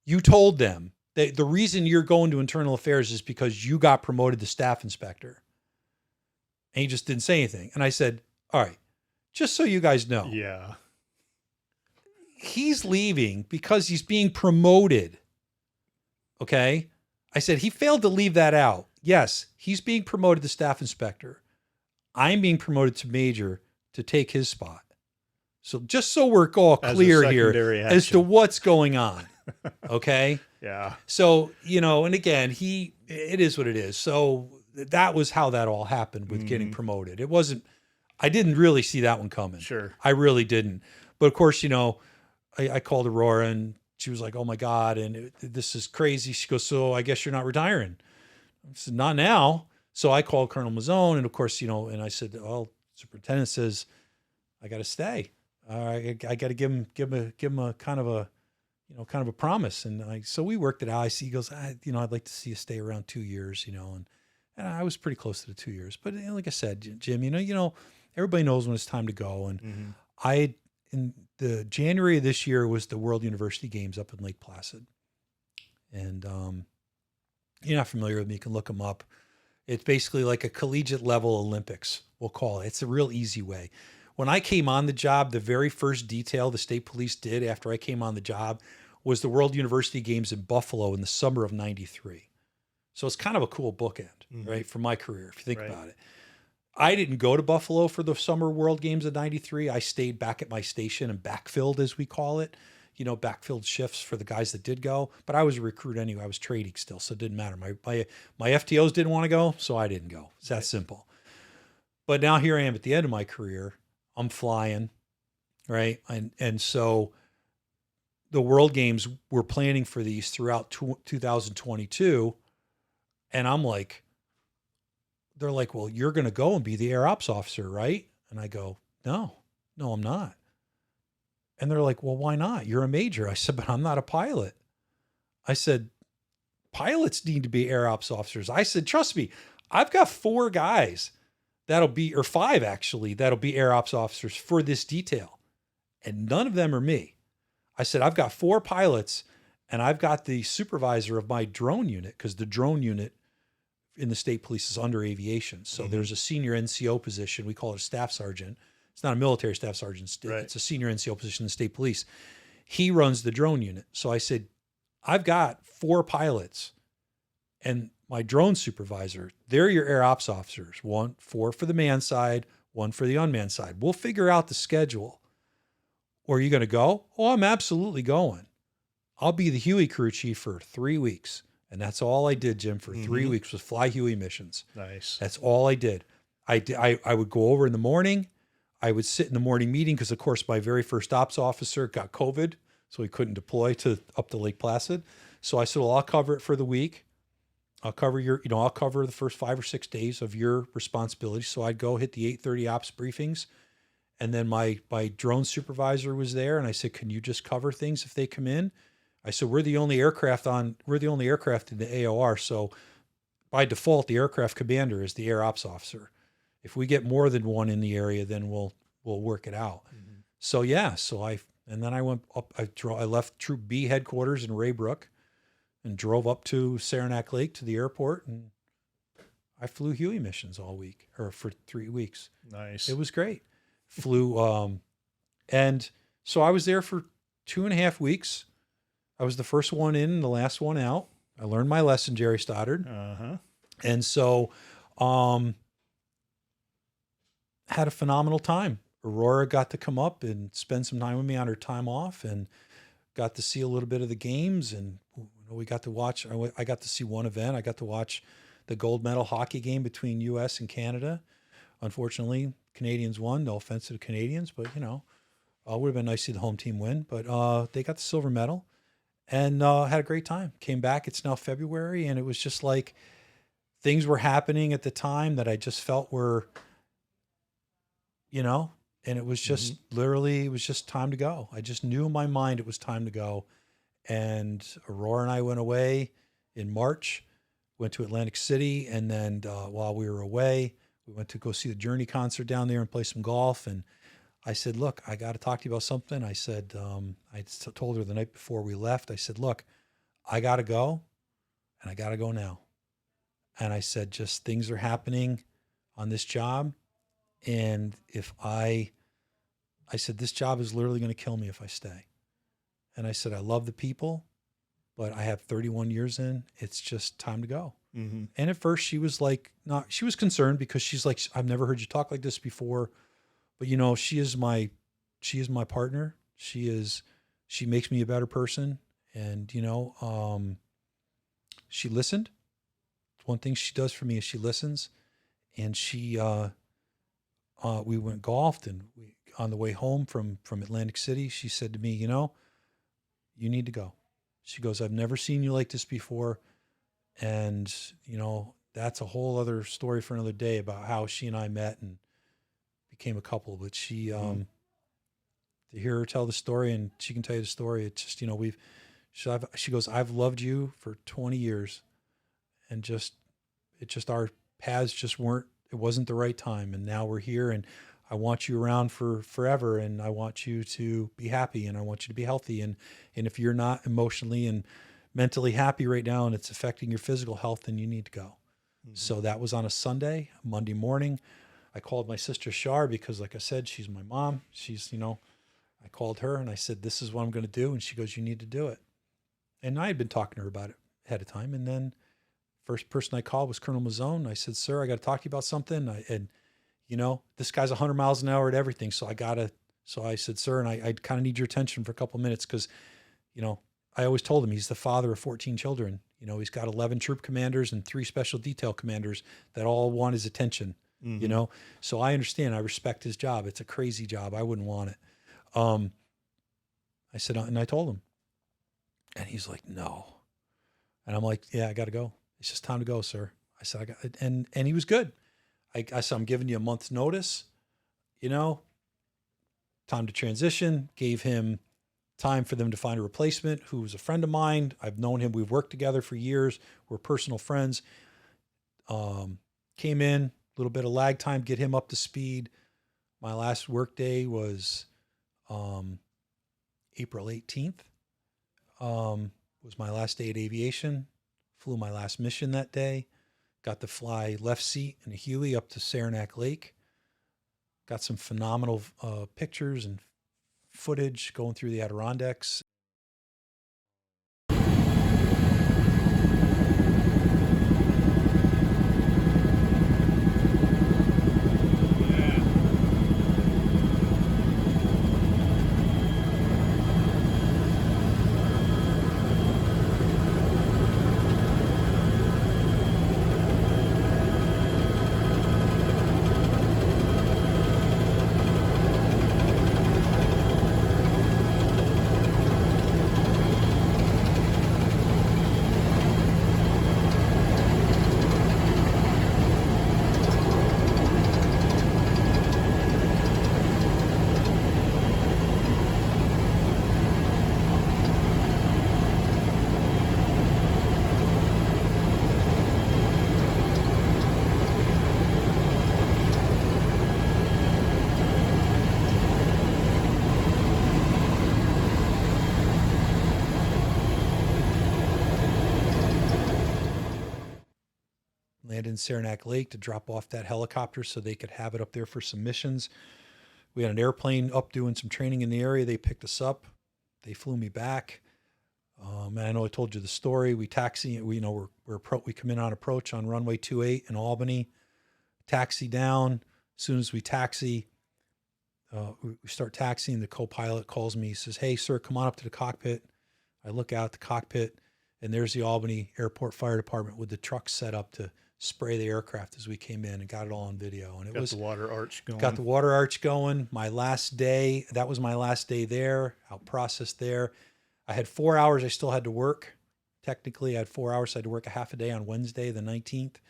you told them that the reason you're going to internal affairs is because you got promoted to staff inspector. And he just didn't say anything. And I said, all right, just so you guys know. Yeah. He's leaving because he's being promoted. Okay. I said, he failed to leave that out. Yes, he's being promoted to staff inspector. I'm being promoted to major to take his spot. So just so we're all clear here as to what's going on. Okay. Yeah. So, and again, it is what it is. So that was how that all happened with getting promoted. I didn't really see that one coming. Sure. I really didn't. But of course, I called Aurora and she was like, oh my God. And this is crazy. She goes, so I guess you're not retiring. I said, not now. So I called Colonel Mazzone and of course, and I said, well, superintendent says, I got to stay. I got to give him a kind of a promise. And so we worked it out. He goes, I'd like to see you stay around 2 years, and I was pretty close to the 2 years, but like I said, Jim, everybody knows when it's time to go. And in the January of this year was the World University Games up in Lake Placid. And, you're not familiar with me, you can look them up. It's basically like a collegiate level Olympics, we'll call it. It's a real easy way. When I came on the job, the very first detail the state police did after I came on the job was the World University Games in Buffalo in the summer of '93. So it's kind of a cool bookend, right, for my career, if you think about it. I didn't go to Buffalo for the Summer World Games of '93. I stayed back at my station and backfilled, as we call it, backfilled shifts for the guys that did go. But I was a recruit anyway. I was trading still, so it didn't matter. My FTOs didn't want to go, so I didn't go. It's that simple. But now here I am at the end of my career. I'm flying, right? And so the World Games, we're planning for these throughout 2022. And I'm like, they're like, well, you're going to go and be the air ops officer, right? And I go, no, I'm not. And they're like, well, why not? You're a major. I said, but I'm not a pilot. I said, pilots need to be air ops officers. I said, trust me, I've got 4 guys that'll be, or 5 actually, that'll be air ops officers for this detail. And none of them are me. I said, I've got 4 pilots and I've got the supervisor of my drone unit, because the drone unit in the state police is under aviation. So there's a senior NCO position. We call it a staff sergeant. It's not a military staff sergeant. It's a senior NCO position in the state police. He runs the drone unit. So I said, I've got 4 pilots and my drone supervisor, they're your air ops officers. 4 for the manned side, 1 for the unmanned side. We'll figure out the schedule. Or are you going to go? Oh, I'm absolutely going. I'll be the Huey crew chief for 3 weeks. And that's all I did, Jim, for 3 weeks was fly Huey missions. Nice. That's all I did. I would go over in the morning. I would sit in the morning meeting because, of course, my very first ops officer got COVID, so he couldn't deploy up to Lake Placid. So I said, well, I'll cover it for the week. I'll cover I'll cover the first 5 or 6 days of your responsibility. So I'd go hit the 8:30 ops briefings. And then my drone supervisor was there, and I said, can you just cover things if they come in? I said, we're the only aircraft in the AOR. So by default, the aircraft commander is the air ops officer. If we get more than 1 in the area, then we'll work it out. So yeah, and then I went up, I left Troop B headquarters in Raybrook and drove up to Saranac Lake to the airport, and I flew Huey missions all week, or for 3 weeks. Nice. It was great. Flew, and so I was there for 2.5 weeks. I was the first one in and the last one out. I learned my lesson, Jerry Stoddard. And so, had a phenomenal time. Aurora got to come up and spend some time with me on her time off, and got to see a little bit of the games. And we got to watch, I got to see one event. I got to watch the gold medal hockey game between US and Canada. Unfortunately, Canadians won. No offense to the Canadians, but it would have been nice to see the home team win. But they got the silver medal and had a great time. Came back. It's now February, and it was just like things were happening at the time that I just felt were, and it was just literally, it was just time to go. I just knew in my mind it was time to go. And Aurora and I went away in March, went to Atlantic City, and then while we were away, we went to go see the Journey concert down there and play some golf. And I said, look, I got to talk to you about something. I said, I told her the night before we left, I said, look, I got to go, and I got to go now. And I said, just things are happening on this job. And if I said, this job is literally going to kill me if I stay. And I said, I love the people, but I have 31 years in. It's just time to go. And at first she was like, she was concerned because she's like, I've never heard you talk like this before. But she is my partner. She makes me a better person. And, she listened. One thing she does for me is she listens. And we went golfed, and on the way home from Atlantic City, she said to me, you need to go. She goes, I've never seen you like this before. And, that's a whole other story for another day about how she and I met and became a couple. But she, to hear her tell the story, and she can tell you the story, it's just, she goes, I've loved you for 20 years, and our paths just it wasn't the right time. And now we're here, and I want you around for forever. And I want you to be happy, and I want you to be healthy. And if you're not emotionally and mentally happy right now, and it's affecting your physical health, then you need to go. So that was on a Sunday. Monday morning, I called my sister Shar because, like I said, she's my mom. She's, I called her and I said, this is what I'm going to do. And she goes, you need to do it. And I had been talking to her about it ahead of time. And then first person I called was Colonel Mazzone. I said, sir, I got to talk to you about something. This guy's 100 miles an hour at everything. So I said, sir, and I kind of need your attention for a couple of minutes because, I always told him he's the father of 14 children. He's got 11 troop commanders and 3 special detail commanders that all want his attention, So I understand. I respect his job. It's a crazy job. I wouldn't want it. I said, and I told him, And he's like, no. And I'm like, yeah, I got to go. It's just time to go, sir. I said, I got, and he was good. I said, I'm giving you a month's notice, you know, time to transition. Gave him time for them to find a replacement who was a friend of mine. I've known him. We've worked together for years. We're personal friends. Came in, a little bit of lag time, get him up to speed. My last work day was April 18th. Was my last day at Aviation. Flew my last mission that day. Got to fly left seat in a Huey up to Saranac Lake. Got some phenomenal pictures and footage going through the Adirondacks. Landed in Saranac Lake to drop off that helicopter so they could have it up there for some missions. We had an airplane up doing some training in the area. They picked us up. They flew me back. And I know I told you the story. We taxi. We we come in on approach on runway 28 in Albany. Taxi down. As soon as we taxi, we start taxiing. The co-pilot calls me. He says, "Hey, sir, come on up to the cockpit." I look out the cockpit, and there's the Albany Airport Fire Department with the trucks set up to spray the aircraft as we came in, and got it all on video. And it was the water arch going. Got the water arch going. My last day, that was my last day there, out processed there. I had 4 hours I still had to work. Technically, I had 4 hours. So I had to work a half a day on Wednesday, the 19th.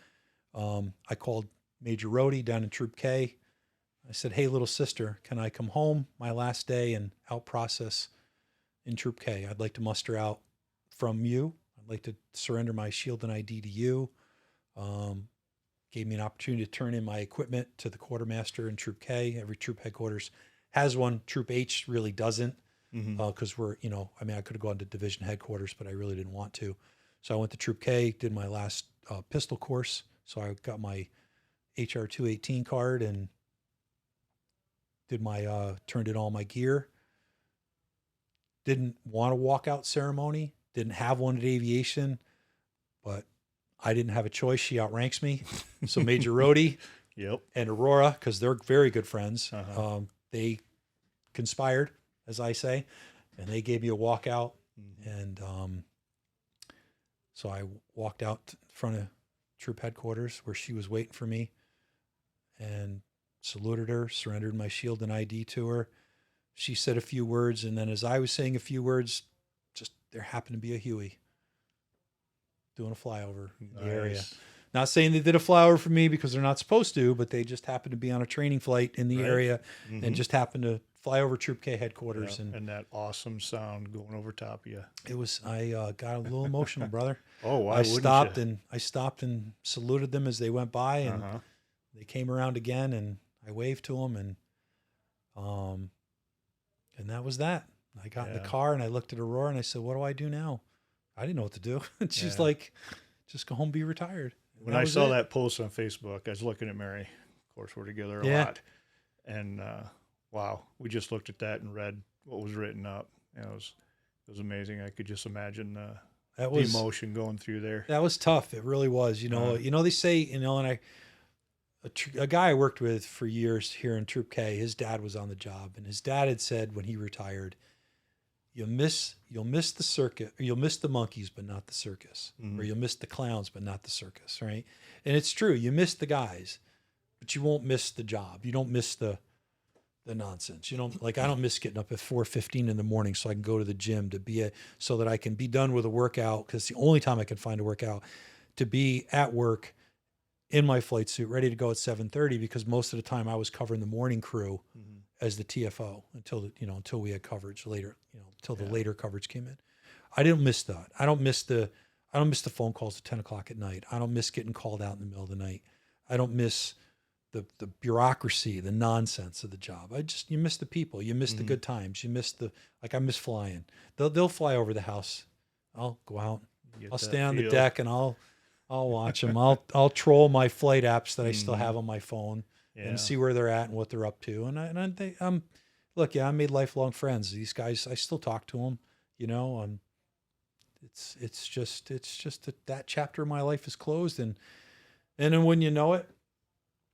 I called Major Rohde down in Troop K. I said, "Hey, little sister, can I come home my last day and out process in Troop K? I'd like to muster out from you. I'd like to surrender my shield and ID to you." Gave me an opportunity to turn in my equipment to the quartermaster in Troop K. Every troop headquarters has one. Troop H really doesn't, because I could have gone to division headquarters, but I really didn't want to. So I went to Troop K, did my last pistol course. So I got my HR 218 card and did my turned in all my gear. Didn't want a walkout ceremony. Didn't have one at Aviation, but I didn't have a choice. She outranks me. So Major Rohde and Aurora, because they're very good friends, they conspired, as I say, and they gave me a walkout. And so I walked out in front of troop headquarters where she was waiting for me and saluted her, surrendered my shield and ID to her. She said a few words, and then as I was saying a few words, just there happened to be a Huey doing a flyover in the area. Not saying they did a flyover for me because they're not supposed to, but they just happened to be on a training flight in the area and just happened to fly over Troop K headquarters. Yeah, and that awesome sound going over top of you. It was, I got a little emotional, brother. Oh, why I stopped and saluted them as they went by, and they came around again, and I waved to them, and that was that. I got in the car and I looked at Aurora and I said, "What do I do now?" I didn't know what to do. And she's like, "Just go home, be retired." And when I saw that post on Facebook, I was looking at Mary. Of course, we're together a lot. And wow, we just looked at that and read what was written up. And it was amazing. I could just imagine the emotion going through there. That was tough. It really was. They say, and a guy I worked with for years here in Troop K, his dad was on the job, and his dad had said when he retired, You'll miss the circus, or you'll miss the monkeys, but not the circus, or you'll miss the clowns, but not the circus, right? And it's true. You miss the guys, but you won't miss the job. You don't miss the the nonsense. Like I don't miss getting up at 4:15 in the morning so I can go to the gym so that I can be done with a workout, because the only time I can find a workout, to be at work in my flight suit, ready to go at 7:30, because most of the time I was covering the morning crew as the TFO until we had coverage later, until the later coverage came in. I didn't miss that. I don't miss the phone calls at 10 o'clock at night. I don't miss getting called out in the middle of the night. I don't miss the bureaucracy, the nonsense of the job. You miss the people. You miss the good times. You miss I miss flying. They'll fly over the house. I'll go out. I'll stay on the deck and I'll watch them. I'll troll my flight apps that I still have on my phone and see where they're at and what they're up to. Look, I made lifelong friends. These guys, I still talk to them, it's just that chapter of my life is closed. And then when you know it,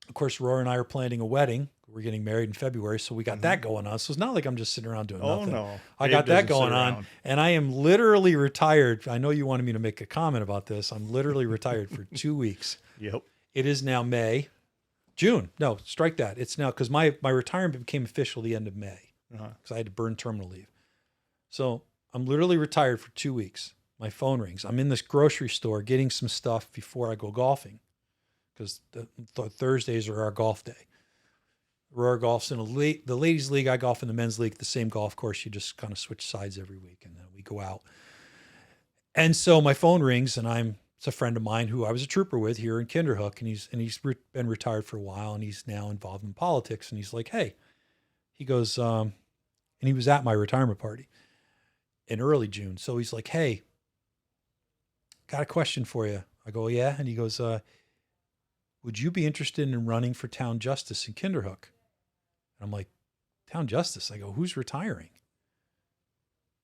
of course, Roar and I are planning a wedding. We're getting married in February, so we got that going on. So it's not like I'm just sitting around doing nothing. Oh, no. I got that going on, and I am literally retired. I know you wanted me to make a comment about this. I'm literally retired for 2 weeks. Yep. It is now June. No, strike that. It's now, because my retirement became official the end of May, because I had to burn terminal leave. So I'm literally retired for 2 weeks. My phone rings. I'm in this grocery store getting some stuff before I go golfing, because the Thursdays are our golf day. Roar golfs in the ladies' league. I golf in the men's league, the same golf course. You just kind of switch sides every week, and then we go out. And so my phone rings, and it's a friend of mine who I was a trooper with here in Kinderhook, and he's been retired for a while, and he's now involved in politics. And he's like, hey, he goes, and he was at my retirement party in early June. So he's like, hey, got a question for you. I go, yeah. And he goes, would you be interested in running for town justice in Kinderhook? And I'm like, town justice? I go, who's retiring?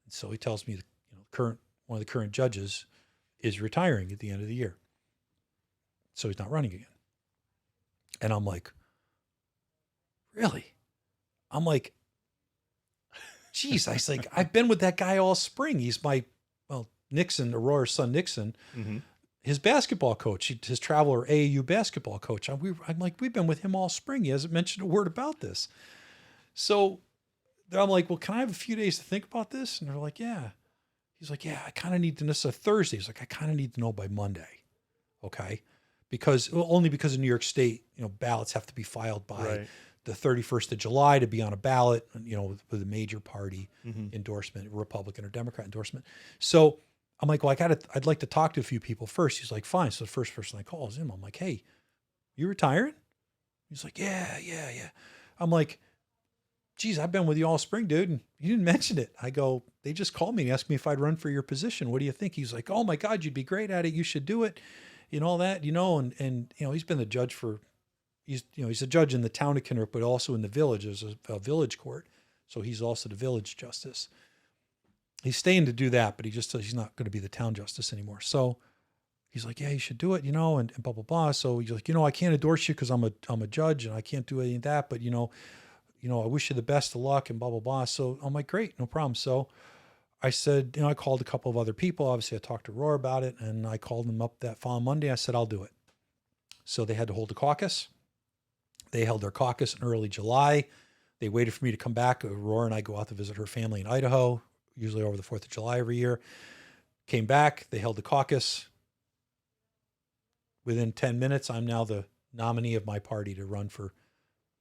And so he tells me one of the current judges is retiring at the end of the year. So he's not running again. And I'm like, really? I'm like, geez, I was like, I've been with that guy all spring. He's Nixon, Aurora's son, Nixon, his basketball coach, his traveler AAU basketball coach. I'm like, we've been with him all spring. He hasn't mentioned a word about this. So I'm like, well, can I have a few days to think about this? And they're like, yeah. He's like, yeah, I kind of need to know. This is a Thursday. He's like, I kind of need to know by Monday. Okay. Only because in New York State, ballots have to be filed by the 31st of July to be on a ballot, with a major party endorsement, Republican or Democrat endorsement. So I'm like, well, I'd like to talk to a few people first. He's like, fine. So the first person I call is him. I'm like, hey, you retiring? He's like, yeah. I'm like, geez, I've been with you all spring, dude. And you didn't mention it. I go, they just called me and asked me if I'd run for your position. What do you think? He's like, oh my God, you'd be great at it. You should do it. All that, and he's been the judge he's a judge in the town of Kinnear, but also in the village. There's a village court. So he's also the village justice. He's staying to do that, but he's not going to be the town justice anymore. So he's like, yeah, you should do it, and blah, blah, blah. So he's like, I can't endorse you because I'm a judge and I can't do any of that, but I wish you the best of luck and blah, blah, blah. So I'm like, great, no problem. So I said, I called a couple of other people. Obviously I talked to Roar about it, and I called them up that following Monday. I said, I'll do it. So they had to hold a caucus. They held their caucus in early July. They waited for me to come back. Roar and I go out to visit her family in Idaho, usually over the 4th of July every year. Came back. They held the caucus. Within 10 minutes, I'm now the nominee of my party to run for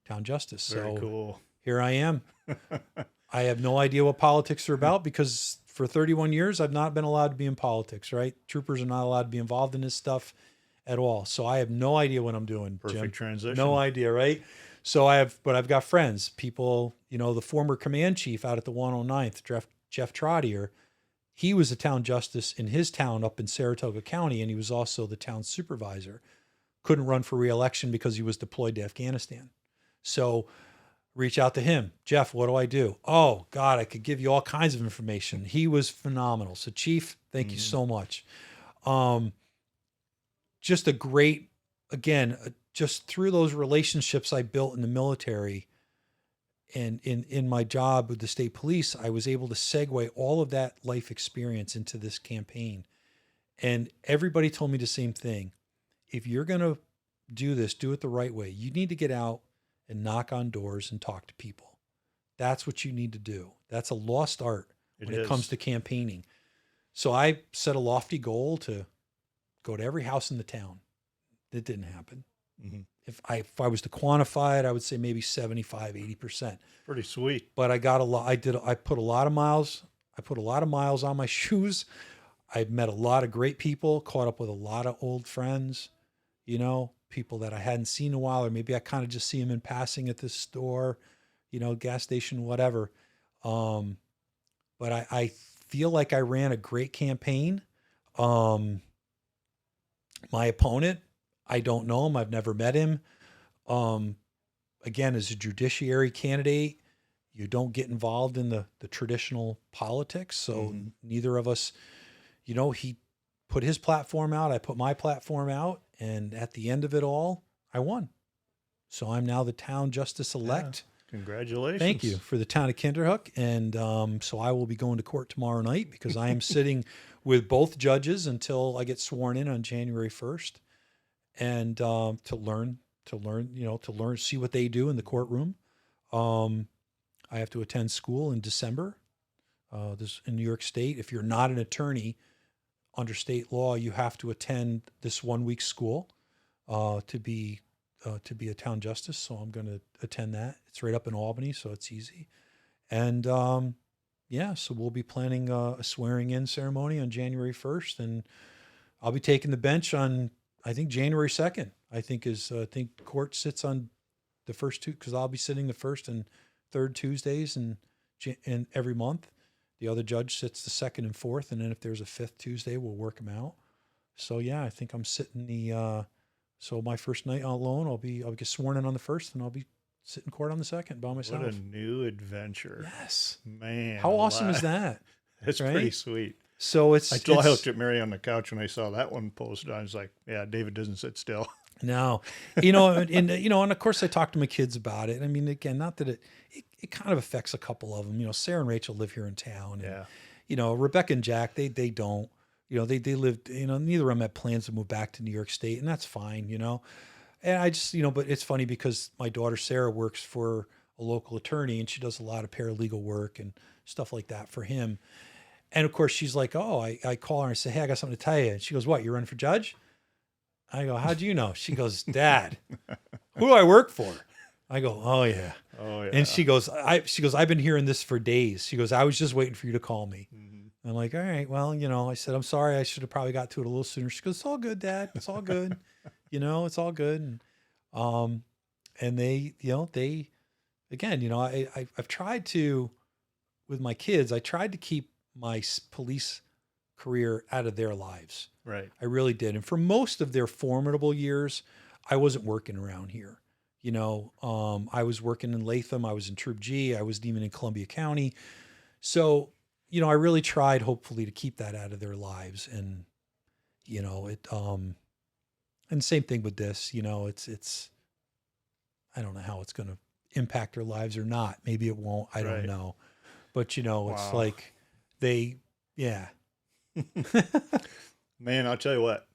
town justice. Very cool. Here I am. I have no idea what politics are about, because for 31 years, I've not been allowed to be in politics, right? Troopers are not allowed to be involved in this stuff at all. So I have no idea what I'm doing, Perfect Jim. transition. No idea, right? So I've got friends, people, the former command chief out at the 109th, Jeff Trottier, he was a town justice in his town up in Saratoga County, and he was also the town supervisor. Couldn't run for re-election because he was deployed to Afghanistan. So reach out to him. Jeff, what do I do? Oh, God, I could give you all kinds of information. He was phenomenal. So, Chief, thank you so much. Just a great, just through those relationships I built in the military and in my job with the state police, I was able to segue all of that life experience into this campaign. And everybody told me the same thing. If you're going to do this, do it the right way. You need to get out and knock on doors and talk to people. That's what you need to do. That's a lost art when it is. comes to campaigning. So I set a lofty goal to go to every house in the town. It didn't happen. Mm-hmm. If I was to quantify it, I would say maybe 75, 80%. Pretty sweet. But I got a lot. I put a lot of miles. I put a lot of miles on my shoes. I met a lot of great people, caught up with a lot of old friends, you know, people that I hadn't seen in a while, or maybe I kind of just see them in passing at this store, you know, gas station, whatever. But I feel like I ran a great campaign. My opponent, I don't know him. I've never met him. Again, as a judiciary candidate, you don't get involved in the traditional politics. So neither of us, you know, he put his platform out. I put my platform out. And at the end of it all, I won. So I'm now the town justice elect. Yeah. Congratulations. Thank you, for the town of Kinderhook. And so I will be going to court tomorrow night because I am sitting with both judges until I get sworn in on January 1st. And to learn, see what they do in the courtroom. I have to attend school in December. This in New York State. If you're not an attorney under state law, you have to attend this 1 week school to be a town justice. So I'm going to attend that. It's right up in Albany, so it's easy. And so we'll be planning a swearing in ceremony on January 1st, and I'll be taking the bench on, I think, January 2nd. I think court sits on the first two, because I'll be sitting the first and third Tuesdays and every month. The other judge sits the second and fourth, and then if there's a fifth Tuesday, we'll work them out. So yeah, I think I'm sitting so my first night alone, I'll get sworn in on the first, and I'll be sitting court on the second by myself. What a new adventure. Yes. Man. How awesome is that? That's right? pretty sweet. So I looked at Mary on the couch when I saw that one posted. I was like, yeah, David doesn't sit still. No, and of course I talked to my kids about it. I mean, again, not that it kind of affects a couple of them. Sarah and Rachel live here in town. And, yeah. Rebecca and Jack, they don't. They lived. Neither of them had plans to move back to New York State, and that's fine. And I just, but it's funny because my daughter Sarah works for a local attorney, and she does a lot of paralegal work and stuff like that for him. And of course, she's like, oh, I call her and I say, hey, I got something to tell you. And she goes, what? You're running for judge? I go, how'd you know? She goes, Dad, who do I work for? I go, oh yeah. Oh yeah. And she goes, I've been hearing this for days. She goes, I was just waiting for you to call me. Mm-hmm. I'm like, all right, well, I said, I'm sorry. I should have probably got to it a little sooner. She goes, it's all good, Dad. It's all good. It's all good. And they, again, I've tried to, with my kids, I tried to keep my police career out of their lives. Right. I really did. And for most of their formidable years, I wasn't working around here. I was working in Latham. I was in Troop G. I wasn't even in Columbia County. So, I really tried hopefully to keep that out of their lives. And, and same thing with this, it's, I don't know how it's going to impact their lives or not. Maybe it won't. I don't know. But, it's like yeah. Man, I'll tell you what,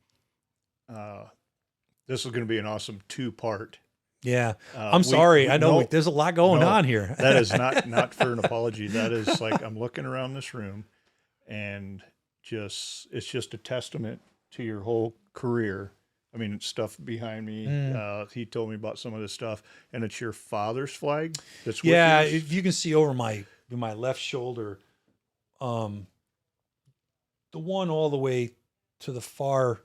this is going to be an awesome 2-part. Yeah. I'm sorry. I know there's a lot going on here. That is not for an apology. That is like, I'm looking around this room and it's just a testament to your whole career. I mean, it's stuff behind me. He told me about some of this stuff, and it's your father's flag. That's with if you can see over my left shoulder, the one all the way to the far,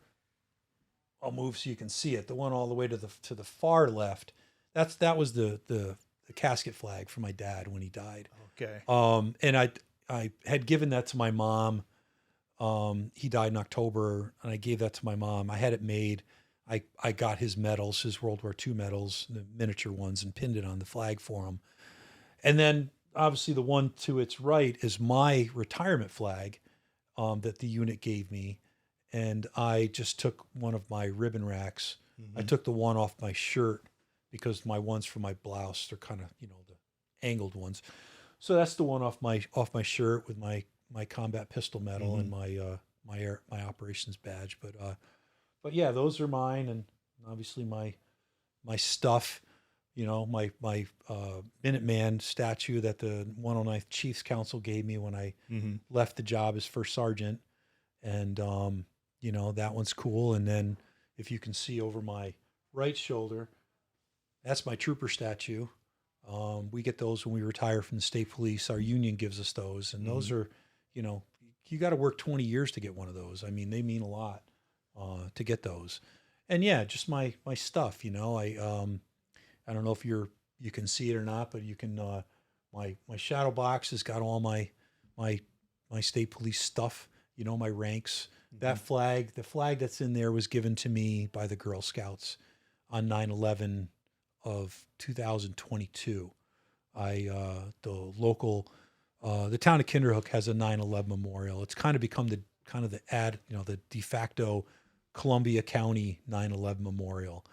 I'll move so you can see it. The one all the way to the far left, that was the casket flag for my dad when he died. Okay. And I had given that to my mom. He died in October, and I gave that to my mom. I had it made. I got his medals, his World War II medals, the miniature ones, and pinned it on the flag for him. And then obviously the one to its right is my retirement flag that the unit gave me. And I just took one of my ribbon racks. Mm-hmm. I took the one off my shirt because my ones for my blouse, they're kind of, the angled ones. So that's the one off my shirt with my combat pistol medal and my operations badge. But yeah, those are mine. And obviously my stuff, You know, my Minuteman statue that the 109th Chiefs Council gave me when I Mm-hmm. left the job as first sergeant, and you know, that one's cool. And then if you can see over my right shoulder, that's my trooper statue. We get those when we retire from the state police. Our union gives us those, and those are, you know, you got to work 20 years to get one of those. I mean, they mean a lot to get those. And yeah, just my stuff. You know, I don't know if you can see it or not, but you can. My shadow box has got all my my state police stuff. You know, my ranks. That flag, the flag that's in there, was given to me by the Girl Scouts on 9/11 of 2022. The local, the town of Kinderhook has a 9/11 memorial. It's kind of become the the de facto Columbia County 9/11 memorial.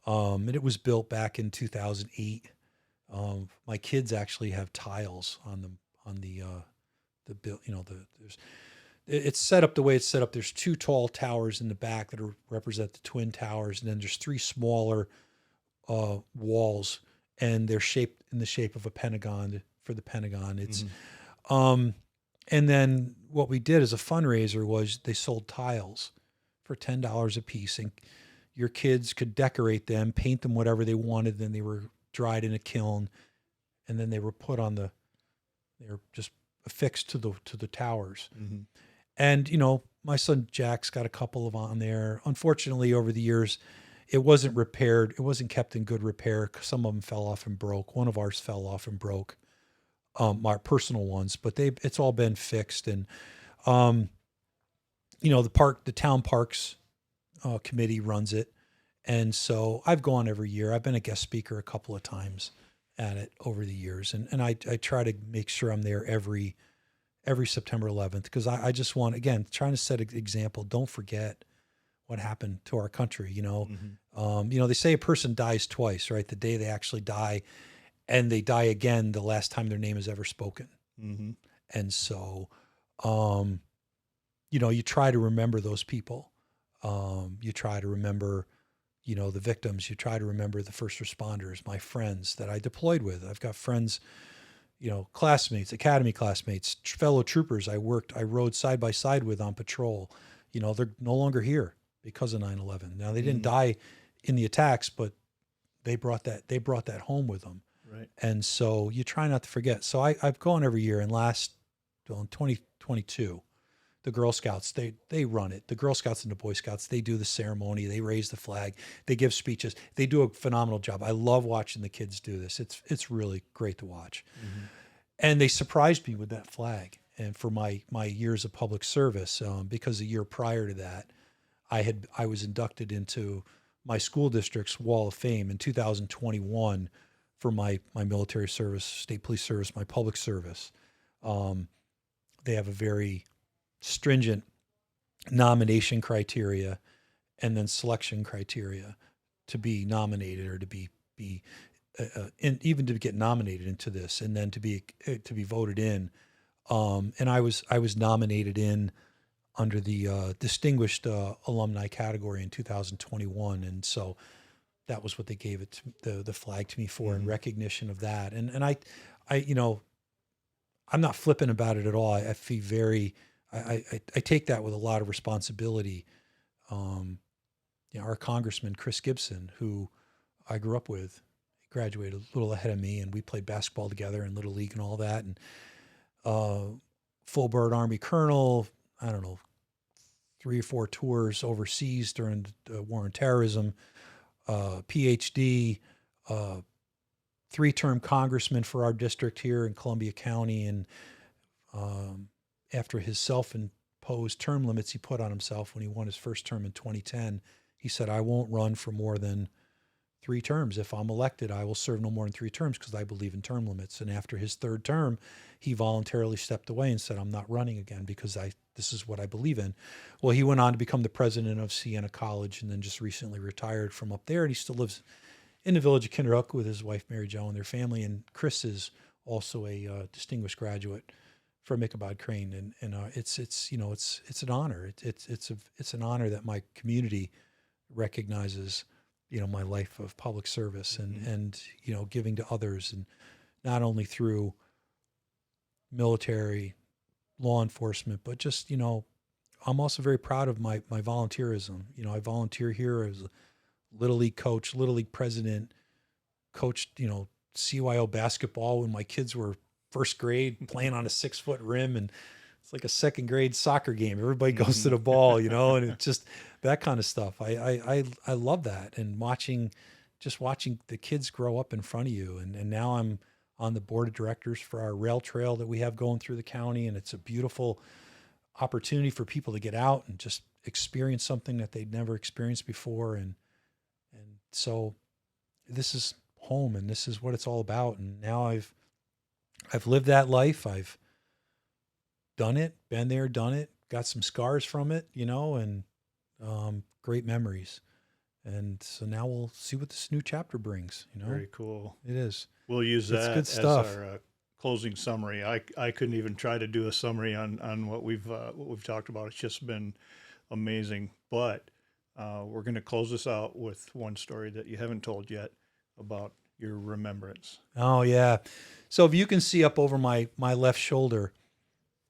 And it was built back in 2008. My kids actually have tiles on the bill. You know, it's set up the way it's set up. There's two tall towers in the back that represent the twin towers, and then there's three smaller walls, and they're shaped in the shape of a pentagon for the Pentagon. It's and then what we did as a fundraiser was they sold tiles for $10 a piece, and your kids could decorate them, paint them whatever they wanted. Then they were dried in a kiln, and then they were put on they were just affixed to the towers. Mm-hmm. And you know, my son Jack's got a couple of on there. Unfortunately, over the years, it wasn't repaired. It wasn't kept in good repair. Some of them fell off and broke. One of ours fell off and broke. My personal ones, but it's all been fixed. And you know, the town parks committee runs it, and so I've gone every year. I've been a guest speaker a couple of times at it over the years, and I try to make sure I'm there every September 11th, because I just want, again, trying to set an example. Don't forget what happened to our country. You know, you know, they say a person dies twice, right? The day they actually die, and they die again the last time their name is ever spoken. Mm-hmm. And so, you know, you try to remember those people. You try to remember, you know, the victims. You try to remember the first responders, my friends that I deployed with. I've got friends, you know, classmates, academy classmates, fellow troopers I rode side by side with on patrol. You know, they're no longer here because of 9/11. Now, they didn't die in the attacks, but they brought that home with them. Right. And so you try not to forget. So I've gone every year, and in 2022, the Girl Scouts, they run it. The Girl Scouts and the Boy Scouts, they do the ceremony. They raise the flag. They give speeches. They do a phenomenal job. I love watching the kids do this. It's really great to watch. And they surprised me with that flag. And for my years of public service, because a year prior to that, I was inducted into my school district's Wall of Fame in 2021 for my military service, state police service, my public service. They have a very stringent nomination criteria and then selection criteria to be nominated, or to be even to get nominated into this, and then to be voted in. And I was nominated in under the distinguished alumni category in 2021, and so that was what they gave it the flag to me for, in recognition of that. And I you know, I'm not flippant about it at all. I feel very I take that with a lot of responsibility. You know, our Congressman Chris Gibson, who I grew up with, he graduated a little ahead of me, and we played basketball together in Little League and all that. And full bird Army colonel, I don't know, 3 or 4 tours overseas during the war on terrorism, PhD, 3-term congressman for our district here in Columbia County. And after his self-imposed term limits he put on himself when he won his first term in 2010, he said, I won't run for more than 3 terms. If I'm elected, I will serve no more than 3 terms, because I believe in term limits. And after his 3rd term, he voluntarily stepped away and said, I'm not running again, because this is what I believe in. Well, he went on to become the president of Siena College, and then just recently retired from up there. And he still lives in the village of Kinderhook with his wife, Mary Jo, and their family. And Chris is also a distinguished graduate from Ichabod Crane. And it's you know, it's an honor. It's an honor that my community recognizes, my life of public service and giving to others, and not only through military, law enforcement, but just, I'm also very proud of my volunteerism. I volunteer here as a Little League coach, Little League president, coached, CYO basketball when my kids were first grade playing on a 6-foot rim, and it's like a second grade soccer game. Everybody goes to the ball, and it's just that kind of stuff. I love that. And watching the kids grow up in front of you. And now I'm on the board of directors for our rail trail that we have going through the county. And it's a beautiful opportunity for people to get out and just experience something that they'd never experienced before. And so this is home, and this is what it's all about. And now I've lived that life. I've done it, been there, done it, got some scars from it, and great memories. And so now we'll see what this new chapter brings. Very cool. It is. We'll use It's that good as stuff. our closing summary. I couldn't even try to do a summary on what we've talked about. It's just been amazing. But we're going to close this out with one story that you haven't told yet about your remembrance. Oh yeah. So if you can see up over my left shoulder,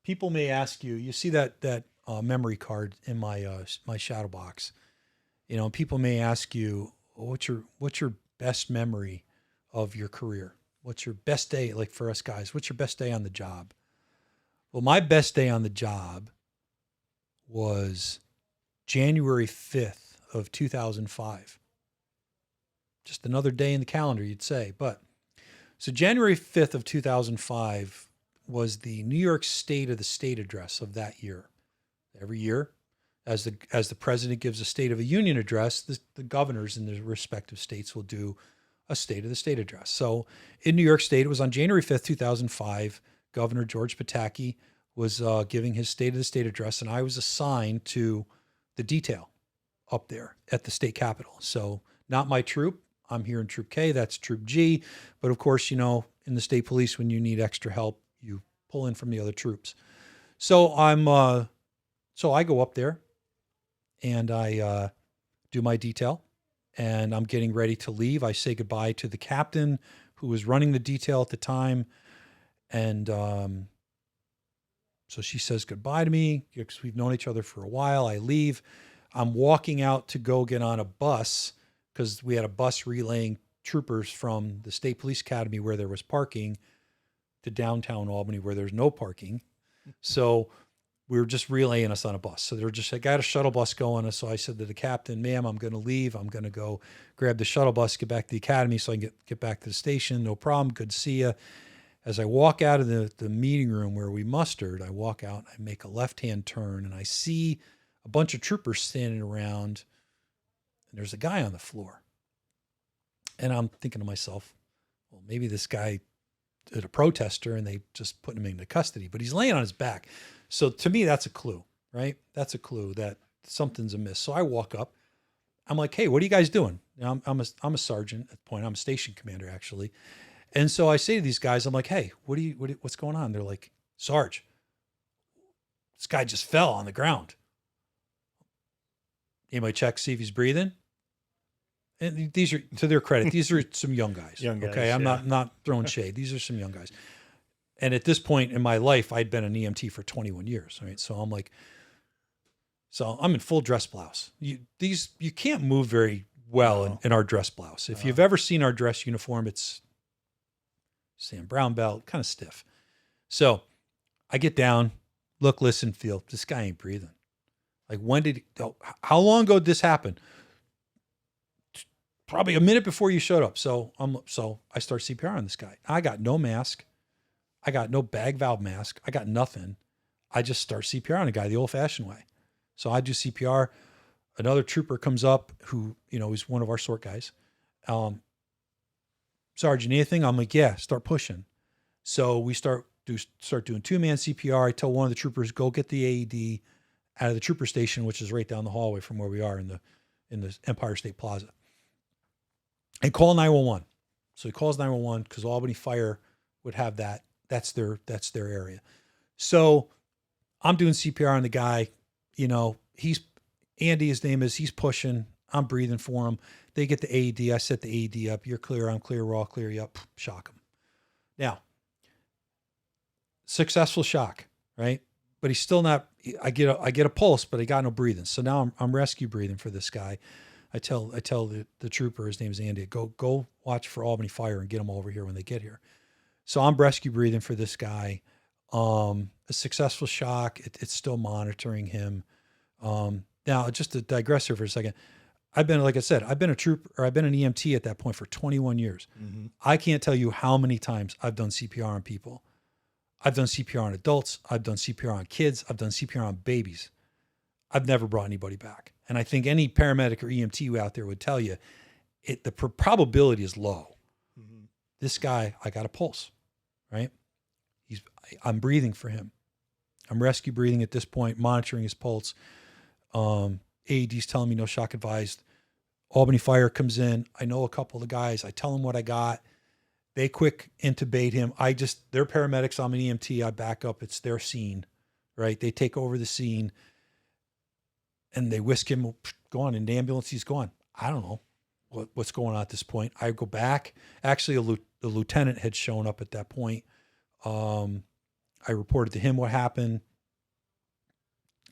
people may ask you. You see that memory card in my shadow box. People may ask you, what's your best memory of your career? What's your best day? Like for us guys, what's your best day on the job? Well, my best day on the job was January 5th of 2005. Just another day in the calendar, you'd say. But so January 5th of 2005 was the New York State of the State address of that year. Every year, as the president gives a State of the Union address, the governors in the respective states will do a State of the State address. So in New York State, it was on January 5th, 2005, Governor George Pataki was giving his State of the State address, and I was assigned to the detail up there at the state capitol. So not my troop. I'm here in Troop K. That's Troop G. But of course, in the state police, when you need extra help, you pull in from the other troops. So so I go up there and I do my detail, and I'm getting ready to leave. I say goodbye to the captain who was running the detail at the time. And so she says goodbye to me because we've known each other for a while. I leave. I'm walking out to go get on a bus because we had a bus relaying troopers from the State Police Academy where there was parking to downtown Albany where there's no parking. So we were just relaying us on a bus. So I got a shuttle bus going. So I said to the captain, ma'am, I'm going to leave. I'm going to go grab the shuttle bus, get back to the academy so I can get back to the station. No problem. Good to see you. As I walk out of the meeting room where we mustered, I walk out, I make a left-hand turn, and I see a bunch of troopers standing around, and there's a guy on the floor. And I'm thinking to myself, well, maybe this guy is a protester and they just put him into custody, but he's laying on his back. So to me, that's a clue, right? That's a clue that something's amiss. So I walk up. I'm like, hey, what are you guys doing? Now, I'm a sergeant at the point. I'm a station commander, actually. And so I say to these guys, I'm like, hey, what's going on? They're like, Sarge, this guy just fell on the ground. Anybody check, see if he's breathing? And these are, to their credit, these are some young guys. Okay, I'm not throwing shade. These are some young guys. And at this point in my life, I'd been an EMT for 21 years. Right, so I'm like, so I'm in full dress blouse. You can't move very well in our dress blouse. If you've ever seen our dress uniform, it's Sam Brown belt, kind of stiff. So I get down, look, listen, feel. This guy ain't breathing. Like how long ago did this happen? Probably a minute before you showed up. So I start CPR on this guy. I got no mask. I got no bag valve mask. I got nothing. I just start CPR on a guy the old fashioned way. So I do CPR. Another trooper comes up who, is one of our sort guys. Sergeant, anything? I'm like, yeah, start pushing. So we start doing 2-man CPR. I tell one of the troopers, go get the AED out of the trooper station, which is right down the hallway from where we are in the Empire State Plaza, and call 911. So he calls 911 because Albany Fire would have that. That's their area. So I'm doing CPR on the guy. He's Andy. His name is. He's pushing. I'm breathing for him. They get the AED. I set the AED up. You're clear. I'm clear. We're all clear. Yep. Shock him. Now, successful shock, right? But he's still not. I get a pulse, but I got no breathing. So now I'm rescue breathing for this guy. I tell the trooper, his name is Andy, go watch for Albany Fire and get them over here when they get here. So I'm rescue breathing for this guy. A successful shock. It's still monitoring him. Now, just to digress here for a second, like I said, I've been an EMT at that point for 21 years. Mm-hmm. I can't tell you how many times I've done CPR on people. I've done CPR on adults. I've done CPR on kids. I've done CPR on babies. I've never brought anybody back. And I think any paramedic or EMT out there would tell you the probability is low. Mm-hmm. This guy, I got a pulse, right? I'm breathing for him. I'm rescue breathing at this point, monitoring his pulse. AED's telling me no shock advised. Albany Fire comes in. I know a couple of the guys. I tell them what I got. They quick intubate him. They're paramedics. I'm an EMT. I back up. It's their scene, right? They take over the scene and they whisk him, go on. In the ambulance, he's gone. I don't know what's going on at this point. I go back. Actually, the lieutenant had shown up at that point. I reported to him what happened.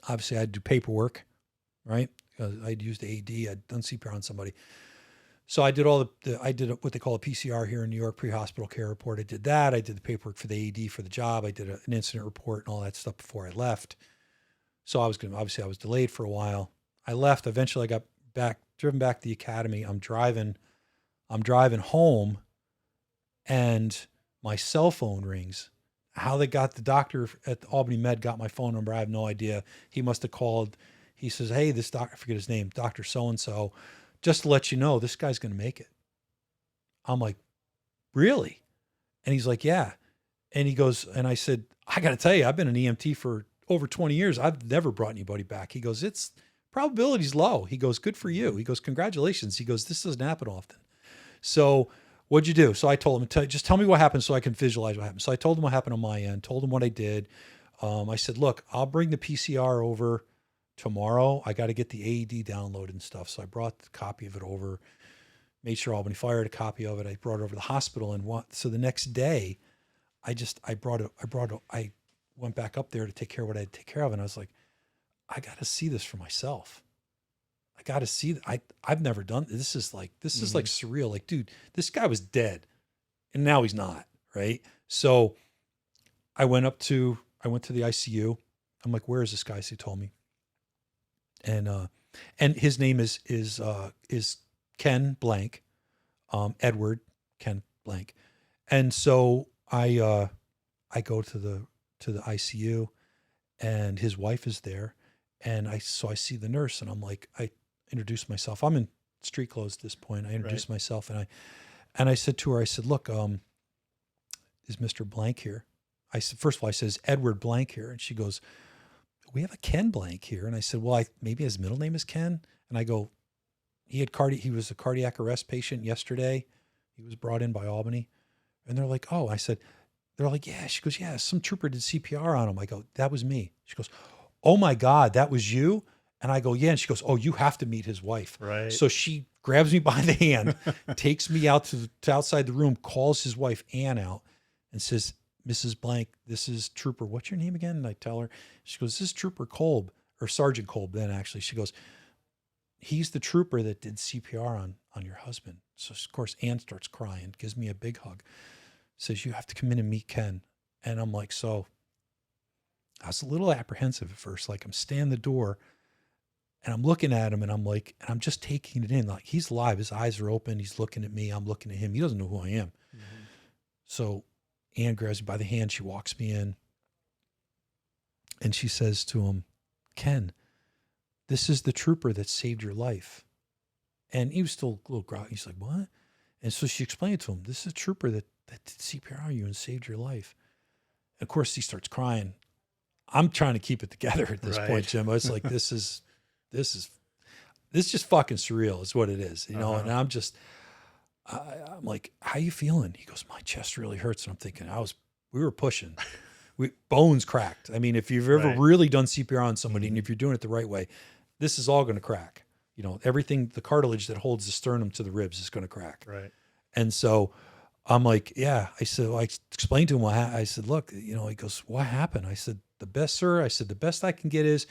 Obviously, I had to do paperwork, right? I'd used AED. I'd done CPR on somebody. So I did I did what they call a PCR here in New York, pre-hospital care report. I did that. I did the paperwork for the AED for the job. I did an incident report and all that stuff before I left. So I was delayed for a while. I left. Eventually I got driven back to the academy. I'm driving home and my cell phone rings. How they got the doctor at the Albany Med got my phone number, I have no idea. He must have called. He says, hey, this doctor, I forget his name, Dr. So-and-so, just to let you know, this guy's going to make it. I'm like, really? And he's like, yeah. And he goes, and I said, I got to tell you, I've been an EMT for over 20 years. I've never brought anybody back. He goes, it's probability's low. He goes, good for you. He goes, congratulations. He goes, this doesn't happen often. So what'd you do? So I told him, just tell me what happened so I can visualize what happened. So I told him what happened on my end, told him what I did. I said, look, I'll bring the PCR over tomorrow. I got to get the AED downloaded and stuff. So I brought the copy of it over, made sure Albany Fire had a copy of it. I brought it over to the hospital so the next day I went back up there to take care of what I had to take care of. And I was like, I got to see this for myself. I got to see that. I've never done this. Is like surreal. Like, dude, this guy was dead and now he's not. Right. So I went to the ICU. I'm like, where is this guy? So he told me. And his name is Ken Blank, Edward Ken Blank. And so I go to the ICU and his wife is there. And I see the nurse and I'm like, I introduced myself. I'm in street clothes at this point. I introduced myself and I said to her, I said, look, is Mr. Blank here? I said, first of all, I said, is Edward Blank here? And she goes, we have a Ken Blank here. And I said, well, maybe his middle name is Ken. And I go, he was a cardiac arrest patient yesterday. He was brought in by Albany. And they're like, oh, they're like, yeah. She goes, yeah, some trooper did CPR on him. I go, that was me. She goes, oh my God, that was you? And I go, yeah. And she goes, oh, you have to meet his wife. Right. So she grabs me by the hand, takes me out to outside the room, calls his wife, Ann, out and says, Mrs. Blank, this is Trooper. What's your name again? And I tell her, she goes, this is Trooper Kolb, or Sergeant Kolb then actually. She goes, he's the trooper that did CPR on your husband. So of course, Ann starts crying, gives me a big hug, says, you have to come in and meet Ken. And I'm like, so I was a little apprehensive at first. Like I'm standing the door and I'm looking at him and I'm like, and I'm just taking it in. Like he's alive. His eyes are open. He's looking at me. I'm looking at him. He doesn't know who I am. Mm-hmm. So Ann grabs me by the hand. She walks me in and she says to him, Ken, this is the trooper that saved your life. And he was still a little groggy. He's like, what? And so she explained to him, this is a trooper that did CPR on you and saved your life. And of course he starts crying. I'm trying to keep it together at this point, Jim. It's like, this is just fucking surreal is what it is, you know? And I'm like, how you feeling? He goes, my chest really hurts. And I'm thinking we were pushing, bones cracked. I mean, if you've ever really done CPR on somebody and if you're doing it the right way, this is all going to crack. everything, the cartilage that holds the sternum to the ribs is going to crack. Right. And so I'm like, yeah. I said, I explained to him I said, look, he goes, what happened? I said, the best I can get is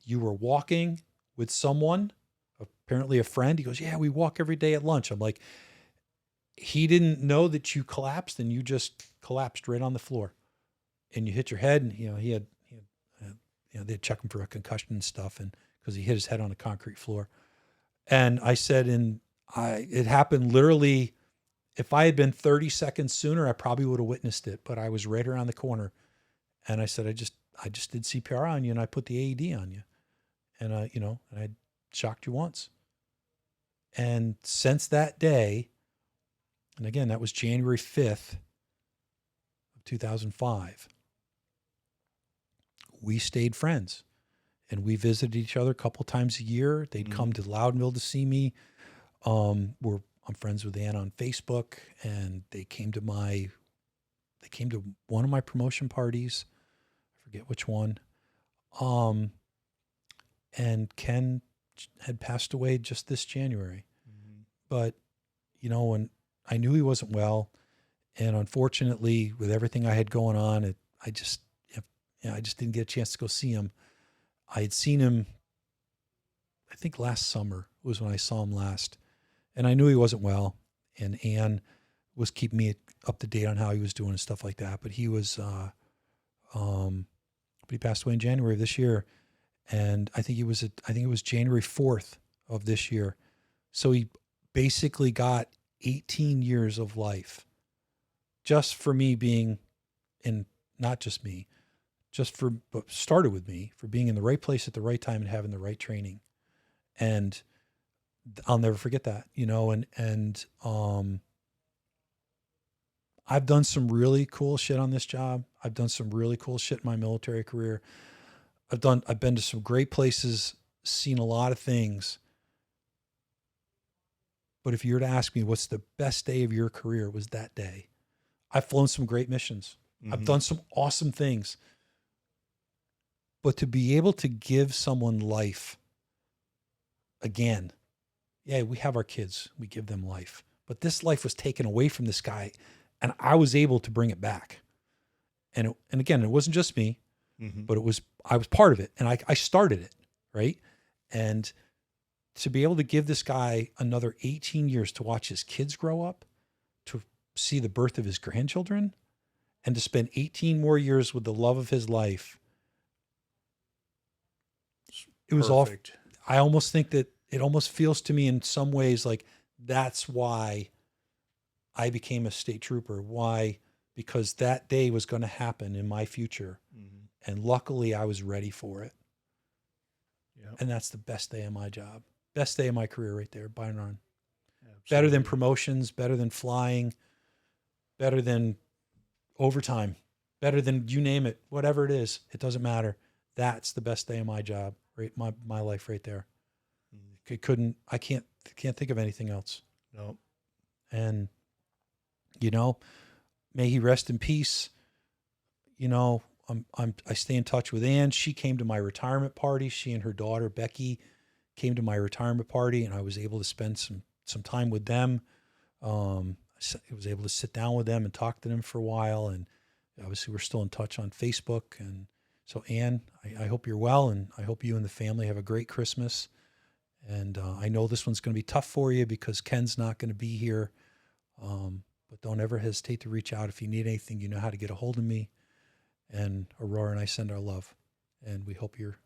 you were walking with someone, apparently a friend. He goes, yeah, we walk every day at lunch. I'm like, he didn't know that you collapsed, and you just collapsed right on the floor and you hit your head. And, they'd check him for a concussion and stuff. And because he hit his head on a concrete floor. And I said, it happened literally, if I had been 30 seconds sooner, I probably would have witnessed it, but I was right around the corner. And I said, I just did CPR on you, and I put the AED on you. And, and I shocked you once. And since that day, and again, that was January 5th of 2005, we stayed friends, and we visited each other a couple times a year. They'd come to Loudonville to see me. I'm friends with Ann on Facebook, and they came to one of my promotion parties. I forget which one. And Ken had passed away just this January. But, when I knew he wasn't well, and unfortunately with everything I had going on, I just didn't get a chance to go see him. I had seen him, I think last summer was when I saw him last, and I knew he wasn't well. And Ann was keeping me up to date on how he was doing and stuff like that. But he was, but he passed away in January of this year. And I think it was January 4th of this year. So he basically got 18 years of life just for me being in, not just me, but started with me for being in the right place at the right time and having the right training. And I'll never forget that, and I've done some really cool shit on this job. I've done some really cool shit in my military career. I've been to some great places, seen a lot of things. But if you were to ask me, what's the best day of your career, it was that day. I've flown some great missions. I've done some awesome things. But to be able to give someone life again, yeah, we have our kids, we give them life. But this life was taken away from this guy, and I was able to bring it back. And again, it wasn't just me, but I was part of it, and I started it, right? And to be able to give this guy another 18 years to watch his kids grow up, to see the birth of his grandchildren, and to spend 18 more years with the love of his life, it was Perfect. I almost think that it almost feels to me in some ways like that's why I became a state trooper. Why? Because that day was going to happen in my future. And luckily I was ready for it. Yep. And that's the best day of my job. Best day of my career right there, by and on. Absolutely. Better than promotions, better than flying, better than overtime, better than you name it, whatever it is, it doesn't matter. That's the best day of my job, right? My life right there. I can't think of anything else. No. And, may he rest in peace. I stay in touch with Ann. She came to my retirement party. She and her daughter, Becky, came to my retirement party, and I was able to spend some time with them. I was able to sit down with them and talk to them for a while. And obviously we're still in touch on Facebook. And so Ann, I hope you're well, and I hope you and the family have a great Christmas. And I know this one's going to be tough for you because Ken's not going to be here. But don't ever hesitate to reach out. If you need anything, you know how to get a hold of me. And Aurora and I send our love, and we hope you're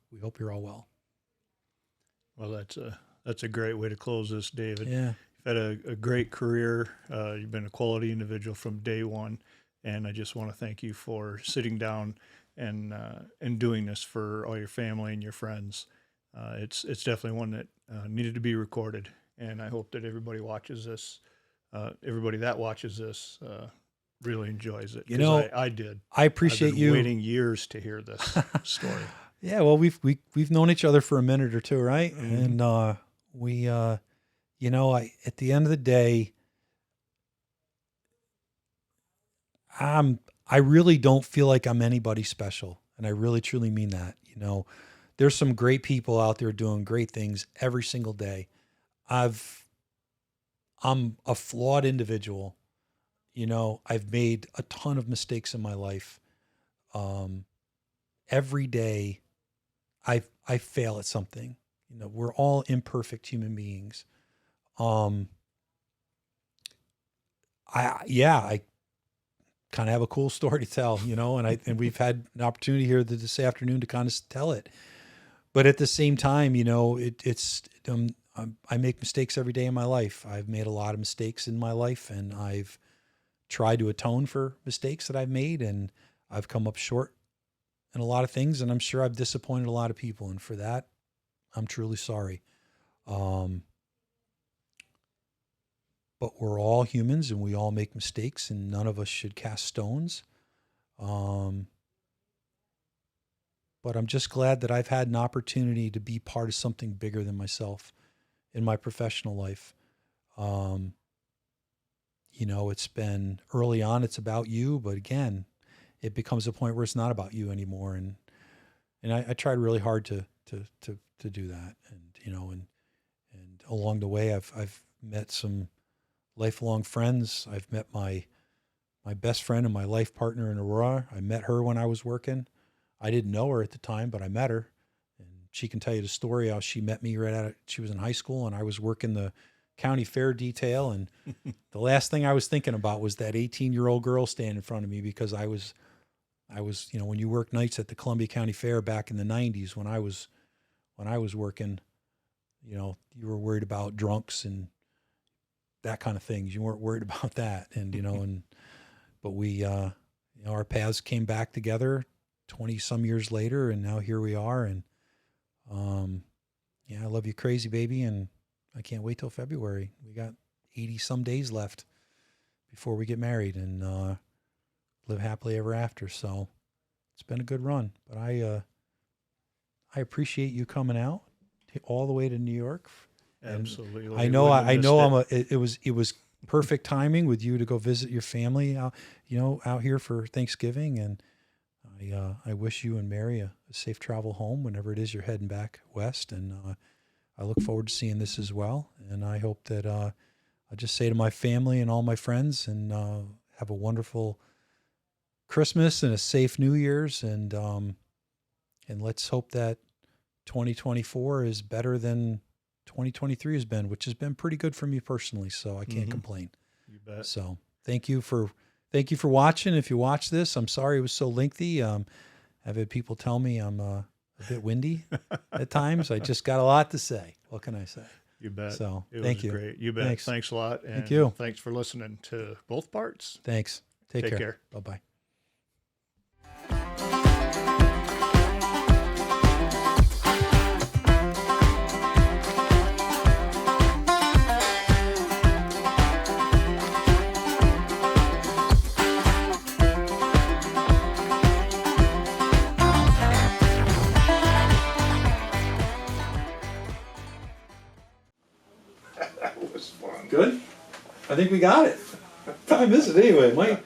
all well. Well, that's a great way to close this, David. Yeah. You've had a great career. You've been a quality individual from day one, and I just want to thank you for sitting down and doing this for all your family and your friends. It's definitely one that needed to be recorded, and I hope that everybody that watches this really enjoys it. I did. I appreciate I've been you waiting years to hear this story. Yeah, well, we've known each other for a minute or two, right? And we at the end of the day, I really don't feel like I'm anybody special, and I really truly mean that. there's some great people out there doing great things every single day. I'm a flawed individual. You know, I've made a ton of mistakes in my life. Every day I fail at something. You know, we're all imperfect human beings. I kind of have a cool story to tell, you know, and we've had an opportunity here this afternoon to kind of tell it. But at the same time, you know, I make mistakes every day in my life. I've made a lot of mistakes in my life, and I've tried to atone for mistakes that I've made, and I've come up short in a lot of things, and I'm sure I've disappointed a lot of people, and for that, I'm truly sorry. But we're all humans, and we all make mistakes, and none of us should cast stones. But I'm just glad that I've had an opportunity to be part of something bigger than myself in my professional life. You know, it's been early on, it's about you, but again, it becomes a point where it's not about you anymore. And I tried really hard to do that. And, you know, and along the way, I've met some lifelong friends. I've met my best friend and my life partner in Aurora. I met her when I was working. I didn't know her at the time, but I met her, and she can tell you the story how she met me she was in high school, and I was working the county fair detail. And the last thing I was thinking about was that 18-year-old girl standing in front of me, because I was, you know, when you work nights at the Columbia County Fair back in the 90s, when I was working, you know, you were worried about drunks and that kind of things. You weren't worried about that. And, you know, but we, you know, our paths came back together 20 some years later, and now here we are. And, yeah, I love you crazy, baby. And I can't wait till February. We got 80 some days left before we get married and, live happily ever after. So it's been a good run, but I appreciate you coming out all the way to New York. Absolutely. I know it was perfect timing with you to go visit your family out, you know, out here for Thanksgiving. And I wish you and Mary a safe travel home whenever it is you're heading back west. And I look forward to seeing this as well. And I hope that I just say to my family and all my friends, and have a wonderful Christmas and a safe New Year's. And let's hope that 2024 is better than 2023 has been, which has been pretty good for me personally. So I can't complain. You bet. So thank you for watching. If you watch this, I'm sorry it was so lengthy. I've had people tell me I'm a bit windy at times. I just got a lot to say. What can I say? You bet. So Thank you. Great. You bet. Thanks a lot. And thank you. Thanks for listening to both parts. Thanks. Take care. Bye-bye. Good. I think we got it. What time is it anyway?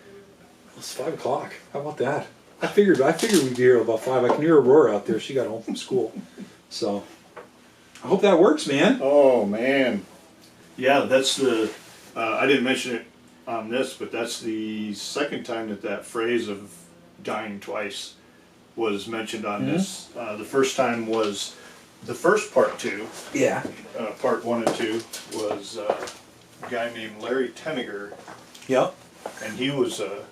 It's 5 o'clock. How about that? I figured we'd be here about 5. I can hear Aurora out there. She got home from school. So I hope that works, man. Oh man. Yeah, that's the I didn't mention it on this, but that's the second time that phrase of dying twice was mentioned on this. The first time was the first part 2. Yeah. Part 1 and 2 was a guy named Larry Tenniger. Yep. And he was a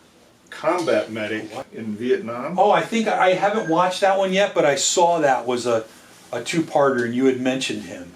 combat medic in Vietnam. Oh, I think I haven't watched that one yet, but I saw that was a 2-parter, and you had mentioned him.